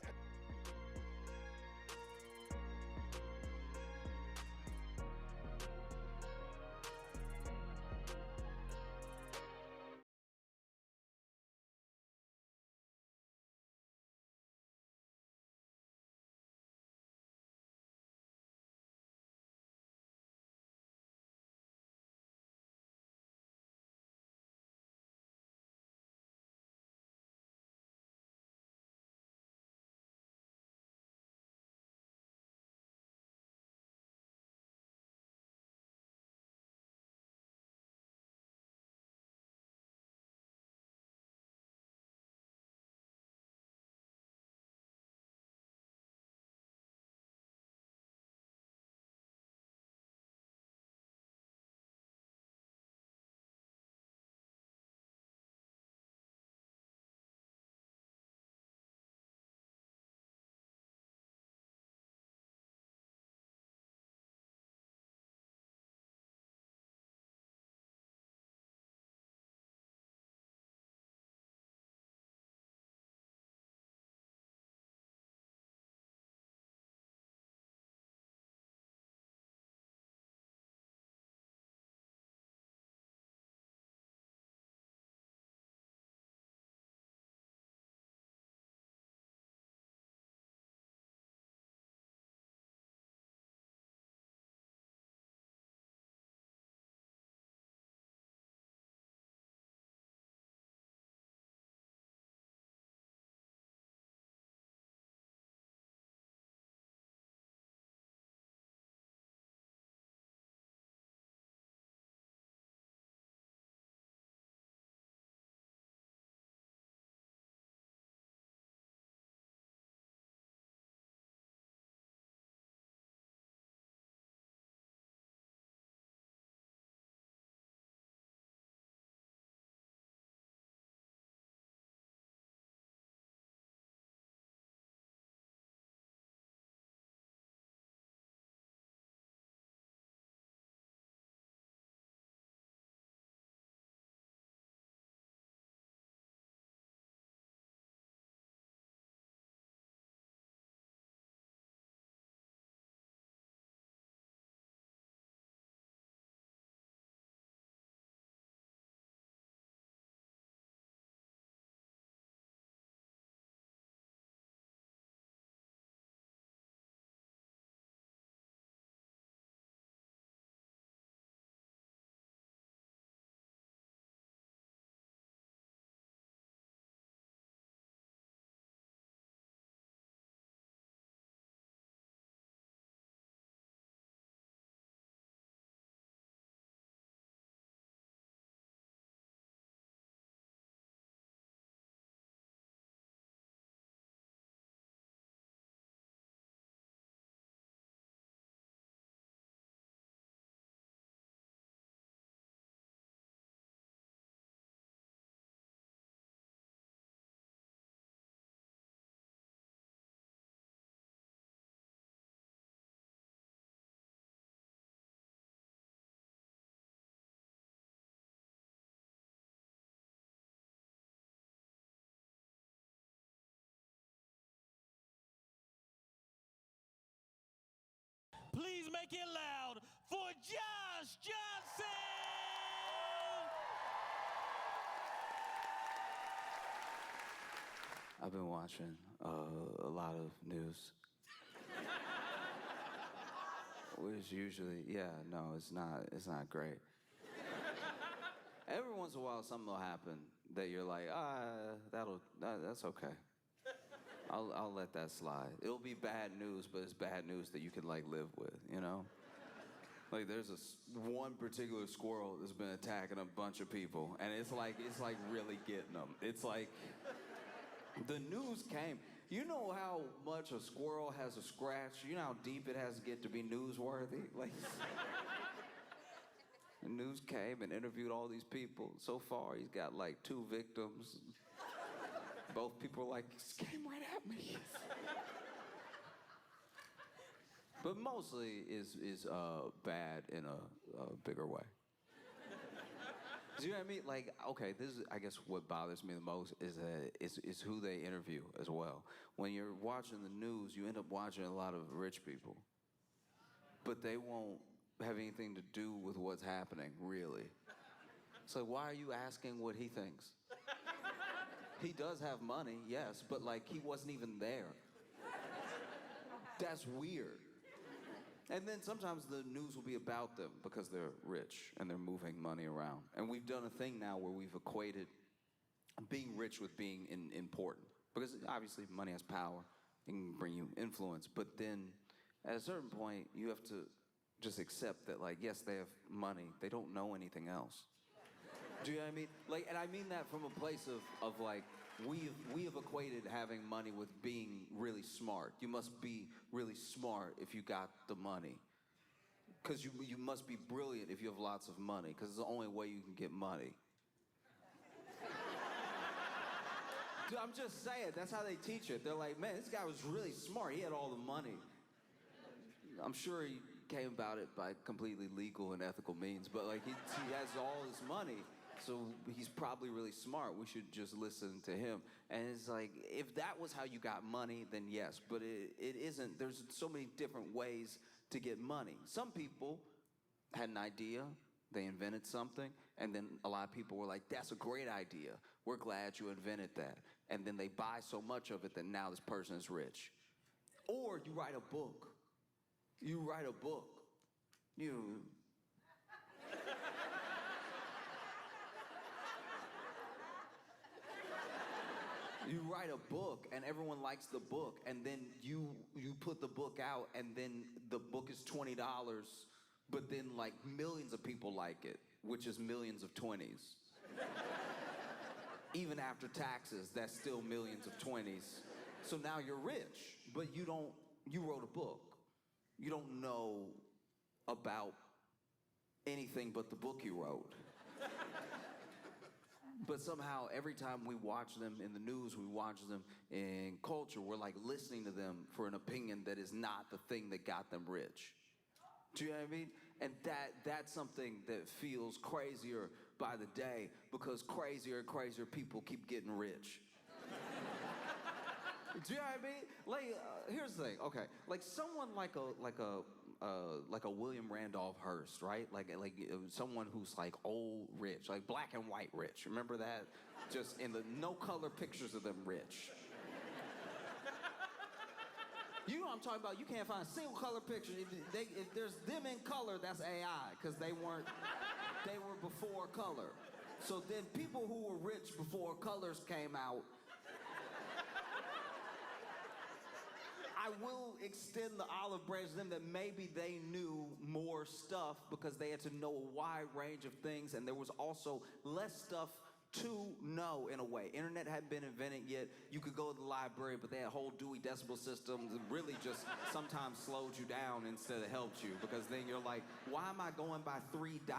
please make it loud for Josh Johnson! I've been watching a lot of news. Which usually, it's not great. Every once in a while, something will happen that you're like, that's okay. I'll let that slide. It'll be bad news, but it's bad news that you can like live with, you know? Like there's one particular squirrel that's been attacking a bunch of people, and it's like really getting them. It's like the news came. You know how much a squirrel has a scratch? You know how deep it has to get to be newsworthy? Like, the news came and interviewed all these people. So far, he's got like 2 victims. Both people are like, he came right at me. But mostly is bad in a bigger way. Do you know what I mean? Like, okay, this is, I guess, what bothers me the most is who they interview as well. When you're watching the news, you end up watching a lot of rich people, but they won't have anything to do with what's happening, really. So why are you asking what he thinks? He does have money, yes, but like he wasn't even there. That's weird. And then sometimes the news will be about them because they're rich and they're moving money around. And we've done a thing now where we've equated being rich with being important. Because obviously money has power, it can bring you influence. But then at a certain point, you have to just accept that, like, yes, they have money. They don't know anything else. Do you know what I mean? Like, and I mean that from a place of like, we have equated having money with being really smart. You must be really smart if you got the money. Because you must be brilliant if you have lots of money, because it's the only way you can get money. Dude, I'm just saying, that's how they teach it. They're like, man, this guy was really smart. He had all the money. I'm sure he came about it by completely legal and ethical means, but like he has all this money. So he's probably really smart. We should just listen to him. And it's like, if that was how you got money, then yes. But it isn't. There's so many different ways to get money. Some people had an idea. They invented something. And then a lot of people were like, that's a great idea. We're glad you invented that. And then they buy so much of it that now this person is rich. Or you write a book. You write a book. You write a book and everyone likes the book, and then you put the book out and then the book is $20, but then like millions of people like it, which is millions of 20s. Even after taxes, that's still millions of 20s. So now you're rich, but you wrote a book. You don't know about anything but the book you wrote. But somehow, every time we watch them in the news, we watch them in culture, we're like listening to them for an opinion that is not the thing that got them rich. Do you know what I mean? And that's something that feels crazier by the day, because crazier and crazier people keep getting rich. Do you know what I mean? Like, here's the thing. Okay, like someone like a William Randolph Hearst, right? Like someone who's like old rich, like black and white rich. Remember that? Just in the no color pictures of them rich. You know what I'm talking about? You can't find a single color picture. If there's them in color, that's AI, because they were before color. So then people who were rich before colors came out, I will extend the olive branch to them that maybe they knew more stuff because they had to know a wide range of things, and there was also less stuff to know in a way. Internet hadn't been invented yet. You could go to the library, but they had whole Dewey Decimal Systems that really just sometimes slowed you down instead of helped you, because then you're like, why am I going by 3.5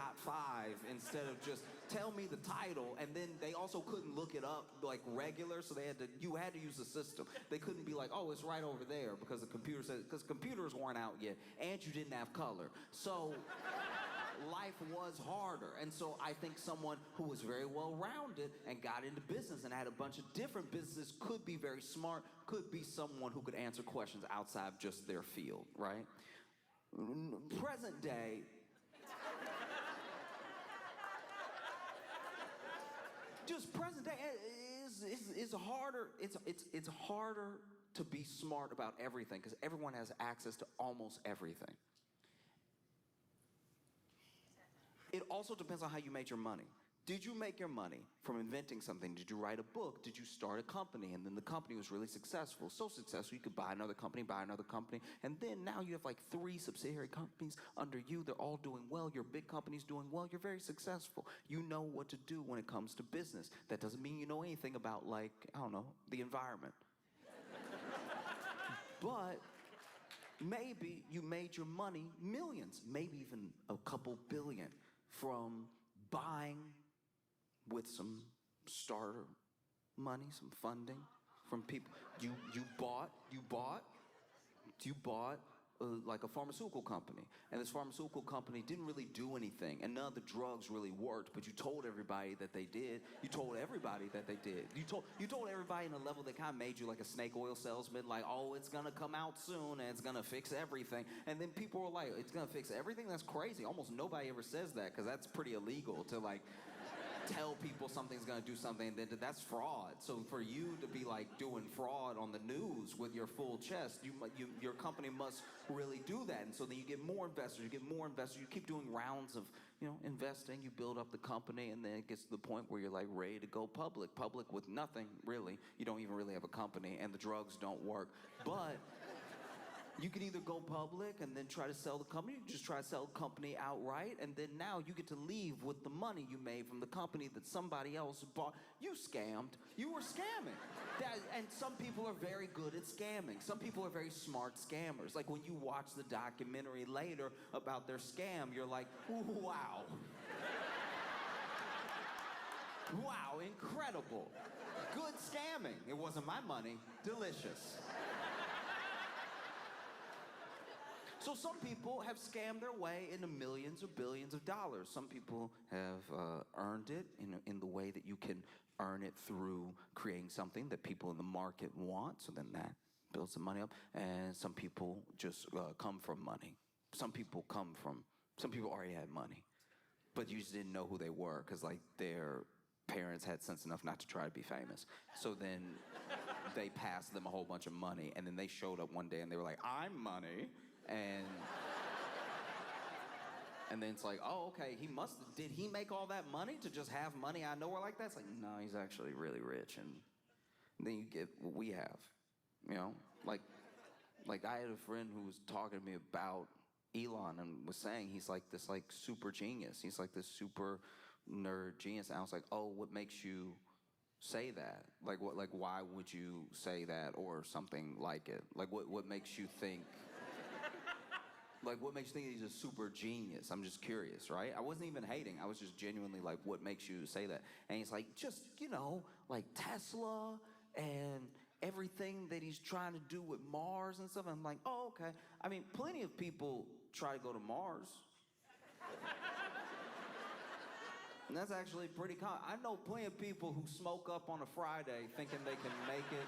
instead of just tell me the title? And then they also couldn't look it up like regular, so you had to use the system. They couldn't be like, oh, it's right over there, because the computer said, because computers weren't out yet, and you didn't have color. So life was harder. And so I think someone who was very well-rounded and got into business and had a bunch of different businesses could be very smart, could be someone who could answer questions outside of just their field, right? present day, just present day is harder. It's harder to be smart about everything because everyone has access to almost everything. It also depends on how you made your money. Did you make your money from inventing something? Did you write a book? Did you start a company? And then the company was really successful. So successful, you could buy another company. And then now you have like 3 subsidiary companies under you. They're all doing well. Your big company's doing well. You're very successful. You know what to do when it comes to business. That doesn't mean you know anything about, like, I don't know, the environment. But maybe you made your money millions, maybe even a couple billion from buying with some starter money, some funding from people. You bought like a pharmaceutical company, and this pharmaceutical company didn't really do anything, and none of the drugs really worked, but you told everybody that they did. You told everybody that they did. You told everybody in a level that kind of made you like a snake oil salesman, like, oh, it's gonna come out soon and it's gonna fix everything. And then people were like, it's gonna fix everything? That's crazy. Almost nobody ever says that because that's pretty illegal to like tell people something's gonna do something, and then that's fraud. So for you to be like doing fraud on the news with your full chest, your company must really do that. And so then you get more investors, you keep doing rounds of, investing, you build up the company, and then it gets to the point where you're like ready to go public with nothing really. You don't even really have a company, and the drugs don't work. But you can either go public and then try to sell the company, you just try to sell the company outright, and then now you get to leave with the money you made from the company that somebody else bought. You scammed. You were scamming. And some people are very good at scamming. Some people are very smart scammers. Like when you watch the documentary later about their scam, you're like, wow. Wow, incredible. Good scamming. It wasn't my money. Delicious. So some people have scammed their way into millions or billions of dollars. Some people have earned it in the way that you can earn it through creating something that people in the market want. So then that builds the money up. And some people just come from money. Some people already had money, but you just didn't know who they were because like their parents had sense enough not to try to be famous. So then they passed them a whole bunch of money, and then they showed up one day and they were like, I'm money. And then it's like, oh, okay, did he make all that money to just have money out of nowhere like that? It's like, no, he's actually really rich. And then you get what we have, Like I had a friend who was talking to me about Elon and was saying he's like this like super genius. He's like this super nerd genius. And I was like, oh, what makes you say that? Like why would you say that or something like it? Like what makes you think... Like, what makes you think he's a super genius? I'm just curious, right? I wasn't even hating. I was just genuinely like, what makes you say that? And he's like, just, like Tesla and everything that he's trying to do with Mars and stuff. And I'm like, oh, okay. I mean, plenty of people try to go to Mars. And that's actually pretty common. I know plenty of people who smoke up on a Friday thinking they can make it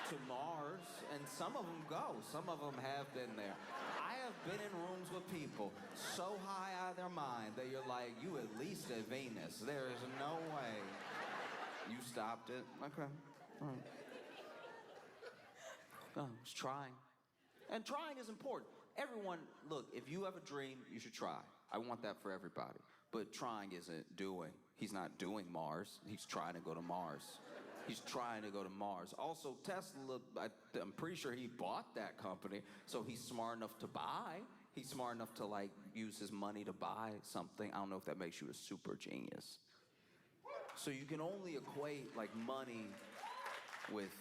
to Mars, and some of them go. Some of them have been there. I have been in rooms with people so high out of their mind that you're like, you at least at Venus. There is no way. You stopped it. Okay. All right. Oh, I was trying. And trying is important. Everyone, look, if you have a dream, you should try. I want that for everybody. But trying isn't doing. He's not doing Mars. He's trying to go to Mars. He's trying to go to Mars. Also, Tesla, I'm pretty sure he bought that company, so he's smart enough to buy. He's smart enough to, like, use his money to buy something. I don't know if that makes you a super genius. So you can only equate, like, money with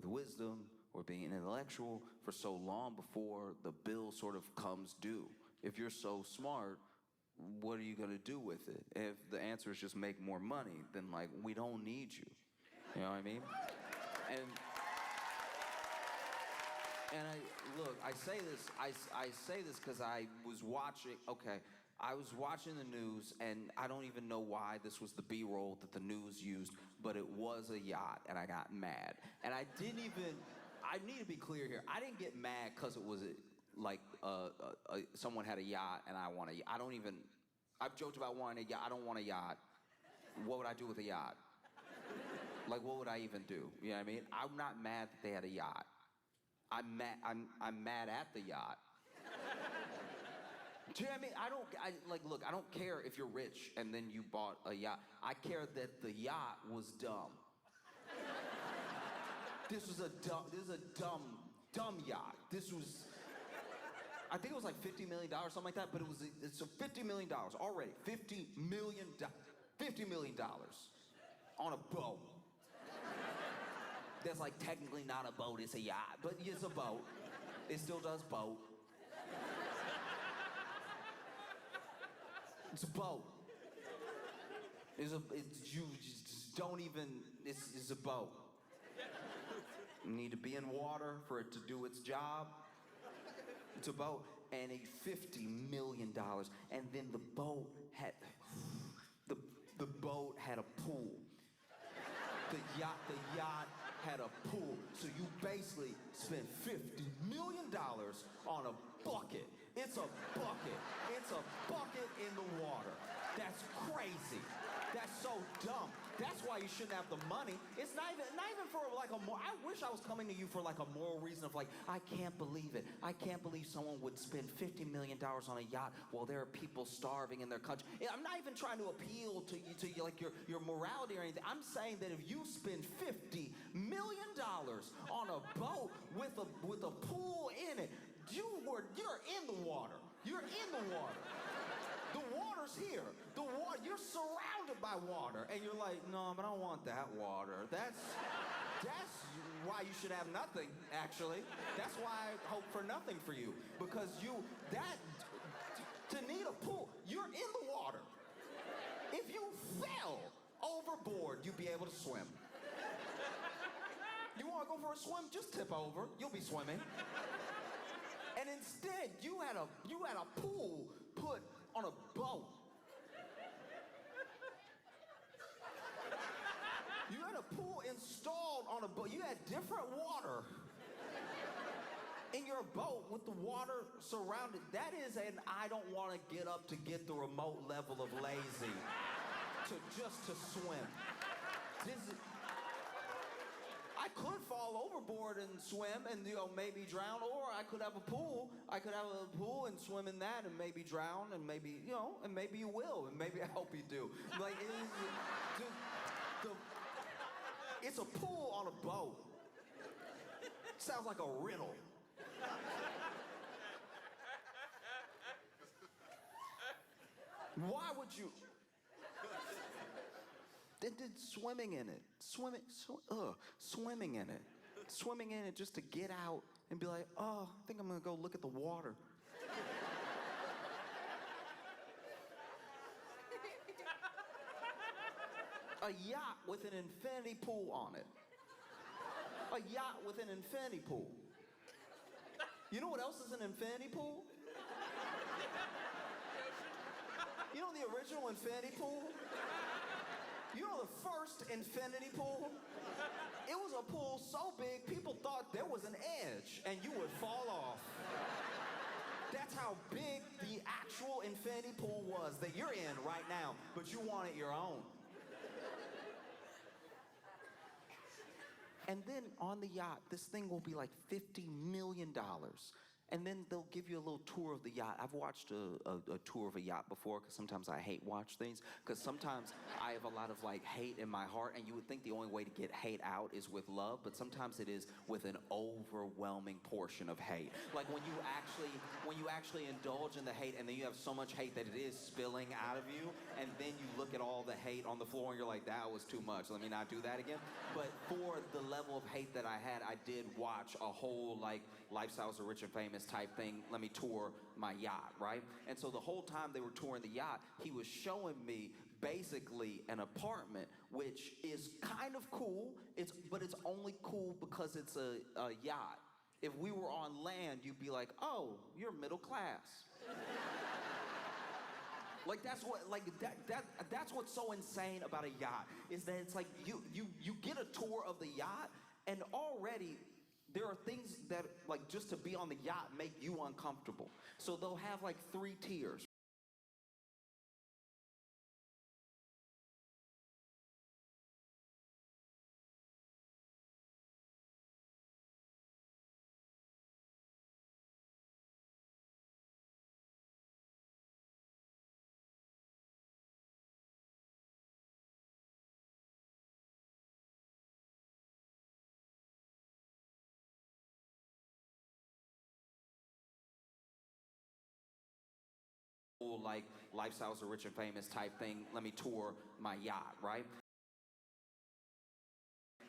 wisdom or being intellectual for so long before the bill sort of comes due. If you're so smart, what are you gonna do with it? If the answer is just make more money, then like we don't need you. You know what I mean? And I say this because I was watching the news, and I don't even know why this was the B-roll that the news used, but it was a yacht, and I got mad. And I need to be clear here, I didn't get mad because it was like someone had a yacht and I want a yacht. I've joked about wanting a yacht. I don't want a yacht. What would I do with a yacht? Like, what would I even do? You know what I mean? I'm not mad that they had a yacht. I'm mad at the yacht. Do you know what I mean? Look, I don't care if you're rich and then you bought a yacht. I care that the yacht was dumb. This is a dumb yacht. I think it was like $50 million, something like that, but it's $50 million already. $50 million on a boat. That's like technically not a boat, it's a yacht, but it's a boat. It still does boat. It's a boat. You just don't even, it's a boat. You need to be in water for it to do its job. It's a boat, and $50 million. And then the boat had a pool. The yacht had a pool. So you basically spent $50 million on a bucket. It's a bucket. It's a bucket in the water. That's crazy. That's so dumb. That's why you shouldn't have the money. It's not even for like I wish I was coming to you for like a moral reason of like, I can't believe it. I can't believe someone would spend $50 million on a yacht while there are people starving in their country. I'm not even trying to appeal to you like your morality or anything. I'm saying that if you spend $50 million on a boat with a pool in it, you're in the water. You're in the water. The water's here. You're surrounded by water. And you're like, no, but I don't want that water. That's why you should have nothing, actually. That's why I hope for nothing for you. Because to need a pool, you're in the water. If you fell overboard, you'd be able to swim. You want to go for a swim? Just tip over. You'll be swimming. And instead, you had a pool put on a boat. You had a pool installed on a boat. You had different water in your boat with the water surrounded. That is an I don't want to get up to get the remote level of lazy to swim. I could fall overboard and swim and maybe drown, or I could have a pool. I could have a pool and swim in that and maybe drown and maybe and maybe you will and maybe I hope you do. Like it's a pool on a boat. Sounds like a riddle. Why would you? Then did swimming in it. Swimming in it. Swimming in it just to get out and be like, oh, I think I'm gonna go look at the water. A yacht with an infinity pool on it. A yacht with an infinity pool. You know what else is an infinity pool? You know the original infinity pool? You know the first infinity pool? It was a pool so big, people thought there was an edge and you would fall off. That's how big the actual infinity pool was that you're in right now, but you want it your own. And then on the yacht, this thing will be like $50 million. And then they'll give you a little tour of the yacht. I've watched a tour of a yacht before because sometimes I hate watch things. Because sometimes I have a lot of like hate in my heart, and you would think the only way to get hate out is with love, but sometimes it is with an overwhelming portion of hate. Like when you actually indulge in the hate, and then you have so much hate that it is spilling out of you, and then you look at all the hate on the floor and you're like, that was too much. Let me not do that again. But for the level of hate that I had, I did watch a whole like Lifestyles of Rich and Famous type thing. Let me tour my yacht, right? And so the whole time they were touring the yacht, he was showing me basically an apartment, which is kind of cool, but it's only cool because it's a yacht. If we were on land, you'd be like, oh, you're middle class. Like that's what's so insane about a yacht is that it's like you get a tour of the yacht and already there are things that, like, just to be on the yacht make you uncomfortable. So they'll have like 3 tiers. Like Lifestyles of Rich and Famous type thing, let me tour my yacht, right?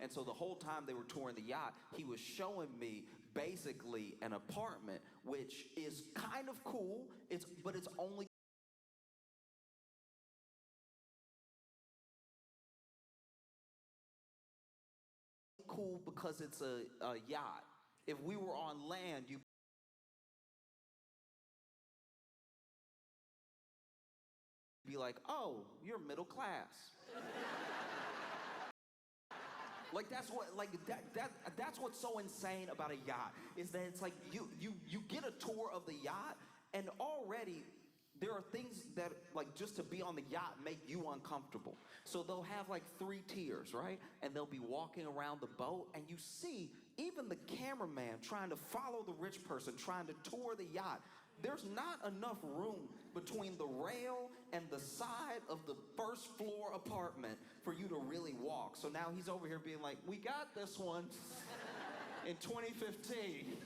And so the whole time they were touring the yacht, he was showing me basically an apartment, which is kind of cool, but it's only cool because it's a yacht. If we were on land, you be like, oh, you're middle class. Like that's what's so insane about a yacht, is that it's like you get a tour of the yacht, and already there are things that, like, just to be on the yacht make you uncomfortable. So they'll have like 3 tiers, right? And they'll be walking around the boat, and you see even the cameraman trying to follow the rich person trying to tour the yacht. There's not enough room between the rail and the side of the first floor apartment for you to really walk. So now he's over here being like, we got this one in 2015.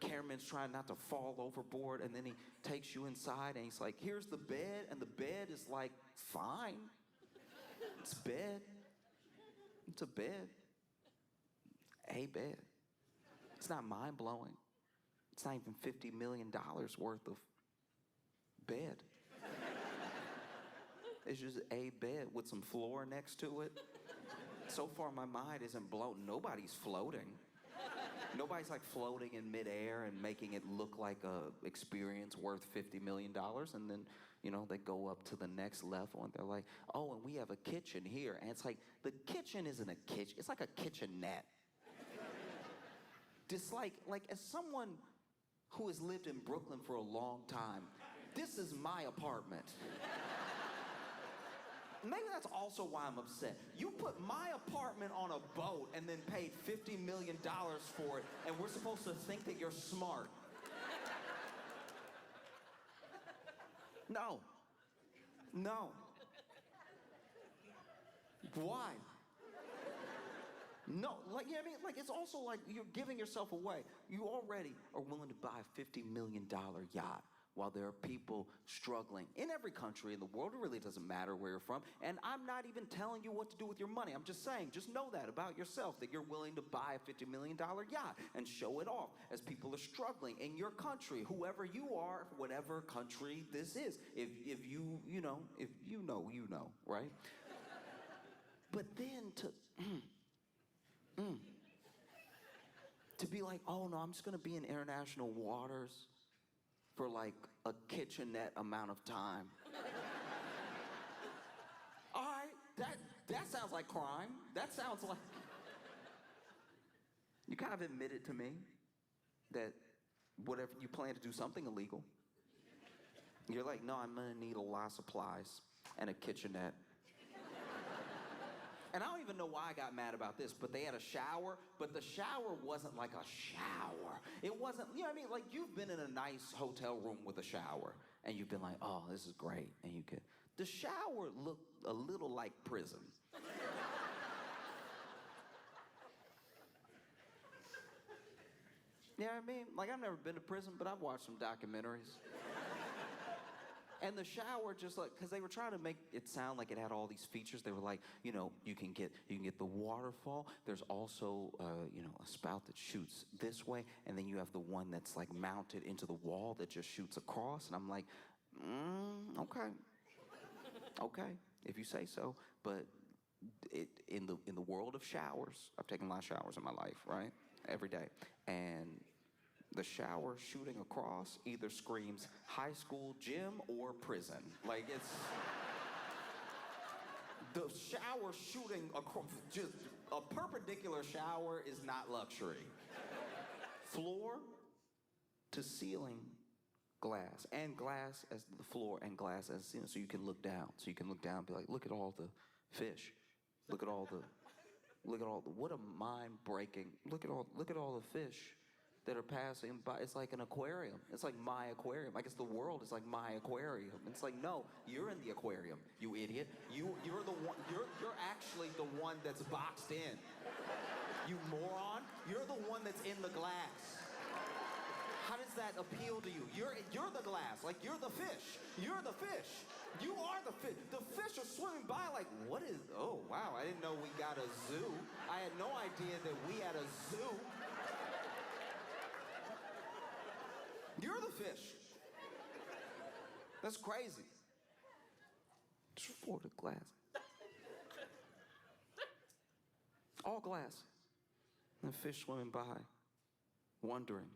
Cameraman's trying not to fall overboard, and then he takes you inside and he's like, here's the bed, and the bed is like, fine. It's a bed. It's a bed. A bed. It's not mind-blowing. It's not even $50 million worth of bed. It's just a bed with some floor next to it. So far, my mind isn't blown. Nobody's floating. Nobody's like floating in midair and making it look like a experience worth $50 million. And then, you know, they go up to the next level and they're like, oh, and we have a kitchen here. And it's like, the kitchen isn't a kitchen. It's like a kitchenette. Just like as someone who has lived in Brooklyn for a long time, this is my apartment. Maybe that's also why I'm upset. You put my apartment on a boat and then paid $50 million for it, and we're supposed to think that you're smart. No. No. Why? No, like, you know what I mean? Like, it's also like you're giving yourself away. You already are willing to buy a $50 million yacht while there are people struggling in every country in the world. It really doesn't matter where you're from. And I'm not even telling you what to do with your money. I'm just saying, just know that about yourself, that you're willing to buy a $50 million yacht and show it off as people are struggling in your country, whoever you are, whatever country this is. If you know, right? But then to be like, oh no, I'm just gonna be in international waters for like a kitchenette amount of time. All right, that sounds like crime. That sounds like... You kind of admitted to me that whatever, you plan to do something illegal. You're like, no, I'm gonna need a lot of supplies and a kitchenette. And I don't even know why I got mad about this, but they had a shower, but the shower wasn't like a shower. It wasn't, you know what I mean? Like, you've been in a nice hotel room with a shower, and you've been like, oh, this is great, and you could... The shower looked a little like prison. You know what I mean? Like, I've never been to prison, but I've watched some documentaries. And the shower, just like, because they were trying to make it sound like it had all these features. They were like, you know, you can get the waterfall. There's also, you know, a spout that shoots this way, and then you have the one that's like mounted into the wall that just shoots across. And I'm like, okay, if you say so. But in the world of showers, I've taken a lot of showers in my life, right? Every day, and the shower shooting across either screams high school gym or prison. Like, it's... The shower shooting across, just a perpendicular shower is not luxury. Floor to ceiling glass, and glass as the floor and glass as the ceiling, so you can look down. So you can look down and be like, look at all the fish. Look at all the, what a mind-breaking, look at all the fish that are passing by. It's like an aquarium. It's like my aquarium. I guess the world is like my aquarium. It's like, no, you're in the aquarium, you idiot. You're the one. You're actually the one that's boxed in. You moron. You're the one that's in the glass. How does that appeal to you? You're the glass. Like, you're the fish. You're the fish. You are the fish. The fish are swimming by like, what is? Oh wow! I didn't know we got a zoo. I had no idea that we had a zoo. You're the fish. That's crazy. Just for the glass. All glass. And the fish swimming by, wondering,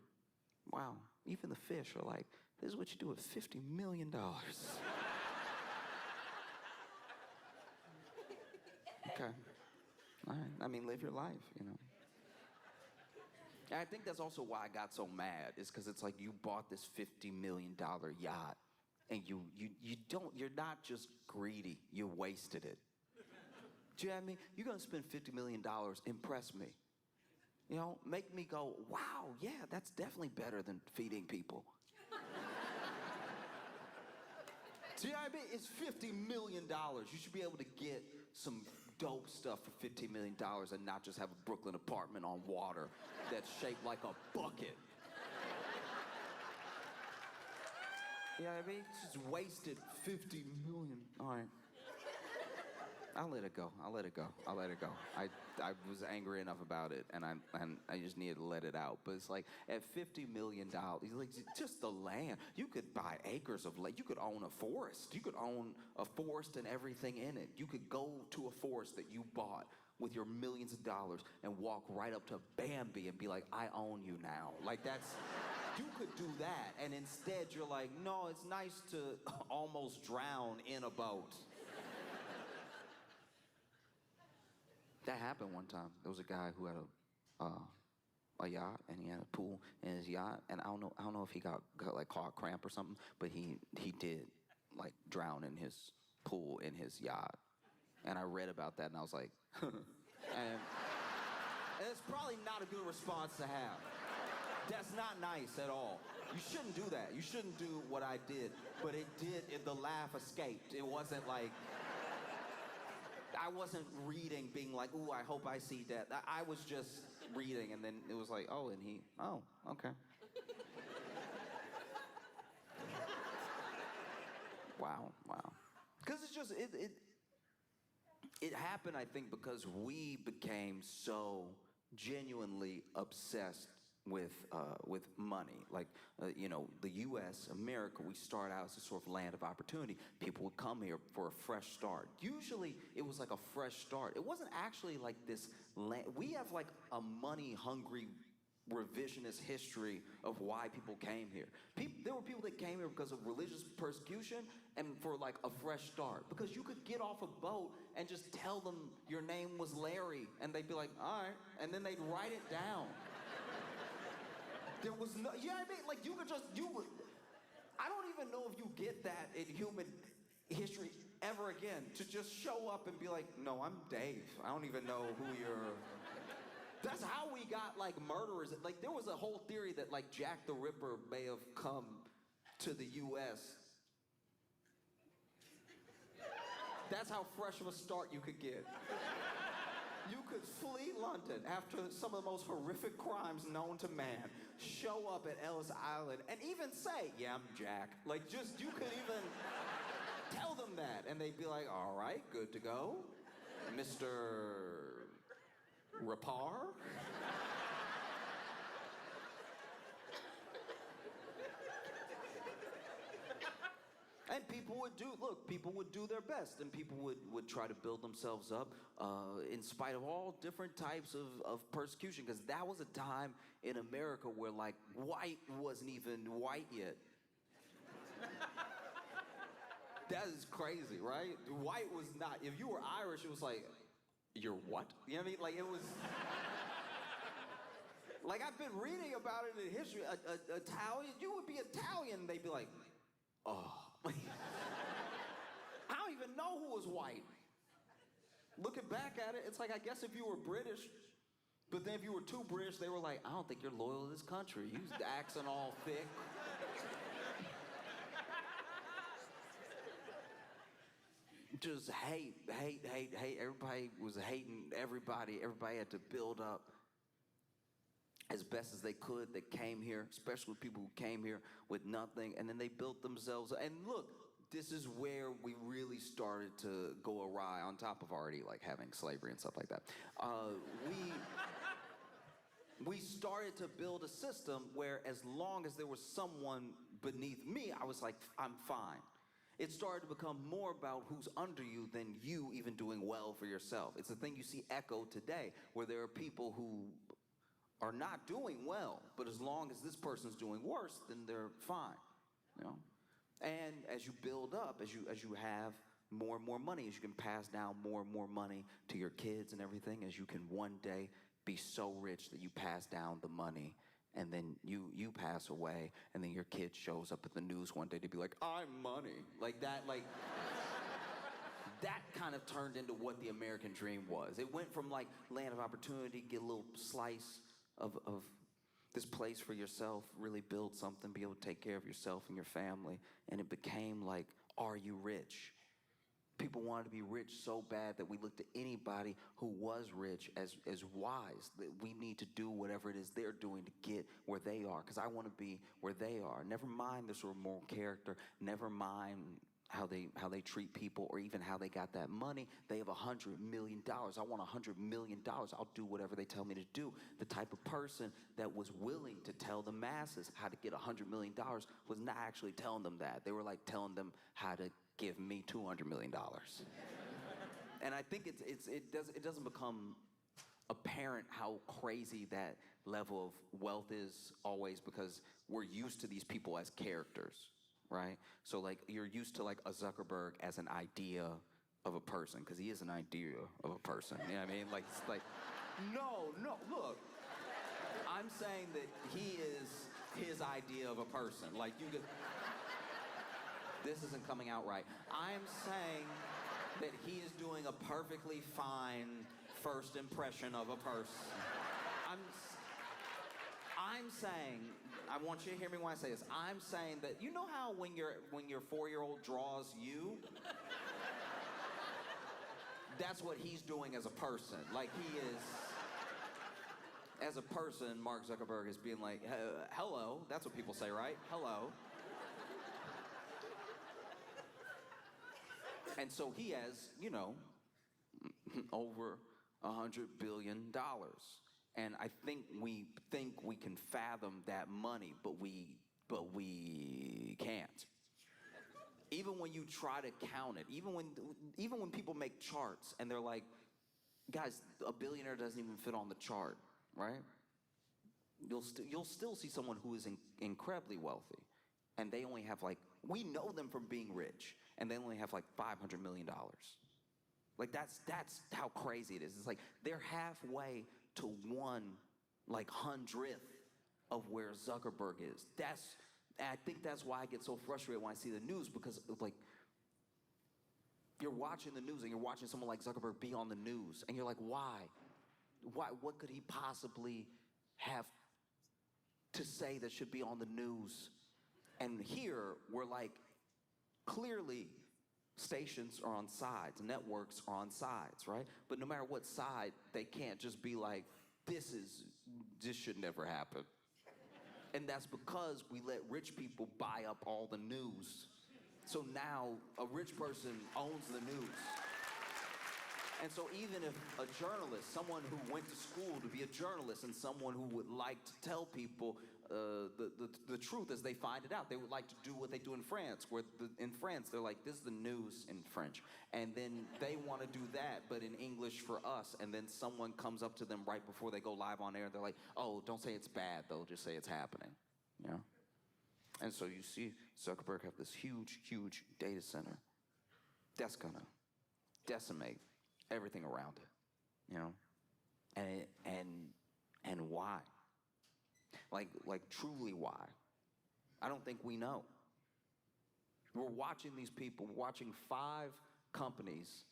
wow, even the fish are like, this is what you do with $50 million. Okay. All right. I mean, live your life, you know. And I think that's also why I got so mad, is because it's like you bought this $50 million yacht and you're not just greedy, you wasted it. Do you know what I mean? You're gonna spend $50 million, impress me. You know, make me go, wow, yeah, that's definitely better than feeding people. Do you know what I mean? It's $50 million. You should be able to get some dope stuff for $15 million and not just have a Brooklyn apartment on water that's shaped like a bucket. You know what I mean? It's just wasted $50 million. All right. I'll let it go. I was angry enough about it, and I just needed to let it out. But it's like, at $50 million, like, just the land, you could buy acres of land. You could own a forest. You could own a forest and everything in it. You could go to a forest that you bought with your millions of dollars and walk right up to Bambi and be like, I own you now. Like, that's, you could do that. And instead you're like, no, it's nice to almost drown in a boat. That happened one time. There was a guy who had a yacht, and he had a pool in his yacht, and I don't know if he got like caught cramp or something, but he did like drown in his pool in his yacht. And I read about that, and I was like, and it's probably not a good response to have. That's not nice at all. You shouldn't do that. You shouldn't do what I did, but it did. The laugh escaped. It wasn't like, I wasn't reading being like, ooh, I hope I see that. I was just reading, and then it was like, oh, and oh, okay. Wow. Because it's just, it happened, I think, because we became so genuinely obsessed with money. Like, you know, the U.S., America, we start out as a sort of land of opportunity. People would come here for a fresh start. Usually, it was like a fresh start. It wasn't actually like this land. We have like a money-hungry revisionist history of why people came here. There were people that came here because of religious persecution and for like a fresh start. Because you could get off a boat and just tell them your name was Larry, and they'd be like, all right, and then they'd write it down. There was no, you know what I mean? Like, I don't even know if you get that in human history ever again, to just show up and be like, no, I'm Dave. I don't even know who you're. That's how we got, like, murderers. Like, there was a whole theory that, like, Jack the Ripper may have come to the U.S. That's how fresh of a start you could get. You could flee London after some of the most horrific crimes known to man, show up at Ellis Island, and even say, yeah, I'm Jack. Like, just, you could even tell them that, and they'd be like, all right, good to go. Mr. Rapar? And people would do their best, and people would try to build themselves up in spite of all different types of persecution, because that was a time in America where, like, white wasn't even white yet. That is crazy, right? White was not. If you were Irish, it was like, you're what? You know what I mean? Like it was. Like I've been reading about it in history. Italian, you would be Italian, they'd be like, oh. I don't even know who was white. Looking back at it, it's like I guess if you were British, but then if you were too British, they were like, I don't think you're loyal to this country. You accent all thick. Just hate. Everybody was hating everybody. Everybody had to build up as best as they could that came here, especially people who came here with nothing, and then they built themselves. And look, this is where we really started to go awry, on top of already like having slavery and stuff like that. We started to build a system where as long as there was someone beneath me, I was like, I'm fine. It started to become more about who's under you than you even doing well for yourself. It's a thing you see echo today, where there are people who are not doing well, but as long as this person's doing worse, then they're fine, you know? And as you build up, as you have more and more money, as you can pass down more and more money to your kids and everything, as you can one day be so rich that you pass down the money, and then you pass away, and then your kid shows up at the news one day to be like, I'm money. Like that, like, that kind of turned into what the American dream was. It went from like land of opportunity, get a little slice of this place for yourself, really build something, be able to take care of yourself and your family, and it became like, are you rich? People wanted to be rich so bad that we looked at anybody who was rich as wise, that we need to do whatever it is they're doing to get where they are, because I want to be where they are. Never mind their sort of moral character, never mind how they treat people, or even how they got that money. They have $100 million. I want $100 million. I'll do whatever they tell me to do. The type of person that was willing to tell the masses how to get $100 million was not actually telling them that. They were like telling them how to give me $200 million. And I think it doesn't become apparent how crazy that level of wealth is always, because we're used to these people as characters. Right? So like you're used to like a Zuckerberg as an idea of a person, because he is an idea of a person. You know what I mean? Like, it's like, no, look. I'm saying that he is his idea of a person. Like you could, this isn't coming out right. I'm saying that he is doing a perfectly fine first impression of a person. I'm saying, I want you to hear me when I say this. I'm saying that, you know how when your 4-year-old draws you, that's what he's doing as a person. Like he is, as a person, Mark Zuckerberg is being like, hello. That's what people say, right? Hello. And so he has, you know, over $100 billion. And I think we can fathom that money, but we can't. Even when you try to count it, even when people make charts and they're like, guys, a billionaire doesn't even fit on the chart, right? You'll still see someone who is incredibly wealthy, and they only have like, we know them from being rich, and they only have like $500 million. Like that's how crazy it is. It's like they're halfway to 1/100th of where Zuckerberg is. I think that's why I get so frustrated when I see the news, because like you're watching the news and you're watching someone like Zuckerberg be on the news, and you're like, why? What could he possibly have to say that should be on the news? And here we're like, clearly stations are on sides, networks are on sides, right? But no matter what side, they can't just be like, this should never happen. And that's because we let rich people buy up all the news. So now a rich person owns the news. And so even if a journalist, someone who went to school to be a journalist, and someone who would like to tell people the truth as they find it out, they would like to do what they do in France, where in France they're like, this is the news in French. And then they want to do that, but in English for us. And then someone comes up to them right before they go live on air. They're like, oh, don't say it's bad though, just say it's happening. You know? And so you see Zuckerberg have this huge, huge data center. that's gonna decimate everything around it, you know? And why? Like truly why? I don't think we know. We're watching these people, watching 5 companies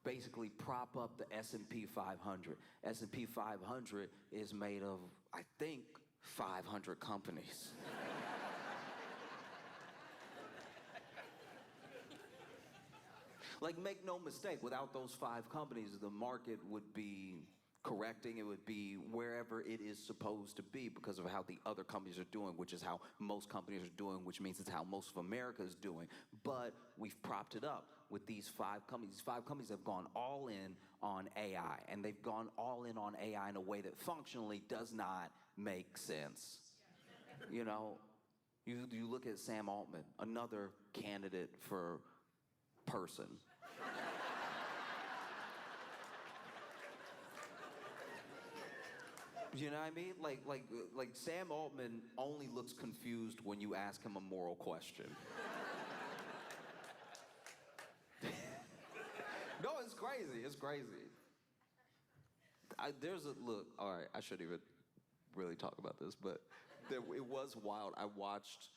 basically prop up the S&P 500. S&P 500 is made of, I think, 500 companies. Like, make no mistake, without those 5 companies, the market would be correcting. It would be wherever it is supposed to be because of how the other companies are doing, which is how most companies are doing, which means it's how most of America is doing. But we've propped it up with these 5 companies. These 5 companies have gone all in on AI, and they've gone all in on AI in a way that functionally does not make sense. You know, you look at Sam Altman, another candidate for person. You know what I mean? Like Sam Altman only looks confused when you ask him a moral question. No, it's crazy. It's crazy. Look, all right, I shouldn't even really talk about this, but it was wild. I watched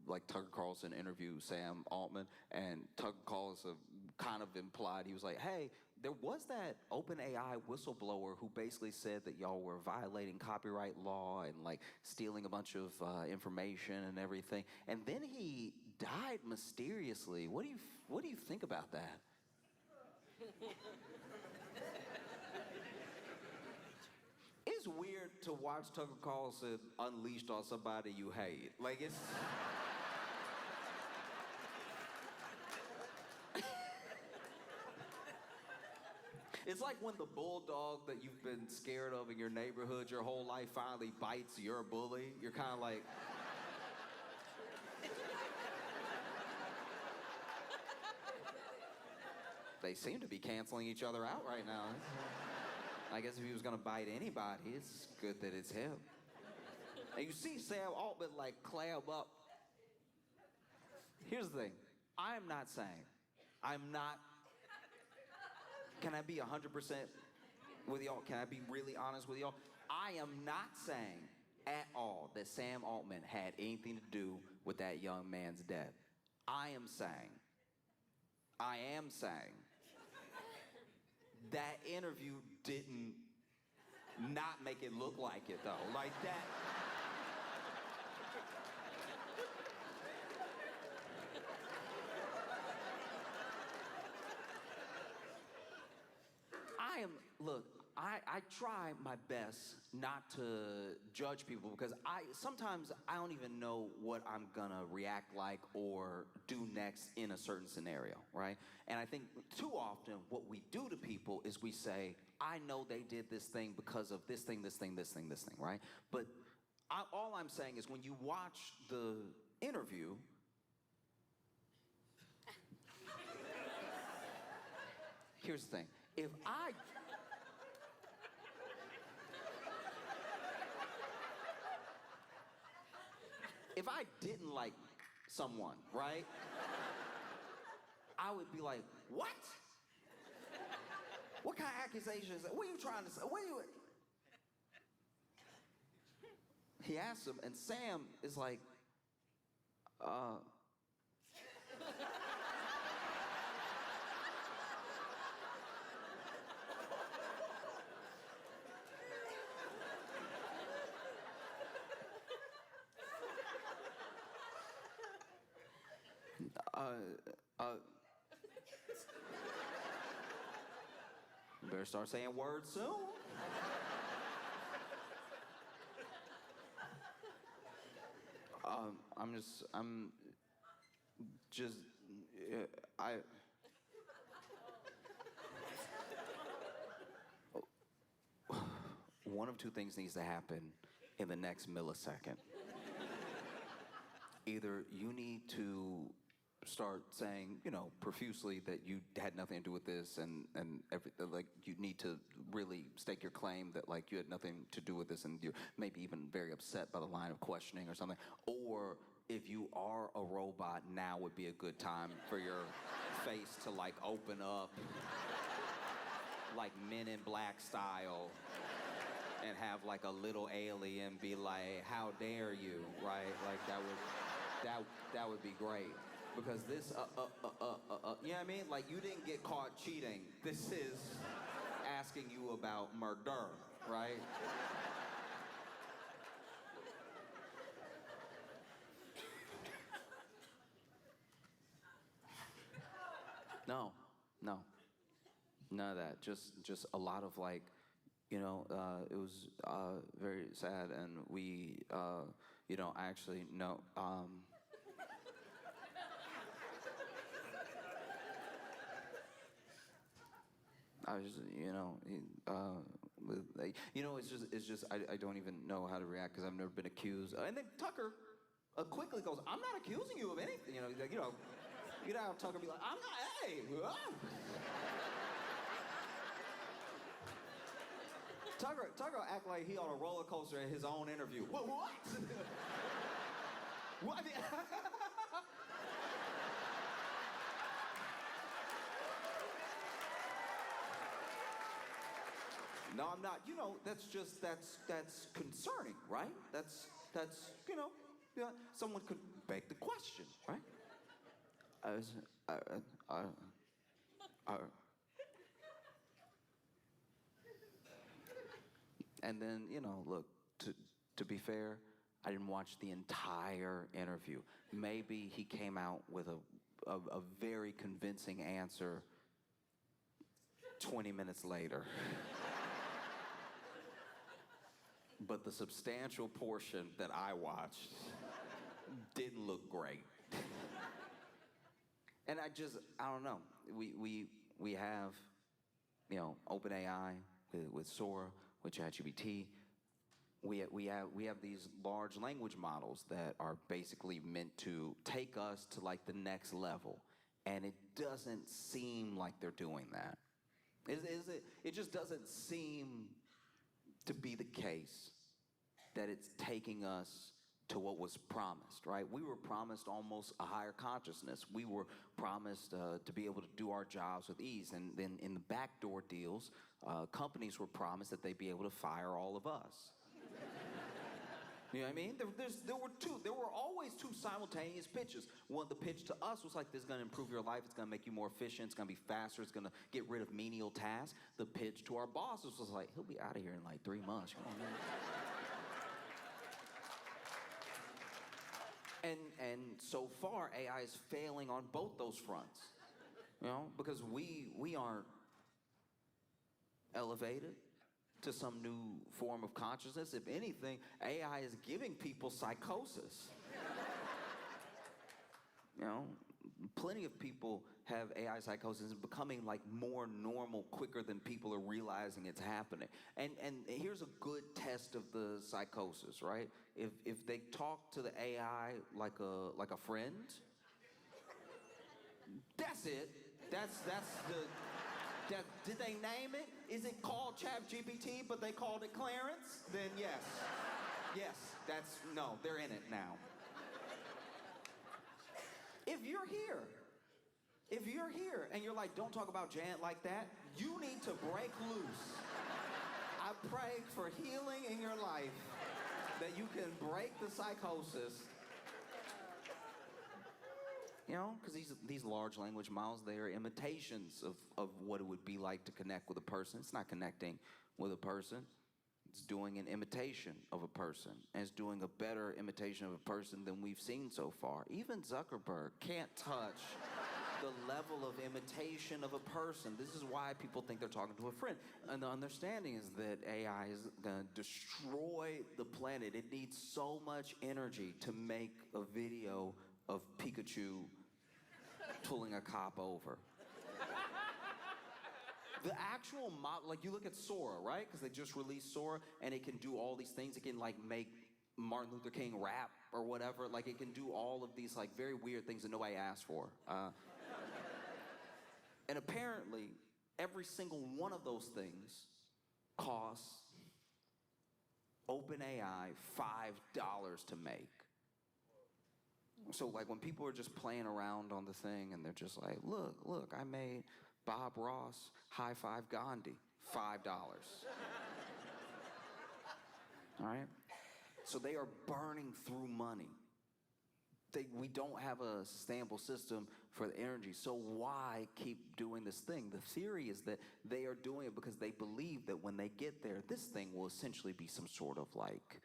like Tucker Carlson interview Sam Altman, and Tucker Carlson kind of implied, he was like, hey, there was that OpenAI whistleblower who basically said that y'all were violating copyright law and like stealing a bunch of information and everything. And then he died mysteriously. What do you think about that? It's weird to watch Tucker Carlson unleashed on somebody you hate. Like, it's... It's like when the bulldog that you've been scared of in your neighborhood your whole life finally bites your bully. You're kind of like... They seem to be canceling each other out right now. I guess if he was gonna bite anybody, it's good that it's him. And you see Sam Altman like clam up. Here's the thing. I am not saying, can I be 100% with y'all? Can I be really honest with y'all? I am not saying at all that Sam Altman had anything to do with that young man's death. I am saying that interview didn't not make it look like it though. Like that. I try my best not to judge people because sometimes I don't even know what I'm gonna react like or do next in a certain scenario, right? And I think too often what we do to people is we say, I know they did this thing because of this thing, right? But all I'm saying is when you watch the interview, here's the thing. If I didn't like someone, right? I would be like, what? What kind of accusation is that? What are you trying to say? He asks him, and Sam is like, better start saying words soon. One of two things needs to happen in the next millisecond. Either you need to start saying, profusely that you had nothing to do with this and like you need to really stake your claim that like you had nothing to do with this and you're maybe even very upset by the line of questioning or something. Or if you are a robot, now would be a good time for your face to like open up, like Men in Black style, and have like a little alien be like, "How dare you?" Right? Like that would be great. Because this, you know what I mean? Like, you didn't get caught cheating. This is asking you about murder, right? No, none of that. Just a lot of like, you know, it was very sad, and we, you know, actually no. I was, you know, you know, it's just, I don't even know how to react because I've never been accused. And then Tucker quickly goes, "I'm not accusing you of anything." You know, he's like, you know how Tucker be like, "I'm not, hey." Tucker act like he on a roller coaster at his own interview. What? What? No, I'm not. You know, that's concerning, right? That's you know, someone could beg the question, right? And then, you know, look, to be fair, I didn't watch the entire interview. Maybe he came out with a very convincing answer 20 minutes later. But the substantial portion that I watched didn't look great. And I don't know. We have, you know, OpenAI with Sora, with ChatGPT. We have these large language models that are basically meant to take us to like the next level, and it doesn't seem like they're doing that. It just doesn't seem to be the case that it's taking us to what was promised, right? We were promised almost a higher consciousness. We were promised to be able to do our jobs with ease. And then in the backdoor deals, companies were promised that they'd be able to fire all of us. You know what I mean? There were always two simultaneous pitches. One, the pitch to us was like, this is gonna improve your life, it's gonna make you more efficient, it's gonna be faster, it's gonna get rid of menial tasks. The pitch to our bosses was like, he'll be out of here in like 3 months. Come on, man. And so far, AI is failing on both those fronts, you know, because we aren't elevated to some new form of consciousness. If anything, AI is giving people psychosis. You know, plenty of people have AI psychosis and becoming like more normal quicker than people are realizing it's happening. And here's a good test of the psychosis, right? If they talk to the AI like a friend, that's it. That's the. Did they name it? Is it called ChatGPT, but they called it Clarence? Then yes. Yes, they're in it now. If you're here and you're like, don't talk about Jan like that, you need to break loose. I pray for healing in your life, that you can break the psychosis. You know, because these large language models, they are imitations of what it would be like to connect with a person. It's not connecting with a person. It's doing an imitation of a person. And it's doing a better imitation of a person than we've seen so far. Even Zuckerberg can't touch the level of imitation of a person. This is why people think they're talking to a friend. And the understanding is that AI is going to destroy the planet. It needs so much energy to make a video of Pikachu pulling a cop over. The actual model, like you look at Sora, right? Because they just released Sora, and it can do all these things. It can like make Martin Luther King rap or whatever. Like it can do all of these like very weird things that nobody asked for. And apparently, every single one of those things costs OpenAI $5 to make. So like when people are just playing around on the thing and they're just like, look, I made Bob Ross high five Gandhi, $5. All right? So they are burning through money. We don't have a sustainable system for the energy. So why keep doing this thing? The theory is that they are doing it because they believe that when they get there, this thing will essentially be some sort of like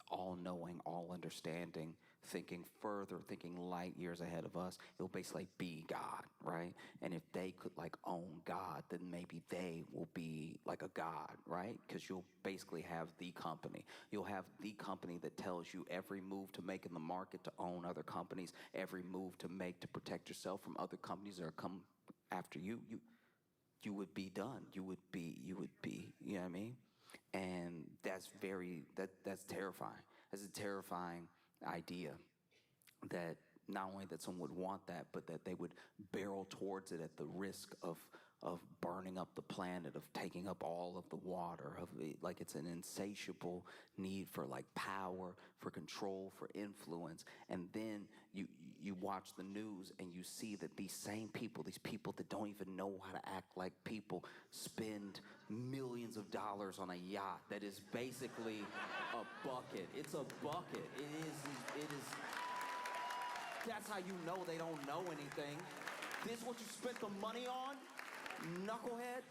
all-knowing, all-understanding, thinking further, thinking light years ahead of us. It'll basically be God, right? And if they could like own God, then maybe they will be like a God, right? Because you'll basically have the company. You'll have the company that tells you every move to make in the market to own other companies, every move to make to protect yourself from other companies that are come after you. You would be done. You would be, you know what I mean? And that's that's terrifying. That's a terrifying idea that not only that someone would want that, but that they would barrel towards it at the risk of burning up the planet, of taking up all of the water, of it, like it's an insatiable need for like power, for control, for influence. And then you watch the news and you see that these same people, these people that don't even know how to act like people, spend millions of dollars on a yacht that is basically a bucket. It's a bucket. It is. That's how you know they don't know anything. This is what you spent the money on, knucklehead?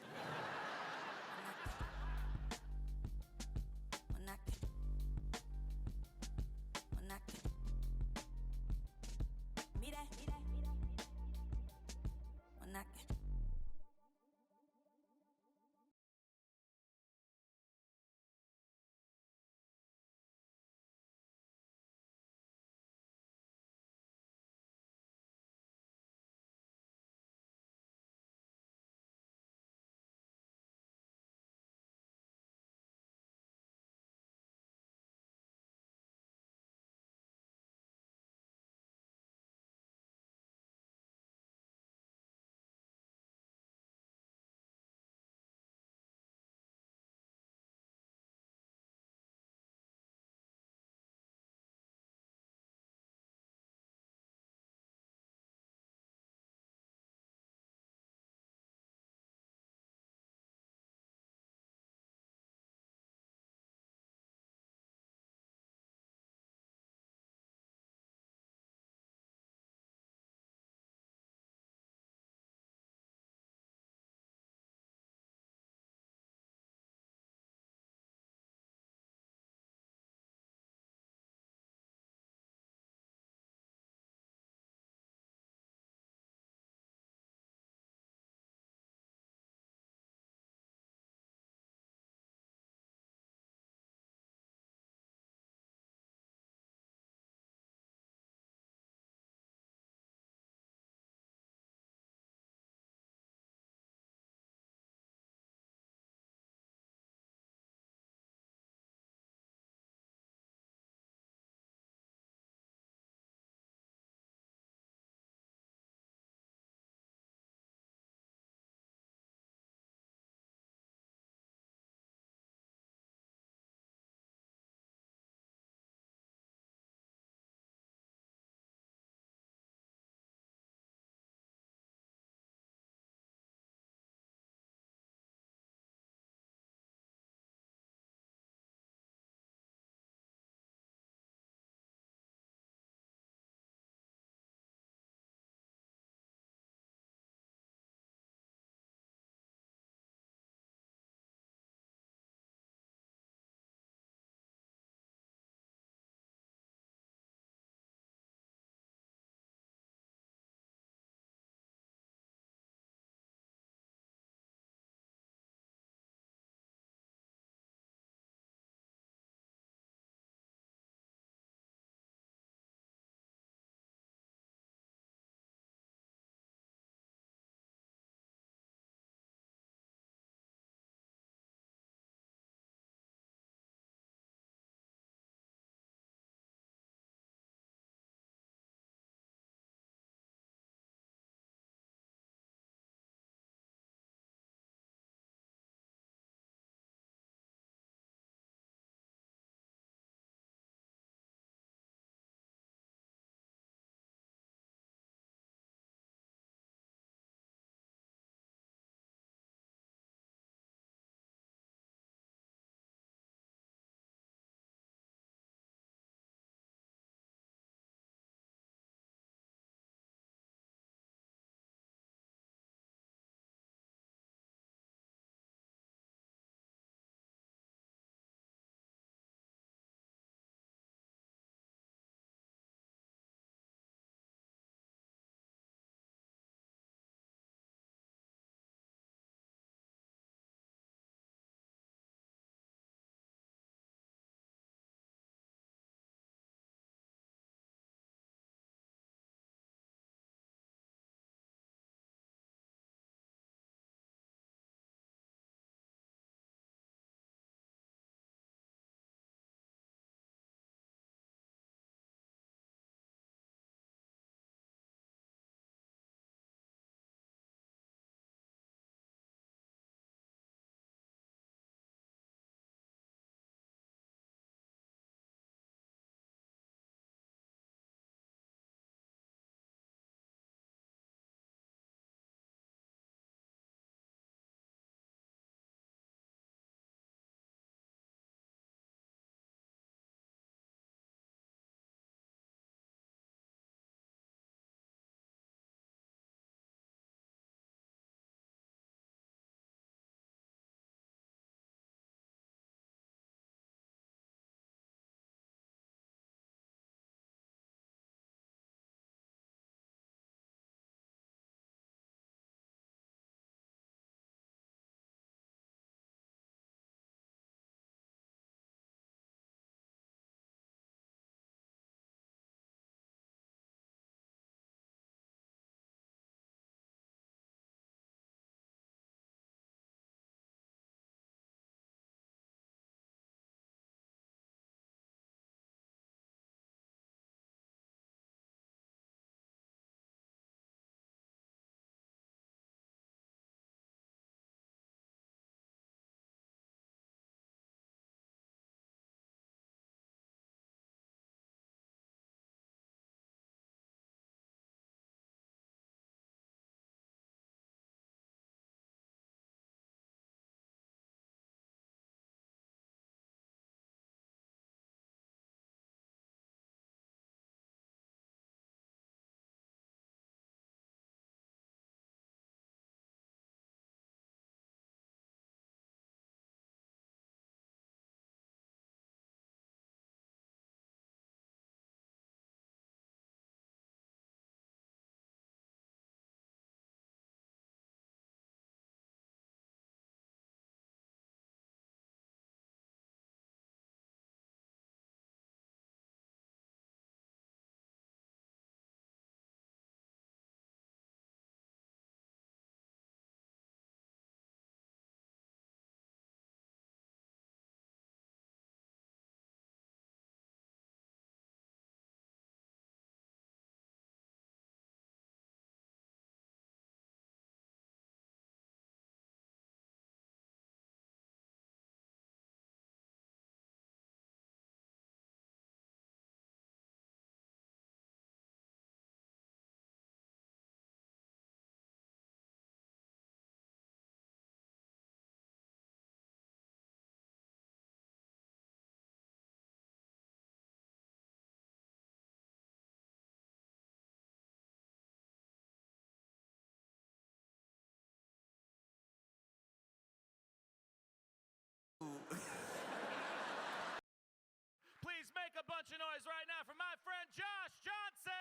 make a bunch of noise right now for my friend Josh Johnson!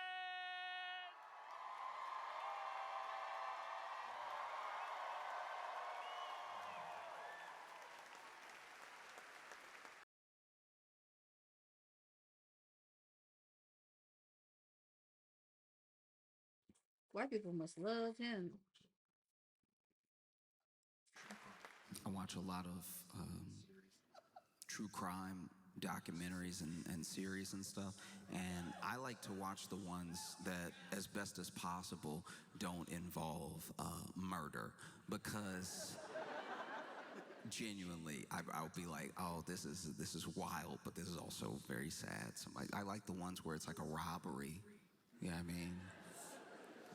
White people must love him. I watch a lot of true crime documentaries and series and stuff, and I like to watch the ones that, as best as possible, don't involve murder, because genuinely, I'll be like, oh, this is wild, but this is also very sad. So I like the ones where it's like a robbery. You know what I mean?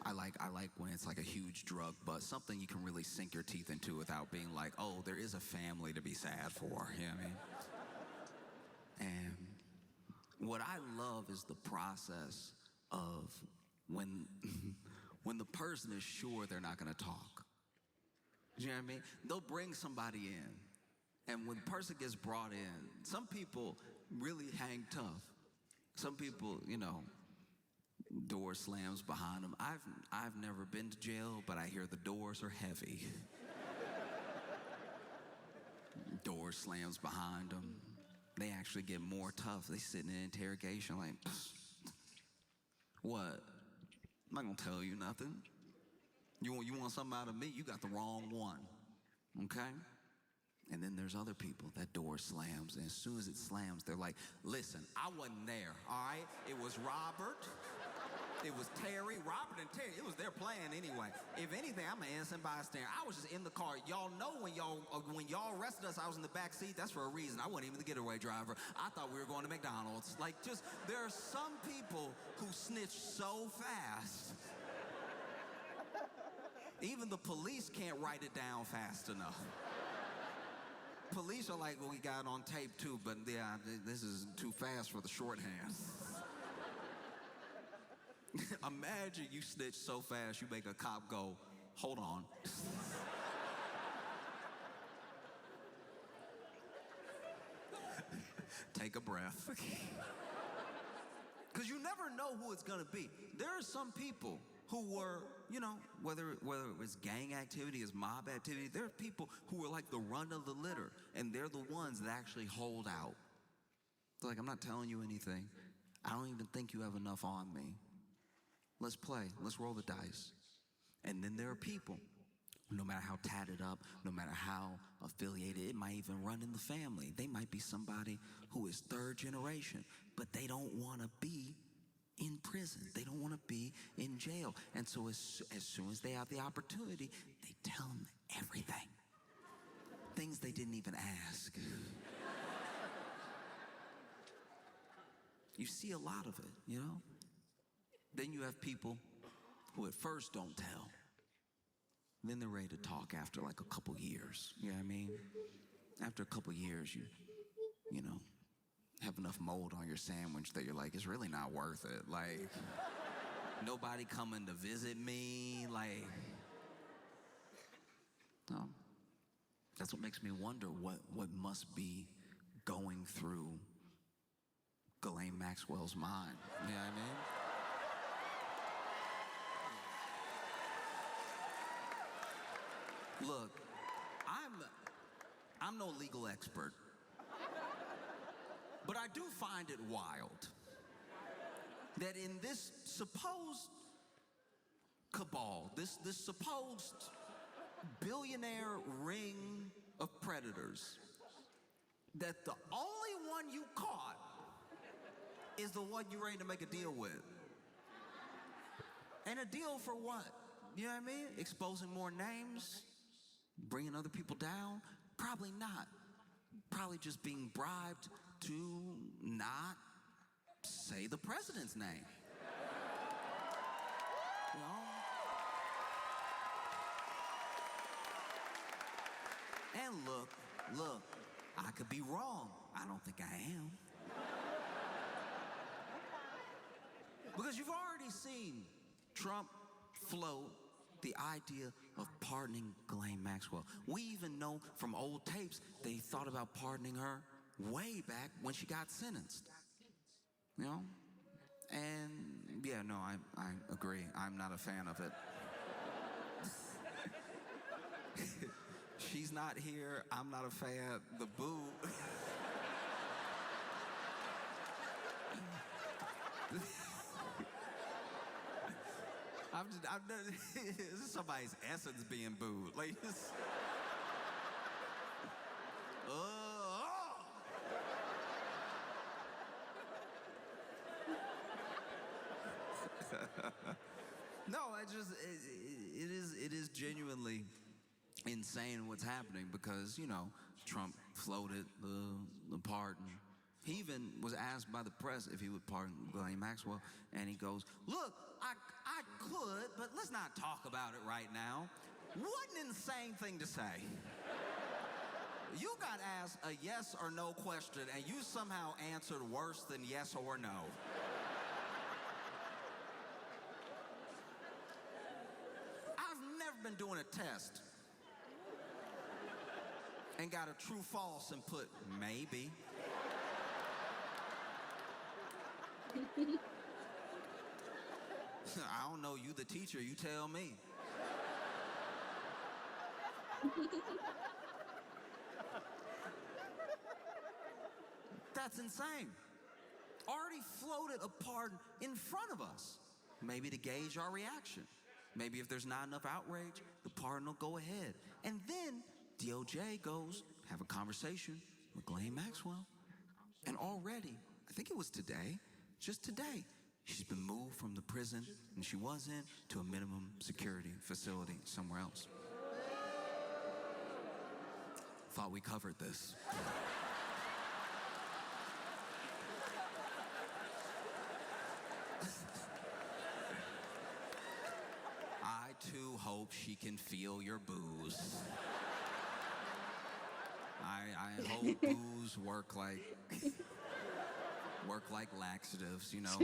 I like when it's like a huge drug bust, something you can really sink your teeth into without being like, oh, there is a family to be sad for. You know what I mean? And what I love is the process of when when the person is sure they're not going to talk. You know what I mean? They'll bring somebody in, and when the person gets brought in, some people really hang tough. Some people, you know, door slams behind them. I've never been to jail, but I hear the doors are heavy. Door slams behind them. They actually get more tough. They sit in an interrogation like, what? I'm not gonna tell you nothing. You want something out of me? You got the wrong one, okay? And then there's other people, that door slams, and as soon as it slams, they're like, listen, I wasn't there, all right? It was Robert. It was Terry, Robert and Terry. It was their plan anyway. If anything, I'm an innocent bystander. I was just in the car. Y'all know when y'all arrested us, I was in the back seat. That's for a reason. I wasn't even the getaway driver. I thought we were going to McDonald's. Like, just, there are some people who snitch so fast. Even the police can't write it down fast enough. Police are like, well, we got it on tape too, but yeah, this is too fast for the shorthand. Imagine you snitch so fast you make a cop go, hold on. Take a breath. Because you never know who it's gonna be. There are some people who were, you know, whether it was gang activity, it's mob activity, there are people who were like the run of the litter, and they're the ones that actually hold out. They're like, I'm not telling you anything. I don't even think you have enough on me. Let's play. Let's roll the dice. And then there are people, no matter how tatted up, no matter how affiliated, it might even run in the family. They might be somebody who is third generation, but they don't want to be in prison. They don't want to be in jail. And so as soon as they have the opportunity, they tell them everything. Things they didn't even ask. You see a lot of it, you know? Then you have people who at first don't tell. Then they're ready to talk after like a couple years. You know what I mean? After a couple years, you know, have enough mold on your sandwich that you're like, it's really not worth it. Like, nobody coming to visit me. Like, that's what makes me wonder what must be going through Ghislaine Maxwell's mind. You know what I mean? Look, I'm no legal expert, but I do find it wild that in this supposed cabal, this supposed billionaire ring of predators, that the only one you caught is the one you're ready to make a deal with. And a deal for what? You know what I mean? Exposing more names? Bringing other people down? Probably not. Probably just being bribed to not say the president's name. You know? And look, I could be wrong. I don't think I am. Because you've already seen Trump float the idea of pardoning Ghislaine Maxwell. We even know from old tapes they thought about pardoning her way back when she got sentenced. you know? And yeah, no, I agree. I'm not a fan of it. She's not here. I'm not a fan. The boo. This is somebody's essence being booed. Like, this. No, it is genuinely insane what's happening because, you know, Trump floated the pardon. He even was asked by the press if he would pardon Ghislaine Maxwell, and he goes, look, I could, but let's not talk about it right now. What an insane thing to say. You got asked a yes or no question, and you somehow answered worse than yes or no. I've never been doing a test and got a true false and put maybe. I don't know, you the teacher, you tell me. That's insane. Already floated a pardon in front of us, maybe to gauge our reaction. Maybe if there's not enough outrage, the pardon will go ahead. And then DOJ goes, have a conversation with Ghislaine Maxwell. And already, I think it was today, just today, she's been moved from the prison and she was in to a minimum security facility somewhere else. Thought we covered this. I too hope she can feel your booze. I hope booze work like laxatives, you know.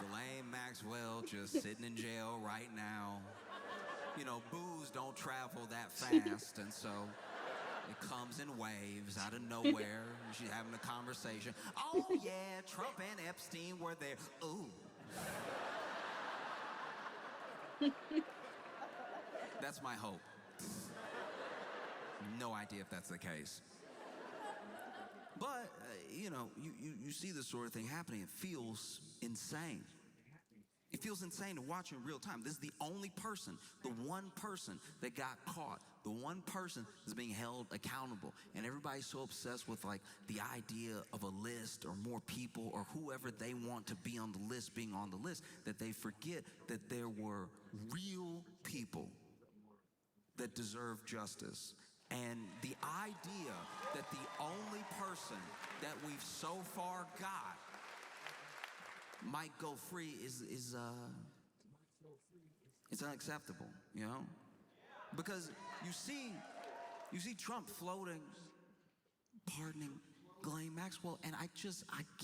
Ghislaine Maxwell just sitting in jail right now. You know, booze don't travel that fast, and so it comes in waves out of nowhere. She's having a conversation. Oh yeah, Trump and Epstein were there. Ooh. That's my hope. No idea if that's the case. But, you know, you see this sort of thing happening. It feels insane. It feels insane to watch in real time. This is the only person, the one person that got caught, the one person that's being held accountable. And everybody's so obsessed with, like, the idea of a list or more people or whoever they want to be on the list being on the list that they forget that there were real people that deserve justice. And the idea that the only person that we've so far got might go free is it's unacceptable, you know? Because you see Trump floating, pardoning Ghislaine Maxwell, and I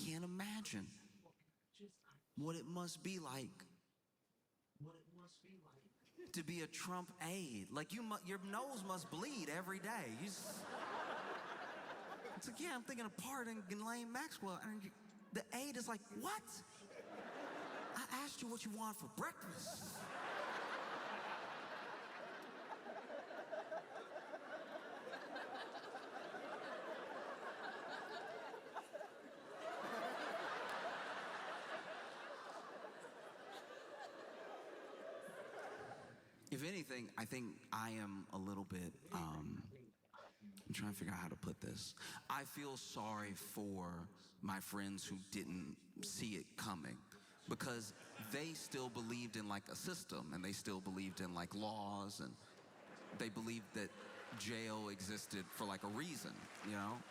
can't imagine what it must be like to be a Trump aide. Like your nose must bleed every day. It's like, yeah, I'm thinking of pardoning Ghislaine Maxwell, and the aide is like, what? I asked you what you want for breakfast. If anything, I think I am a little bit, I'm trying to figure out how to put this. I feel sorry for my friends who didn't see it coming because they still believed in like a system and they still believed in like laws and they believed that jail existed for like a reason, you know?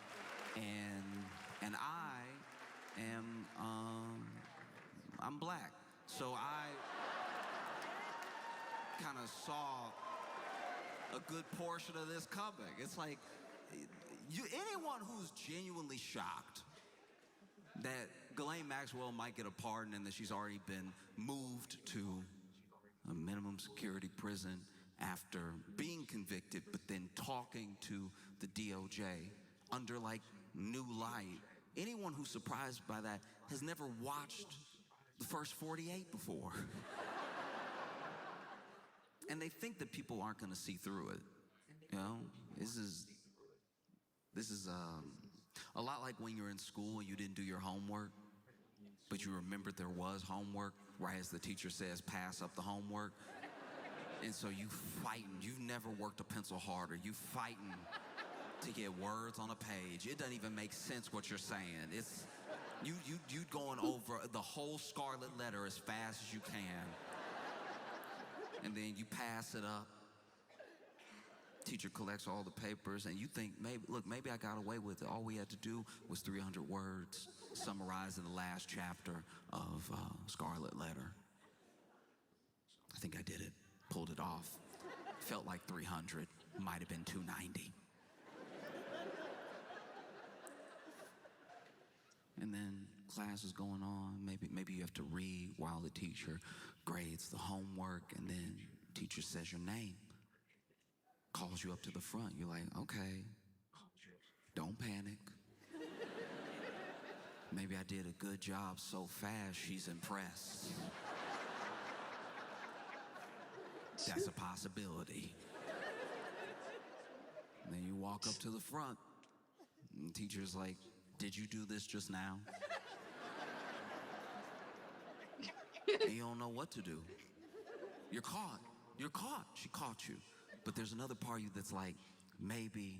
And I am, I'm black. So I kind of saw a good portion of this coming. It's like, anyone who's genuinely shocked that Ghislaine Maxwell might get a pardon and that she's already been moved to a minimum security prison after being convicted, but then talking to the DOJ under like new light, Anyone who's surprised by that has never watched the first 48 before. And they think that people aren't going to see through it. You know, this is a lot like when you're in school and you didn't do your homework, but you remembered there was homework right as the teacher says, pass up the homework. And so you fighting. You've never worked a pencil harder. You fighting to get words on a page. It doesn't even make sense what you're saying. It's you going over the whole scarlet letter as fast as you can. And then you pass it up. Teacher collects all the papers, and you think, maybe I got away with it. All we had to do was 300 words, summarized in the last chapter of Scarlet Letter. I think I did it. Pulled it off. Felt like 300. Might have been 290. And then class is going on. Maybe you have to read while the teacher grades the homework, and then teacher says your name. Calls you up to the front. You're like, okay, don't panic. Maybe I did a good job so fast she's impressed. That's a possibility. And then you walk up to the front, and the teacher's like, did you do this just now? And you don't know what to do. You're caught. You're caught. She caught you. But there's another part of you that's like, maybe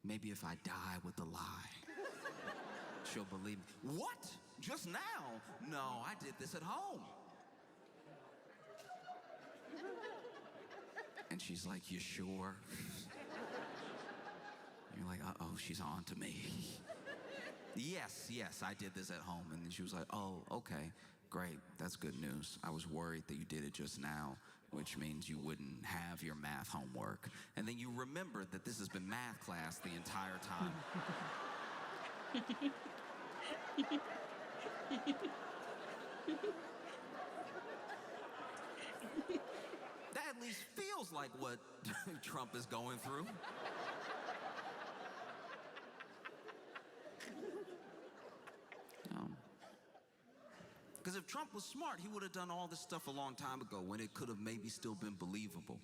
if I die with a lie, she'll believe me. What? Just now? No, I did this at home. And she's like, you sure? You're like, uh-oh, she's on to me. Yes, I did this at home. And then she was like, oh, okay, great. That's good news. I was worried that you did it just now, which means you wouldn't have your math homework. And then you remembered that this has been math class the entire time. That at least feels like what Trump is going through. Because if Trump was smart, he would have done all this stuff a long time ago when it could have maybe still been believable.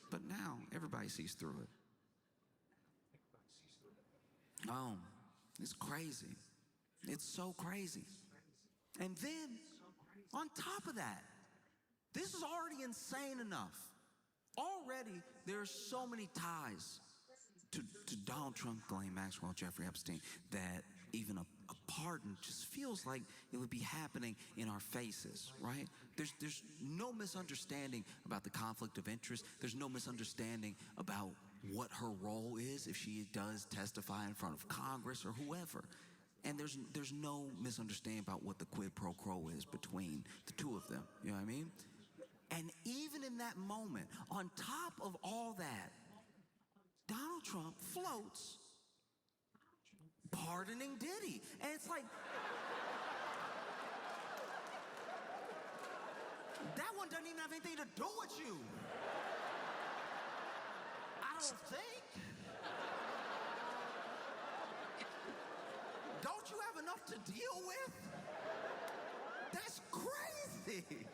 But now, everybody sees through it. Oh, it's crazy. It's so crazy. And then, on top of that, this is already insane enough. Already, there are so many ties to Donald Trump, Ghislaine Maxwell, Jeffrey Epstein, that even a pardon just feels like it would be happening in our faces, right? There's no misunderstanding about the conflict of interest. There's no misunderstanding about what her role is if she does testify in front of Congress or whoever. And there's no misunderstanding about what the quid pro quo is between the two of them. You know what I mean? And even in that moment, on top of all that, Donald Trump floats pardoning Diddy. And it's like, that one doesn't even have anything to do with you. I don't think. Don't you have enough to deal with? That's crazy.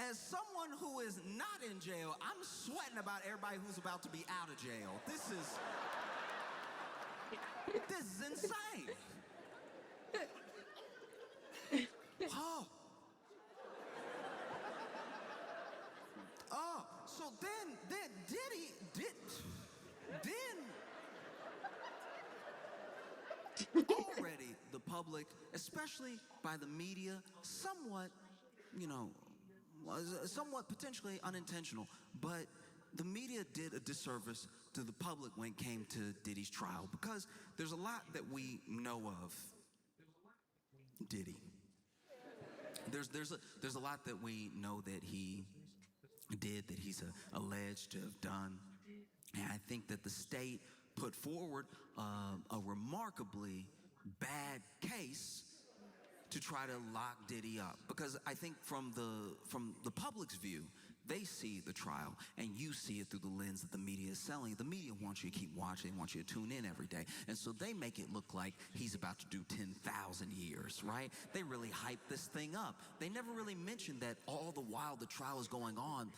As someone who is not in jail, I'm sweating about everybody who's about to be out of jail. This is insane. Oh. Oh, so then already the public, especially by the media, somewhat, somewhat potentially unintentional, but the media did a disservice to the public when it came to Diddy's trial, because there's a lot that we know of Diddy. There's a lot that we know that he did, that he's alleged to have done, and I think that the state put forward a remarkably bad case to try to lock Diddy up, because I think from the public's view, they see the trial and you see it through the lens that the media is selling. The media wants you to keep watching, they want you to tune in every day. And so they make it look like he's about to do 10,000 years, right? They really hype this thing up. They never really mention that all the while the trial is going on,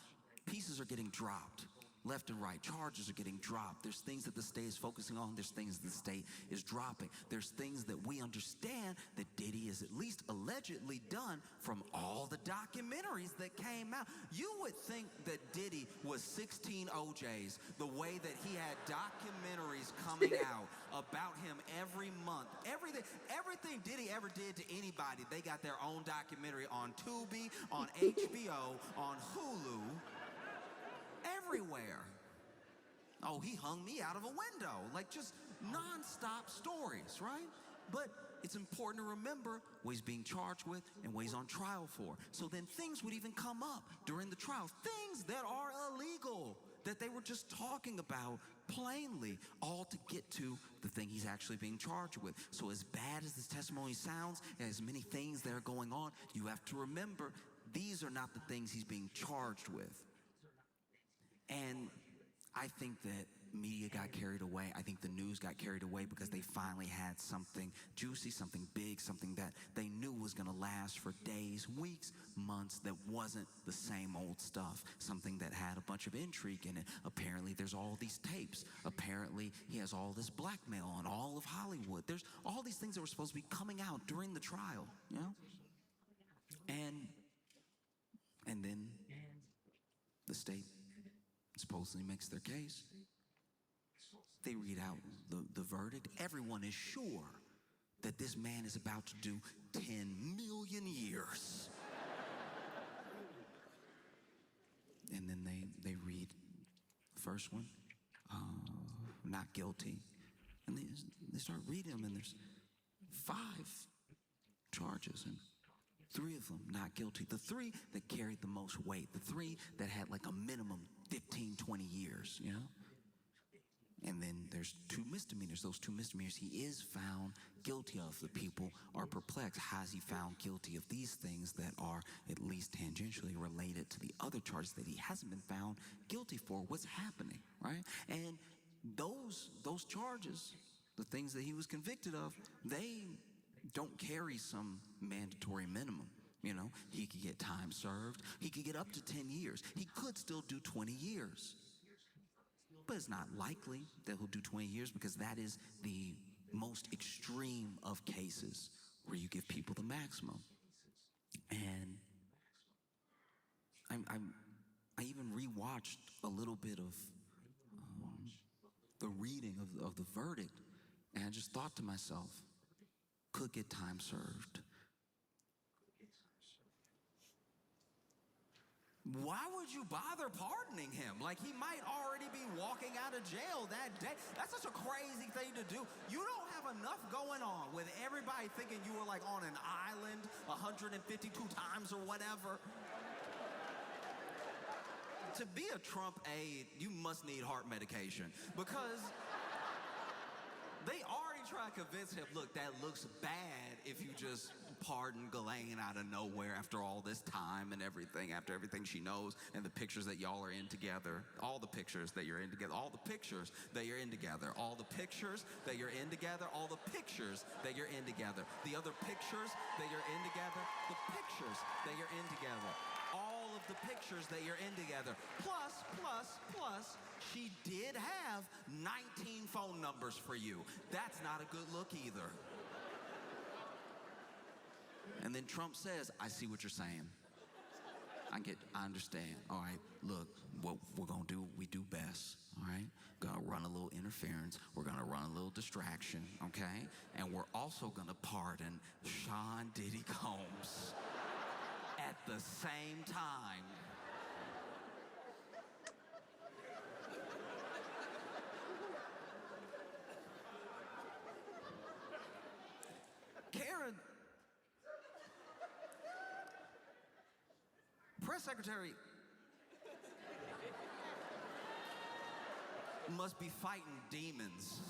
pieces are getting dropped. Left and right, charges are getting dropped. There's things that the state is focusing on. There's things that the state is dropping. There's things that we understand that Diddy is at least allegedly done from all the documentaries that came out. You would think that Diddy was 16 OJs, the way that he had documentaries coming out about him every month. Everything Diddy ever did to anybody, they got their own documentary on Tubi, on HBO, on Hulu. Everywhere. Oh, he hung me out of a window. Like, just non-stop stories, right? But it's important to remember what he's being charged with and what he's on trial for. So then things would even come up during the trial. Things that are illegal, that they were just talking about plainly, all to get to the thing he's actually being charged with. So as bad as this testimony sounds, and as many things that are going on, you have to remember these are not the things he's being charged with. And I think that media got carried away. I think the news got carried away because they finally had something juicy, something big, something that they knew was going to last for days, weeks, months, that wasn't the same old stuff, something that had a bunch of intrigue in it. Apparently, there's all these tapes. Apparently, he has all this blackmail on all of Hollywood. There's all these things that were supposed to be coming out during the trial, you know? And then the state supposedly makes their case. They read out the verdict. Everyone is sure that this man is about to do 10 million years. And then they read the first one, not guilty. And they start reading them, and there's 5 charges, and 3 of them not guilty. The 3 that carried the most weight, the 3 that had like a minimum 15, 20 years, you know? And then there's 2 misdemeanors. Those 2 misdemeanors he is found guilty of. The people are perplexed. How is he found guilty of these things that are at least tangentially related to the other charges that he hasn't been found guilty for? What's happening, right? And those charges, the things that he was convicted of, they don't carry some mandatory minimum. You know, he could get time served. He could get up to 10 years. He could still do 20 years. But it's not likely that he'll do 20 years, because that is the most extreme of cases where you give people the maximum. And I even rewatched a little bit of the reading of the verdict, and I just thought to myself, could get time served. Why would you bother pardoning him? Like, he might already be walking out of jail that day. That's such a crazy thing to do. You don't have enough going on with everybody thinking you were like on an island 152 times or whatever. To be a Trump aide, you must need heart medication, because they already try to convince him, look, that looks bad if you just pardon Ghislaine out of nowhere after all this time and everything, after everything she knows, and the pictures that y'all are in together, all the pictures that you're in together, all the pictures that you're in together, all the pictures that you're in together, all the pictures that you're in together, the other pictures that you're in together, the pictures that you're in together, all of the pictures that you're in together, plus, she did have 19 phone numbers for you. That's not a good look either. And then Trump says, I see what you're saying. I understand. All right, look, what we're gonna do, we do best, all right? Gonna run a little interference. We're gonna run a little distraction, okay? And we're also gonna pardon Sean Diddy Combs at the same time. Karen, press secretary, must be fighting demons.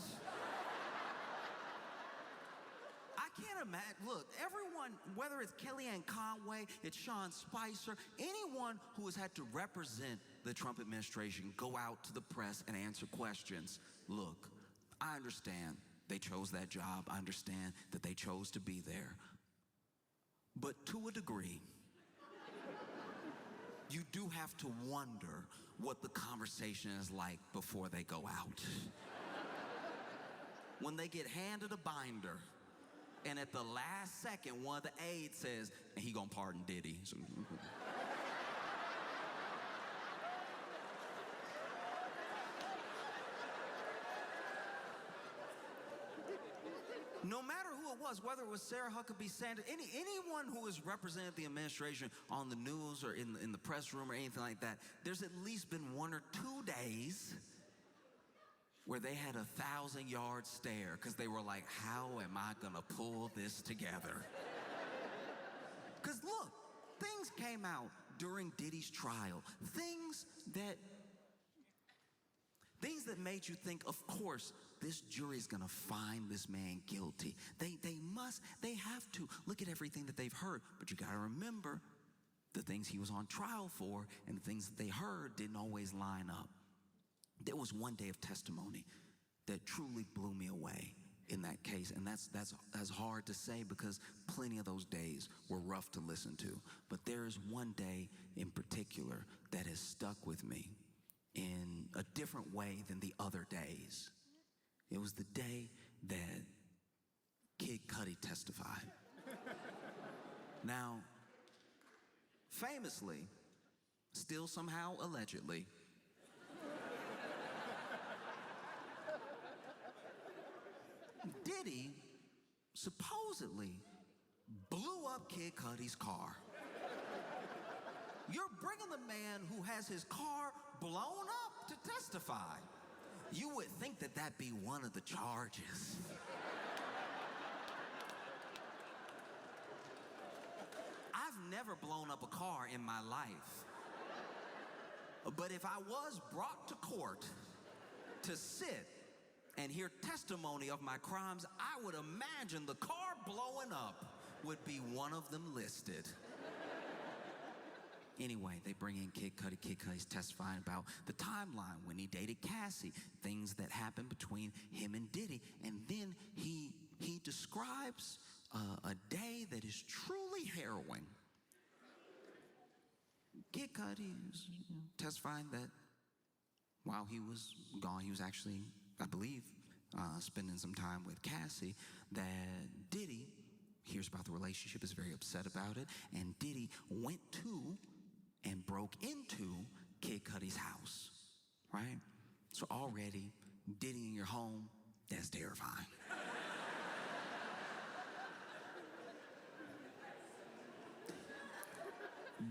I can't imagine. Look, everyone, whether it's Kellyanne Conway, it's Sean Spicer, anyone who has had to represent the Trump administration go out to the press and answer questions. Look, I understand they chose that job. I understand that they chose to be there. But to a degree, you do have to wonder what the conversation is like before they go out. When they get handed a binder, and at the last second, one of the aides says, he gonna pardon Diddy. So, no matter who it was, whether it was Sarah Huckabee Sanders, anyone who has represented the administration on the news or in the press room or anything like that, there's at least been 1 or 2 days where they had a 1,000-yard stare because they were like, how am I gonna pull this together? Because look, things came out during Diddy's trial, things that made you think, of course, this jury is gonna find this man guilty. They have to. Look at everything that they've heard, but you gotta remember the things he was on trial for and the things that they heard didn't always line up. There was one day of testimony that truly blew me away in that case, and that's hard to say because plenty of those days were rough to listen to. But there is one day in particular that has stuck with me in a different way than the other days. It was the day that Kid Cudi testified. Now, famously, still somehow allegedly, Diddy supposedly blew up Kid Cudi's car. You're bringing the man who has his car blown up to testify. You would think that that'd be one of the charges. I've never blown up a car in my life. But if I was brought to court to sit and hear testimony of my crimes, I would imagine the car blowing up would be one of them listed. Anyway, they bring in Kid Cudi. Kid Cudi's testifying about the timeline when he dated Cassie, things that happened between him and Diddy. And then he describes a day that is truly harrowing. Kid Cudi is testifying that while he was gone, he was actually, I believe, spending some time with Cassie, that Diddy hears about the relationship, is very upset about it, and Diddy went to and broke into Kid Cudi's house, right? So already, Diddy in your home, that's terrifying.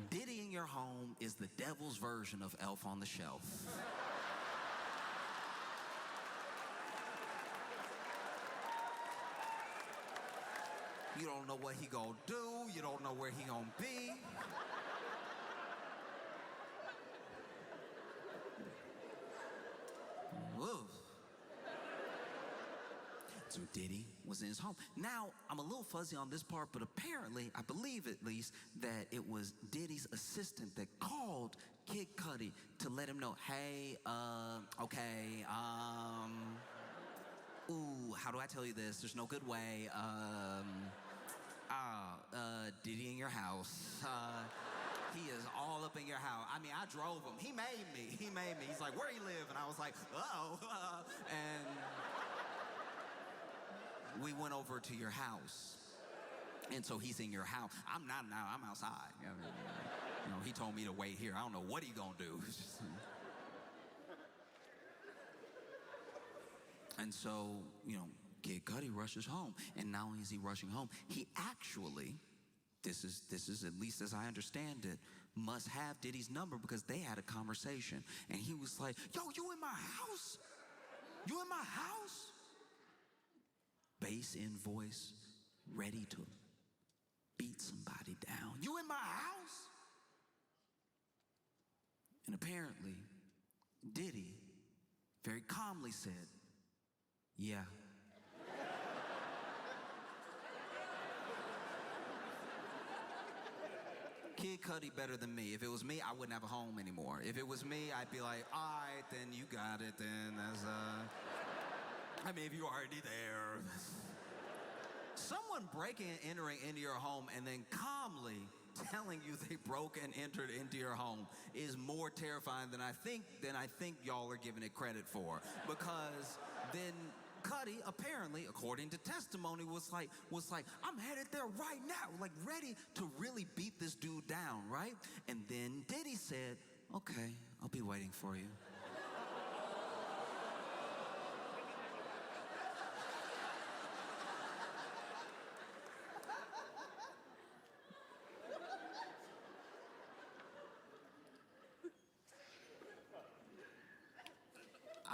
Diddy in your home is the devil's version of Elf on the Shelf. You don't know what he gonna do. You don't know where he gonna be. Oof. So Diddy was in his home. Now, I'm a little fuzzy on this part, but apparently, I believe at least, that it was Diddy's assistant that called Kid Cudi to let him know, hey, okay, ooh, how do I tell you this? There's no good way. Diddy in your house. He is all up in your house. I mean, I drove him. He made me. He's like, where you live? And I was like, and we went over to your house. And so he's in your house. I'm not now. I'm outside. You know, he told me to wait here. I don't know what he gonna do. And so, Kid Cudi rushes home. And not only is he rushing home, he actually, this is at least as I understand it, must have Diddy's number because they had a conversation. And he was like, yo, you in my house? You in my house? Bass in voice, ready to beat somebody down. You in my house? And apparently, Diddy very calmly said, yeah. Cudi better than me. If it was me, I wouldn't have a home anymore. If it was me, I'd be like, all right, then you got it. Then that's I mean, if you're already there. Someone breaking and entering into your home and then calmly telling you they broke and entered into your home is more terrifying than I think y'all are giving it credit for. Because then Cudi, apparently, according to testimony, was like, I'm headed there right now, like ready to really beat this dude down, right? And then Diddy said, okay, I'll be waiting for you.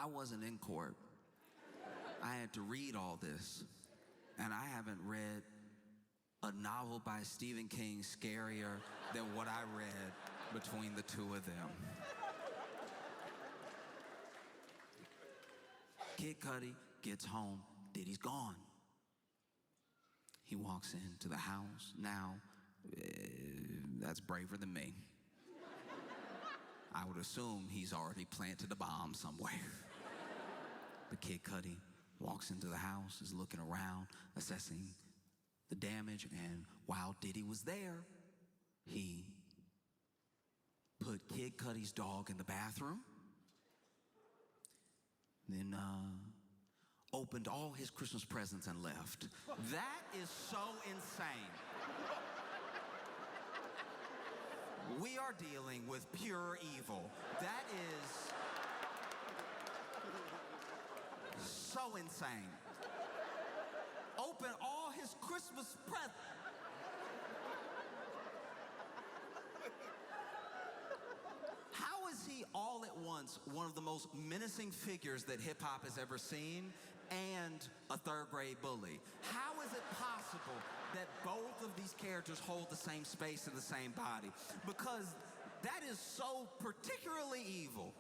I wasn't in court. I had to read all this, and I haven't read a novel by Stephen King scarier than what I read between the two of them. Kid Cudi gets home, Diddy's gone. He walks into the house. Now, that's braver than me. I would assume he's already planted a bomb somewhere. But Kid Cudi walks into the house, is looking around, assessing the damage, and while Diddy was there, he put Kid Cudi's dog in the bathroom, then opened all his Christmas presents and left. That is so insane. We are dealing with pure evil. That is so insane. Open all his Christmas presents. How is he all at once one of the most menacing figures that hip hop has ever seen and a third grade bully? How is it possible that both of these characters hold the same space in the same body? Because that is so particularly evil.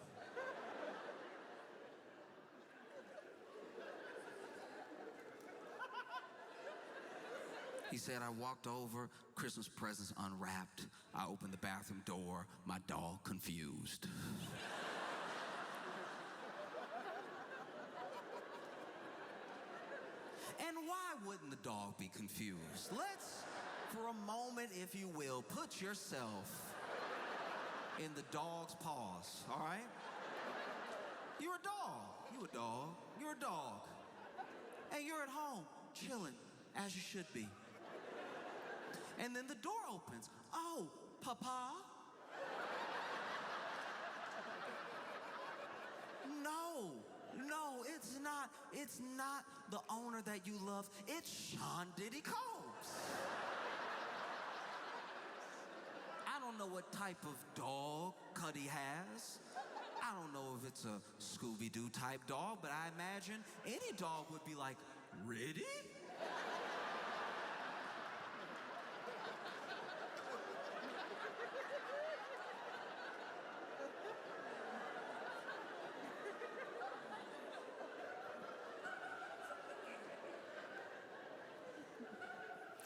He said, I walked over, Christmas presents unwrapped. I opened the bathroom door, my dog confused. And why wouldn't the dog be confused? Let's, for a moment, if you will, put yourself in the dog's paws, all right? You're a dog. You a dog. You're a dog. And you're at home, chilling, as you should be. And then the door opens. Oh, Papa? No, it's not the owner that you love. It's Sean Diddy Combs. I don't know what type of dog Cudi has. I don't know if it's a Scooby-Doo type dog, but I imagine any dog would be like, ready?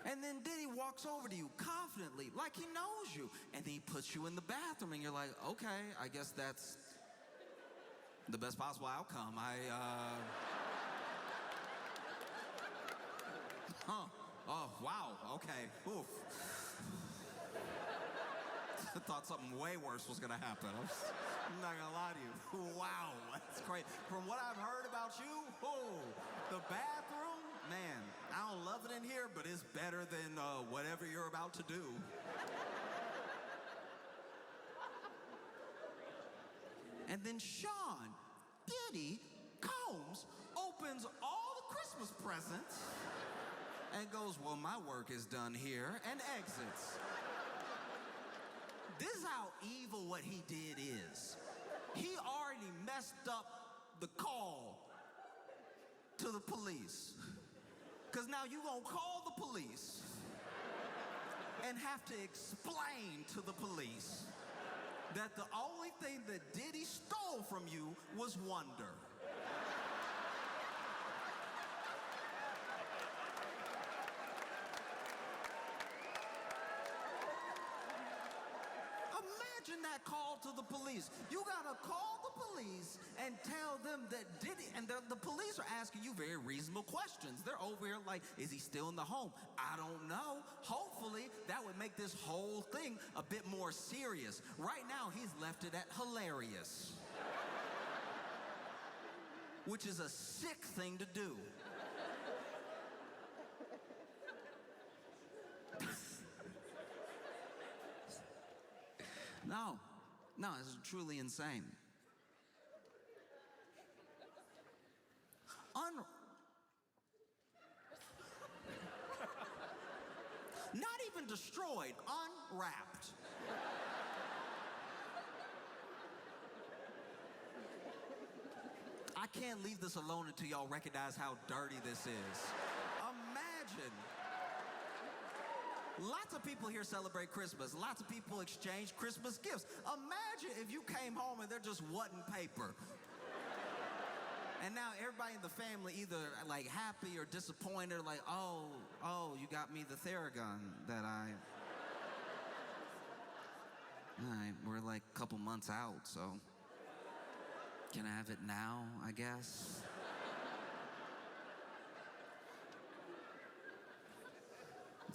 And then Diddy walks over to you confidently, like he knows you. And then he puts you in the bathroom, and you're like, okay, I guess that's the best possible outcome. Oh, wow, okay, oof. I thought something way worse was gonna happen. I'm not gonna lie to you. Wow, that's great. From what I've heard about you, the bathroom, man, I don't love it in here, but it's better than whatever you're about to do. And then Sean Diddy Combs opens all the Christmas presents and goes, well, my work is done here, and exits. This is how evil what he did is. He already messed up the call to the police. Because now you're going to call the police and have to explain to the police that the only thing that Diddy stole from you was wonder. that call to the police. You gotta call the police and tell them that Diddy, and the police are asking you very reasonable questions. They're over here like, is he still in the home? I don't know. Hopefully, that would make this whole thing a bit more serious. Right now, he's left it at hilarious. Which is a sick thing to do. No, it's truly insane. Not even destroyed, unwrapped. I can't leave this alone until y'all recognize how dirty this is. Imagine. Lots of people here celebrate Christmas. Lots of people exchange Christmas gifts. Imagine if you came home and there just wasn't paper. And now everybody in the family either like happy or disappointed, like, oh, you got me the Theragun that all right, we're like a couple months out, so can I have it now, I guess?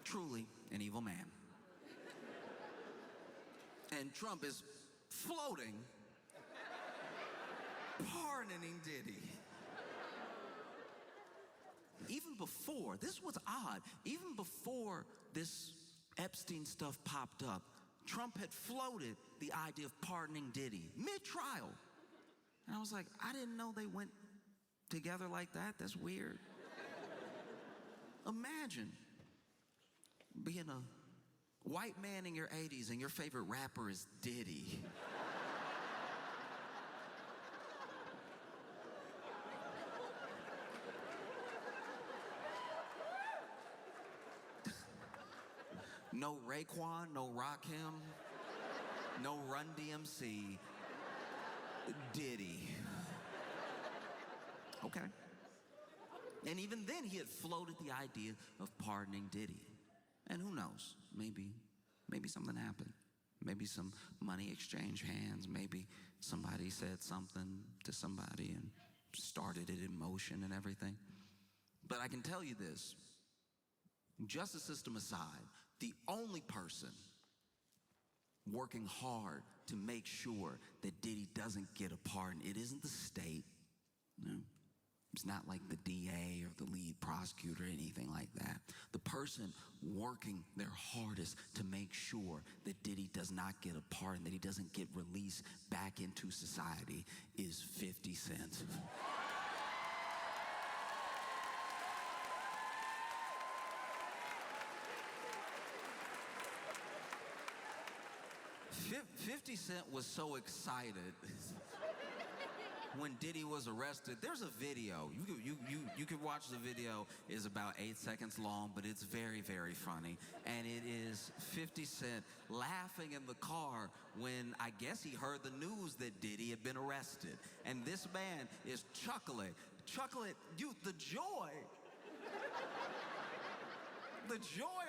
Truly an evil man. And Trump is floating, pardoning Diddy. Even before, this is what's odd, even before this Epstein stuff popped up, Trump had floated the idea of pardoning Diddy mid-trial. And I was like, I didn't know they went together like that. That's weird. Imagine being a white man in your 80s and your favorite rapper is Diddy. No Raekwon, no Rakim, no Run DMC, Diddy. Okay. And even then, he had floated the idea of pardoning Diddy. And who knows, maybe something happened. Maybe some money exchanged hands. Maybe somebody said something to somebody and started it in motion and everything. But I can tell you this, justice system aside, the only person working hard to make sure that Diddy doesn't get a pardon, it isn't the state. No. It's not like the DA or the lead prosecutor or anything like that. The person working their hardest to make sure that Diddy does not get a pardon, that he doesn't get released back into society is 50 Cent. $50 Cent was so excited when Diddy was arrested. There's a video. You can watch the video. It's about 8 seconds long, but it's very, very funny. And it is 50 Cent laughing in the car when I guess he heard the news that Diddy had been arrested. And this man is chuckling. The joy